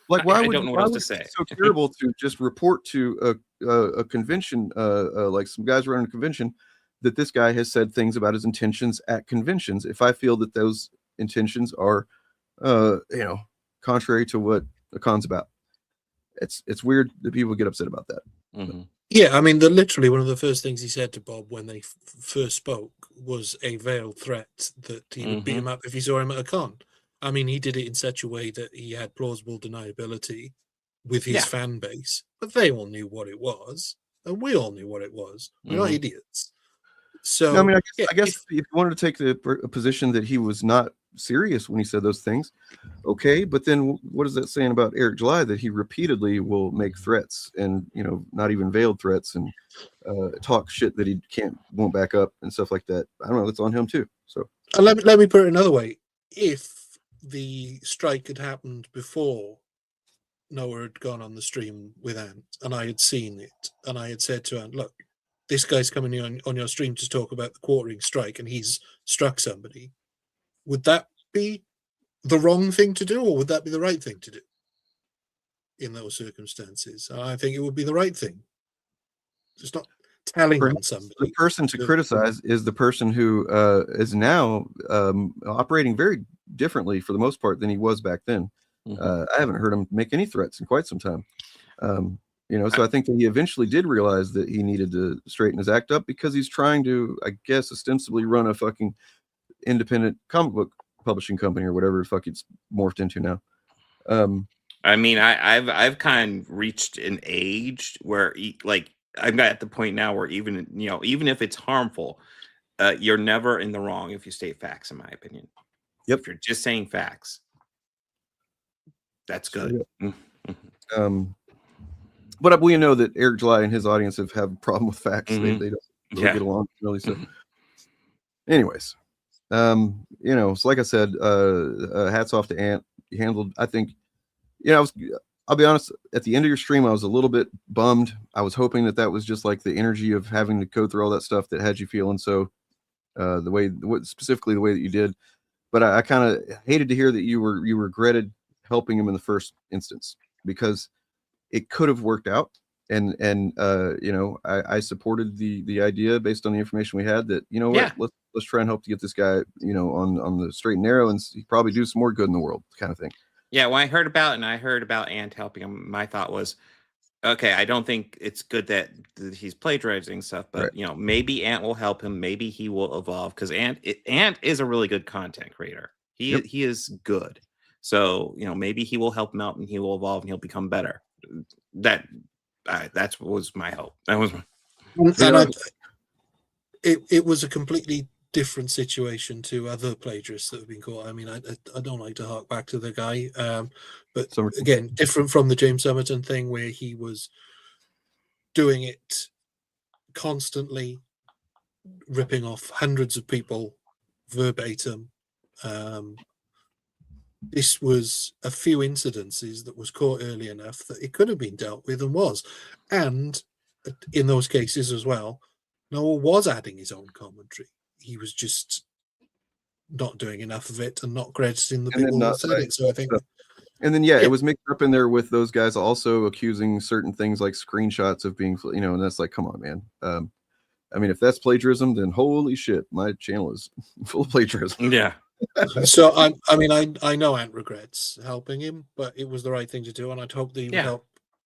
Like, why I don't know what else to say. It's so terrible to just report to a convention, like some guys running a convention, that this guy has said things about his intentions at conventions. If I feel that those intentions are, contrary to what a con's about, it's weird that people get upset about that. Yeah, I mean, literally one of the first things he said to Bob when they first spoke was a veiled threat that he would beat him up if he saw him at a con. I mean, he did it in such a way that he had plausible deniability with his fan base, but they all knew what it was, and we all knew what it was. We're not idiots. So, no, I mean, I guess if you wanted to take the position that he was not serious when he said those things, okay, but then what is that saying about Eric July, that he repeatedly will make threats and not even veiled threats and talk shit that he won't back up and stuff like that? I don't know, that's on him too. So let me put it another way. If the strike had happened before Noah had gone on the stream with Ant and I had seen it and I had said to Ant, look, this guy's coming on your stream to talk about the quartering strike and he's struck somebody, would that be the wrong thing to do, or would that be the right thing to do in those circumstances? I think it would be the right thing. Just not telling on somebody. The person to criticize is the person who is now operating very differently for the most part than he was back then. I haven't heard him make any threats in quite some time. So I think that he eventually did realize that he needed to straighten his act up because he's trying to, I guess, ostensibly run a fucking independent comic book publishing company or whatever the fuck it's morphed into now. I mean, I've kind of reached an age where I'm at the point now where even if it's harmful, you're never in the wrong if you state facts, in my opinion. Yep. If you're just saying facts, that's good. But we know that Eric July and his audience have a problem with facts. They don't really get along really. So anyways, So like I said, hats off to Ant. He handled, I think, I'll be honest, at the end of your stream, I was a little bit bummed. I was hoping that was just like the energy of having to go through all that stuff that had you feeling so, specifically the way that you did. But I kind of hated to hear that you regretted helping him in the first instance, because it could have worked out. And I supported the idea based on the information we had that, let's try and help to get this guy, on the straight and narrow, and probably do some more good in the world, kind of thing. Yeah, when I heard about Ant helping him, my thought was, okay, I don't think it's good that he's plagiarizing stuff, but maybe Ant will help him. Maybe he will evolve, because Ant is a really good content creator. He is good. So maybe he will help him out, and he will evolve, and he'll become better. That was my hope. That was it was a completely different situation to other plagiarists that have been caught. I mean, I don't like to hark back to the guy, but again, different from the James Somerton thing, where he was doing it constantly, ripping off hundreds of people verbatim. This was a few incidences that was caught early enough that it could have been dealt with, and was. And in those cases as well, Noel was adding his own commentary. He was just not doing enough of it and not crediting the people that said it. So I think... And then, it was mixed up in there with those guys also accusing certain things like screenshots of being, and that's like, come on, man. I mean, if that's plagiarism, then holy shit, my channel is full of plagiarism. Yeah. So I know Ant regrets helping him, but it was the right thing to do, and I'd hope that he would help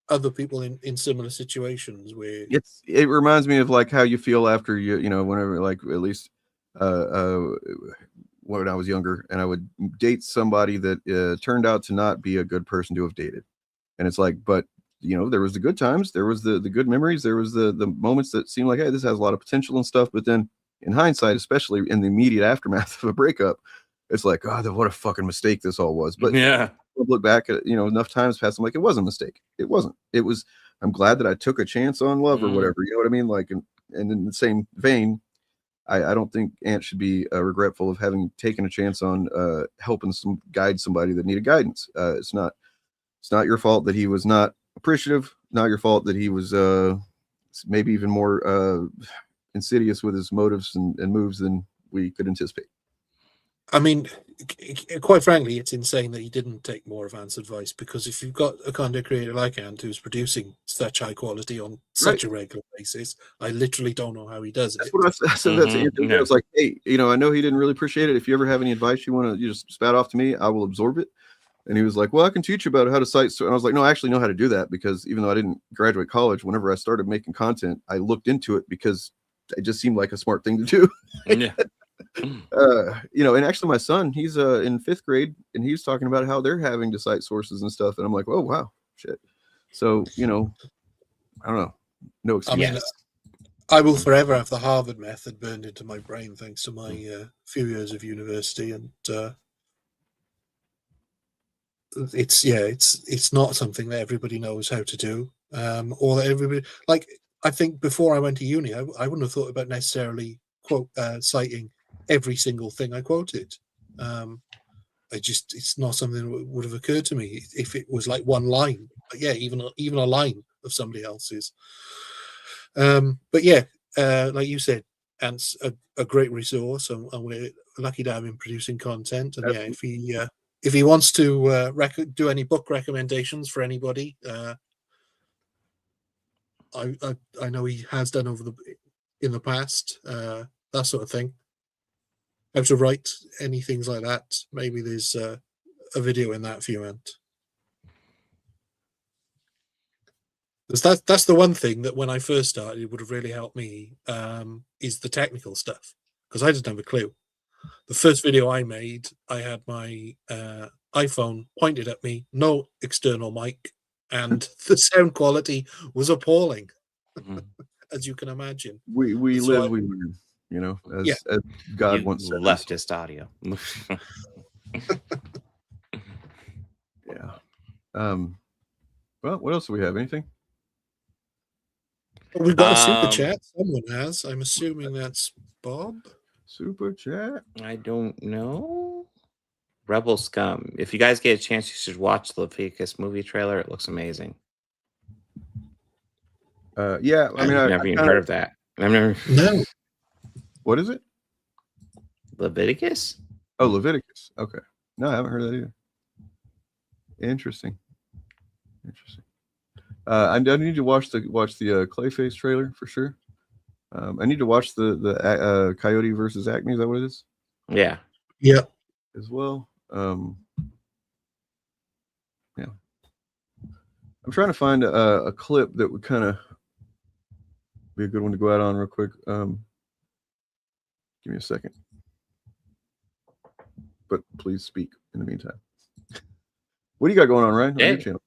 other people in similar situations where it reminds me of like how you feel after whenever, like, at least when I was younger, and I would date somebody that turned out to not be a good person to have dated, and it's like, but there was the good times, there was the good memories, there was the moments that seemed like, hey, this has a lot of potential and stuff, but then in hindsight, especially in the immediate aftermath of a breakup, it's like, God, what a fucking mistake this all was. But look back at enough times past, I'm like, it wasn't a mistake. It wasn't. It was. I'm glad that I took a chance on love or whatever. You know what I mean? Like, and in the same vein, I don't think Ant should be regretful of having taken a chance on helping guide somebody that needed guidance. It's not your fault that he was not appreciative. Not your fault that he was maybe even more insidious with his motives and moves than we could anticipate. I mean, quite frankly, it's insane that he didn't take more of Ant's advice, because if you've got a content creator like Ant who's producing such high quality on such a regular basis, I literally don't know how he does it. That's what I said. I was like, hey, I know he didn't really appreciate it. If you ever have any advice you want to just spat off to me, I will absorb it. And he was like, well, I can teach you about how to cite. And I was like, no, I actually know how to do that, because even though I didn't graduate college, whenever I started making content, I looked into it because it just seemed like a smart thing to do. Yeah. And actually my son, he's in 5th grade, and he's talking about how they're having to cite sources and stuff. And I'm like, oh, wow, shit. So, I don't know. No excuse. I mean, I will forever have the Harvard method burned into my brain thanks to my few years of university. And it's not something that everybody knows how to do, or that everybody, like, I think before I went to uni, I wouldn't have thought about necessarily citing every single thing I quoted. It's not something that would have occurred to me if it was like one line. But yeah, even a line of somebody else's. But yeah, like you said, Ant's a great resource, and we're lucky to have him producing content. And yeah, if he wants to do any book recommendations for anybody, I know he has done in the past, that sort of thing. How to write any things like that. Maybe there's a video in that for you, Ant. That's the one thing that when I first started, it would have really helped me, is the technical stuff, because I didn't have a clue. The first video I made, I had my iPhone pointed at me, no external mic, and the sound quality was appalling, as you can imagine. We learn, as God once said. Leftist audio. Yeah. Well, what else do we have? Anything? We've got a super chat. Someone has. I'm assuming that's Bob. Super chat. I don't know. Rebel Scum. If you guys get a chance, you should watch the Leviticus movie trailer. It looks amazing. Yeah, I mean, I've never even heard of that. I've never. No. What is it? Leviticus? Oh, Leviticus. Okay. No, I haven't heard of that either. Interesting. I need to watch the Clayface trailer for sure. I need to watch the Coyote versus Acme. Is that what it is? Yeah. Yeah. As well. Yeah. I'm trying to find a clip that would kind of be a good one to go out on real quick. Give me a second. But please speak in the meantime. What do you got going on, Ryan? On your channel?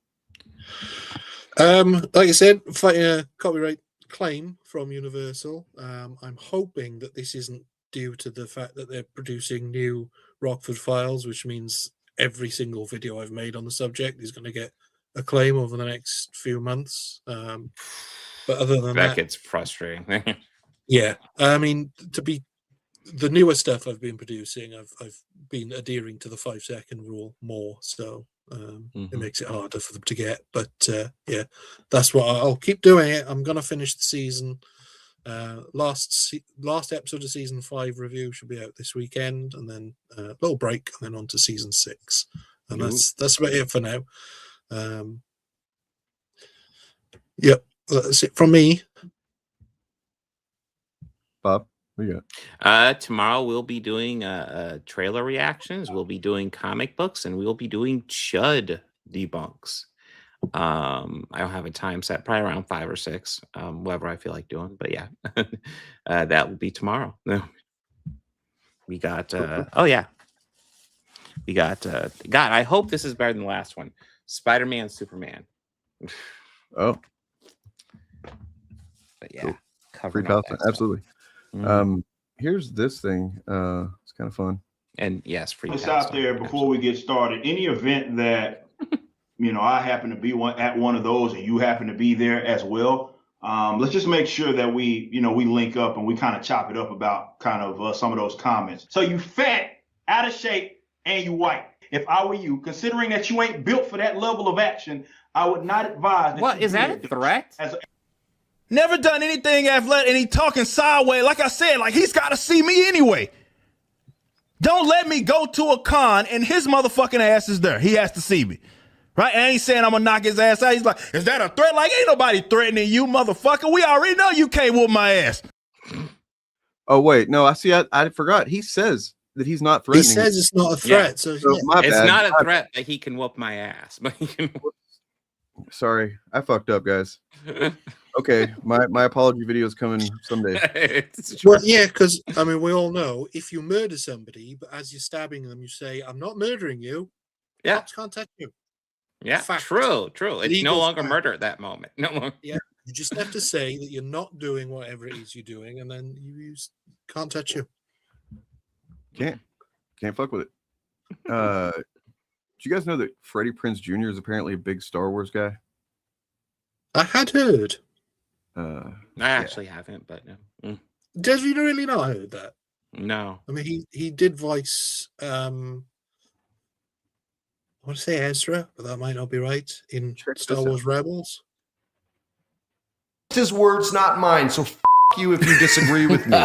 Like I said, fighting a copyright claim from Universal. I'm hoping that this isn't due to the fact that they're producing new Rockford files, which means every single video I've made on the subject is going to get a claim over the next few months. But other than that, gets frustrating. yeah, I mean, the newer stuff I've been producing, I've been adhering to the 5-second rule more, so it makes it harder for them to get. But yeah, that's what I'll keep doing. It. I'm gonna finish the season. Last episode of season 5 review should be out this weekend, and then a little break, and then on to season 6. And that's about it for now. Yep, that's it from me. Bob, what do you got? Tomorrow we'll be doing trailer reactions. We'll be doing comic books, and we'll be doing Chud debunks. I don't have a time set, probably around 5 or 6, whatever I feel like doing. But yeah, that will be tomorrow. We got we got God, I hope this is better than the last one. Spider-Man, Superman. Oh. But yeah, cool. Free Palestine, absolutely. Here's this thing. It's kind of fun. And yes, free It's out there before we get started. Any event that I happen to be at one of those, and you happen to be there as well. Let's just make sure that we link up and we kind of chop it up about kind of some of those comments. So you fat, out of shape, and you white. If I were you, considering that you ain't built for that level of action, I would not advise. What is that a threat? Never done anything athletic, and he talking sideways. Like I said, like he's got to see me anyway. Don't let me go to a con and his motherfucking ass is there. He has to see me. Right? And I ain't saying I'm going to knock his ass out. He's like, is that a threat? Like, ain't nobody threatening you, motherfucker. We already know you can't whoop my ass. Oh, wait. No, I forgot. He says that he's not threatening. He says it's not a threat. Yeah. So it's not a threat that he can whoop my ass. But he can Sorry. I fucked up, guys. Okay. My apology video is coming someday. Well, yeah, because, I mean, we all know if you murder somebody, but as you're stabbing them, you say, I'm not murdering you. Yeah. Cops can't touch you. Yeah, true. It's Legal no longer fact. murder at that moment. No longer. Yeah, you just have to say that you're not doing whatever it is you're doing, and then you can't touch you. Can't fuck with it. Do you guys know that Freddie Prinze Jr. is apparently a big Star Wars guy? I had heard. I actually haven't, but no. Did you really not heard that? No. I mean, he did voice. I want to say Ezra, but that might not be right. In Star Wars Rebels. His words, not mine. So you if you disagree with me.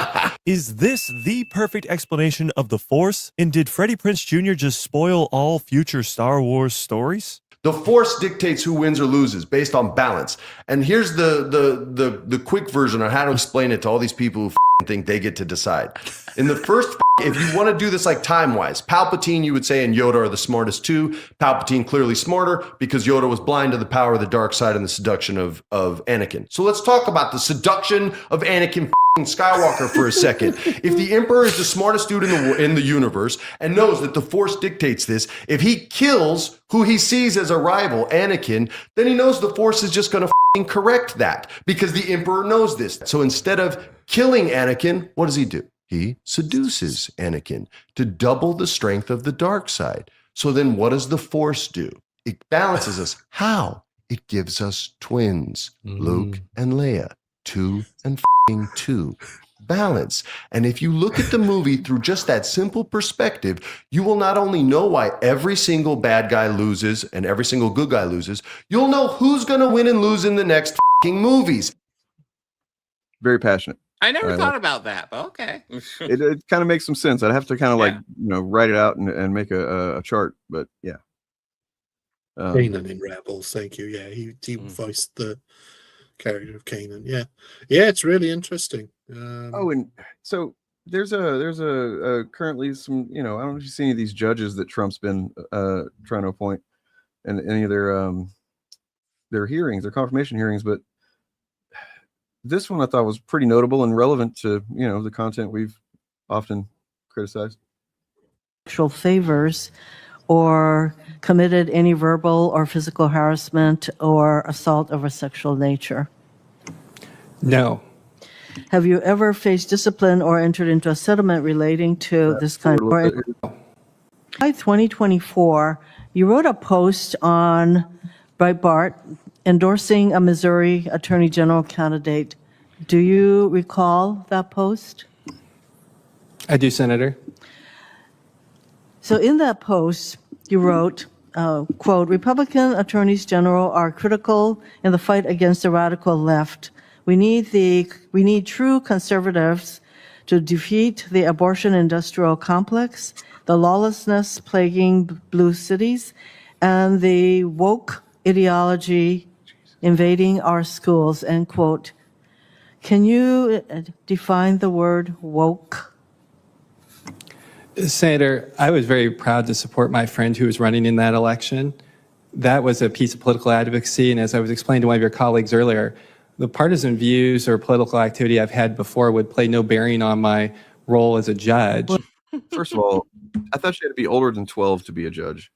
Is this the perfect explanation of the Force? And did Freddie Prinze Jr. just spoil all future Star Wars stories? The Force dictates who wins or loses based on balance. And here's the quick version on how to explain it to all these people who think they get to decide. In the first, if you want to do this like time-wise, Palpatine, you would say, and Yoda are the smartest too. Palpatine clearly smarter because Yoda was blind to the power of the dark side and the seduction of Anakin. So let's talk about the seduction of Anakin Skywalker for a second. If the Emperor is the smartest dude in the universe and knows that the Force dictates this, if he kills who he sees as a rival, Anakin, then he knows the Force is just going to correct that because the Emperor knows this. So instead of killing Anakin, what does he do? He seduces Anakin to double the strength of the dark side. So then what does the Force do? It balances us. How? It gives us twins, Luke and Leia, 2 and 2. balance. And if you look at the movie through just that simple perspective, you will not only know why every single bad guy loses and every single good guy loses, you'll know who's going to win and lose in the next fucking movies. Very passionate. I never thought about that, but okay. It kind of makes some sense. I'd have to kind of like, write it out and make a chart, but yeah. Kanan in Rebels, thank you. Yeah, he voiced the character of Kanan. Yeah, it's really interesting. And so there's a currently some, I don't know if you've seen any of these judges that Trump's been trying to appoint and any of their hearings, their confirmation hearings, but this one I thought was pretty notable and relevant to, the content we've often criticized. Sexual favors or committed any verbal or physical harassment or assault of a sexual nature? No. Have you ever faced discipline or entered into a settlement relating to this kind of... By 2024, you wrote a post on Breitbart endorsing a Missouri Attorney General candidate. Do you recall that post? I do, Senator. So in that post, you wrote, quote, Republican attorneys general are critical in the fight against the radical left. We need true conservatives to defeat the abortion industrial complex, the lawlessness plaguing blue cities, and the woke ideology invading our schools, end quote. Can you define the word woke? Senator, I was very proud to support my friend who was running in that election. That was a piece of political advocacy, and as I was explaining to one of your colleagues earlier, the partisan views or political activity I've had before would play no bearing on my role as a judge. First of all, I thought you had to be older than 12 to be a judge.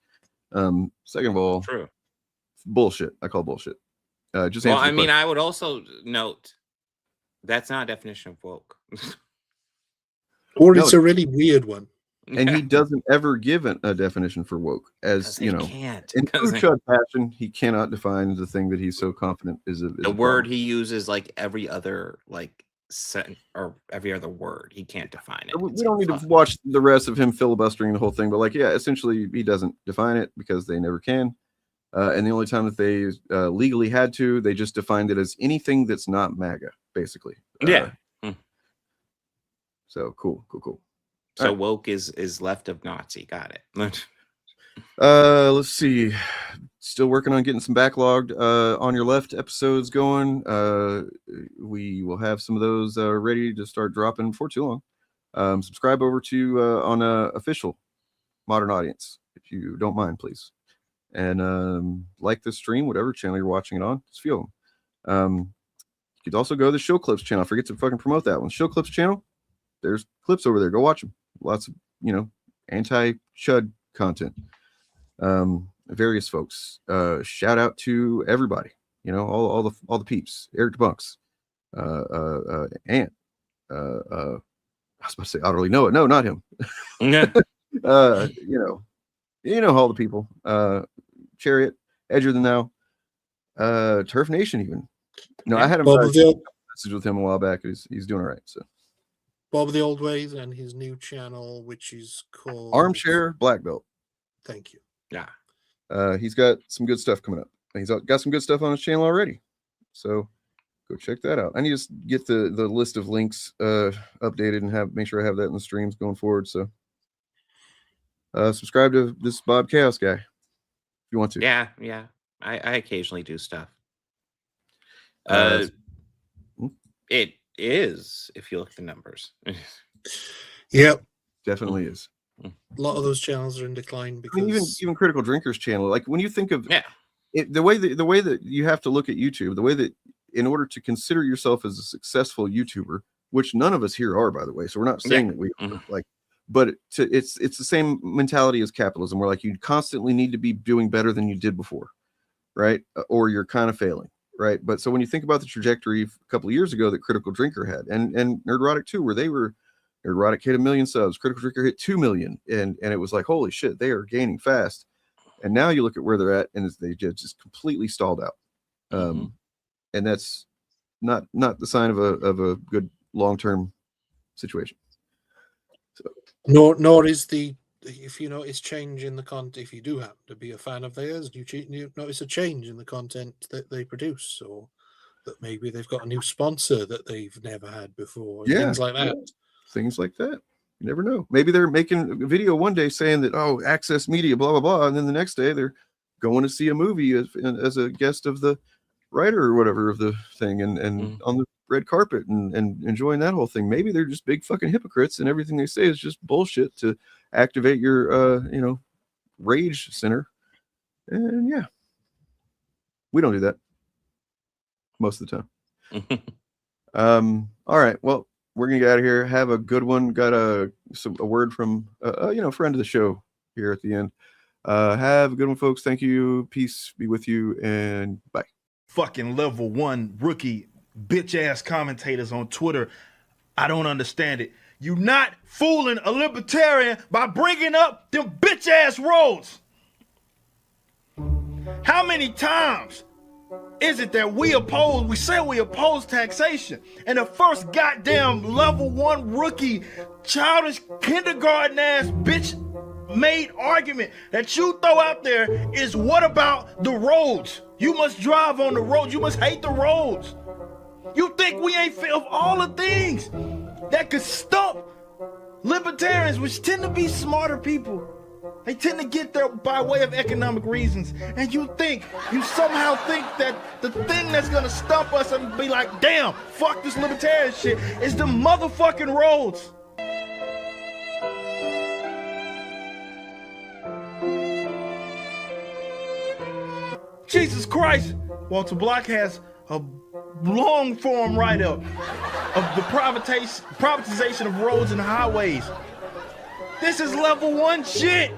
Second of all, true. Bullshit. I call bullshit. Just well, answer the I mean, question. I would also note that's not a definition of woke. Or it's a really weird one. And he doesn't ever give a definition for woke, as can't. In true Chud fashion, he cannot define the thing that he's so confident is the word he uses, like every other or every other word. He can't define it. We don't need to watch the rest of him filibustering the whole thing, but essentially he doesn't define it because they never can. And the only time that they legally had to, they just defined it as anything that's not MAGA, basically. So cool. So right. Woke is left of Nazi. Got it. Let's see. Still working on getting some backlogged On Your Left episodes going. We will have some of those ready to start dropping before too long. Subscribe over to on official Modern Audience if you don't mind, please. And like the stream, whatever channel you're watching it on, just feel them. You could also go to the Show Clips channel. Forget to fucking promote that one. Show Clips channel. There's clips over there. Go watch them. Lots of anti-chud content. Various folks. Shout out to everybody. All the peeps. Eric DeBunks. Ant. I was about to say Otterly. No, not him. All the people. Chariot, Edger Than Thou, Turf Nation even. I had a message with him a while back. He's doing all right. So Bob of the Old Ways and his new channel, which is called Armchair Black Belt. Thank you. Yeah. He's got some good stuff coming up. He's got some good stuff on his channel already. So go check that out. I need to get the list of links updated and make sure I have that in the streams going forward. So subscribe to this Bob Chaos guy if you want to. Yeah. I occasionally do stuff. It is, if you look at the numbers. Yep. Definitely is. A lot of those channels are in decline because even Critical Drinkers channel, like when you think of the way that you have to look at YouTube, the way that in order to consider yourself as a successful YouTuber, which none of us here are, by the way, so we're not saying that we are, but it's the same mentality as capitalism, where like you constantly need to be doing better than you did before, right? Or you're kind of failing, right? But so when you think about the trajectory a couple of years ago that Critical Drinker had, and Nerdrotic too, where they were, Nerdrotic hit 1 million subs, Critical Drinker hit 2 million, and it was like, holy shit, they are gaining fast. And now you look at where they're at, and they just completely stalled out. And that's not the sign of a good long-term situation. So, nor is the, if you notice change in the content, if you do happen to be a fan of theirs, you notice a change in the content that they produce, or that maybe they've got a new sponsor that they've never had before, things like that. Things like that. You never know. Maybe they're making a video one day saying that, oh, Access Media, blah, blah, blah. And then the next day they're going to see a movie as a guest of the writer or whatever of the thing and on the red carpet and enjoying that whole thing. Maybe they're just big fucking hypocrites and everything they say is just bullshit to activate your, rage center. And yeah, we don't do that most of the time. All right. Well, we're gonna get out of here. Have a good one. Got a word from friend of the show here at the end. Have a good one, folks. Thank you. Peace be with you, and bye. Fucking level 1 rookie bitch ass commentators on Twitter. I don't understand it. You not fooling a libertarian by bringing up them bitch ass roads. How many times is it that we say we oppose taxation, and the first goddamn level 1 rookie childish kindergarten ass bitch made argument that you throw out there is, what about the roads? You must drive on the roads. You must hate the roads. You think we ain't of all the things that could stump libertarians, which tend to be smarter people. They tend to get there by way of economic reasons. And you somehow think that the thing that's gonna stump us and be like, damn, fuck this libertarian shit, is the motherfucking roads. Jesus Christ. Walter Block has a long form write-up of the privatization of roads and highways. This is level 1 shit.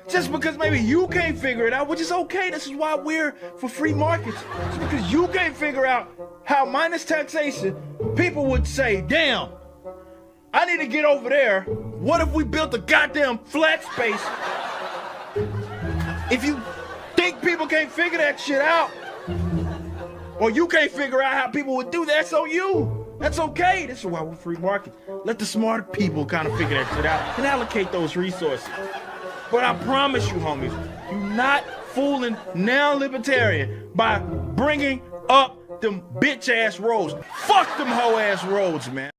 Just because maybe you can't figure it out, which is okay. This is why we're for free markets. Just because you can't figure out how minus taxation, people would say, damn, I need to get over there. What if we built a goddamn flat space? If you think people can't figure that shit out, or you can't figure out how people would do that, that's on you. That's okay. This is why we're free market. Let the smart people kind of figure that shit out and allocate those resources. But I promise you, homies, you're not fooling now libertarian by bringing up them bitch ass roads. Fuck them hoe ass roads, man.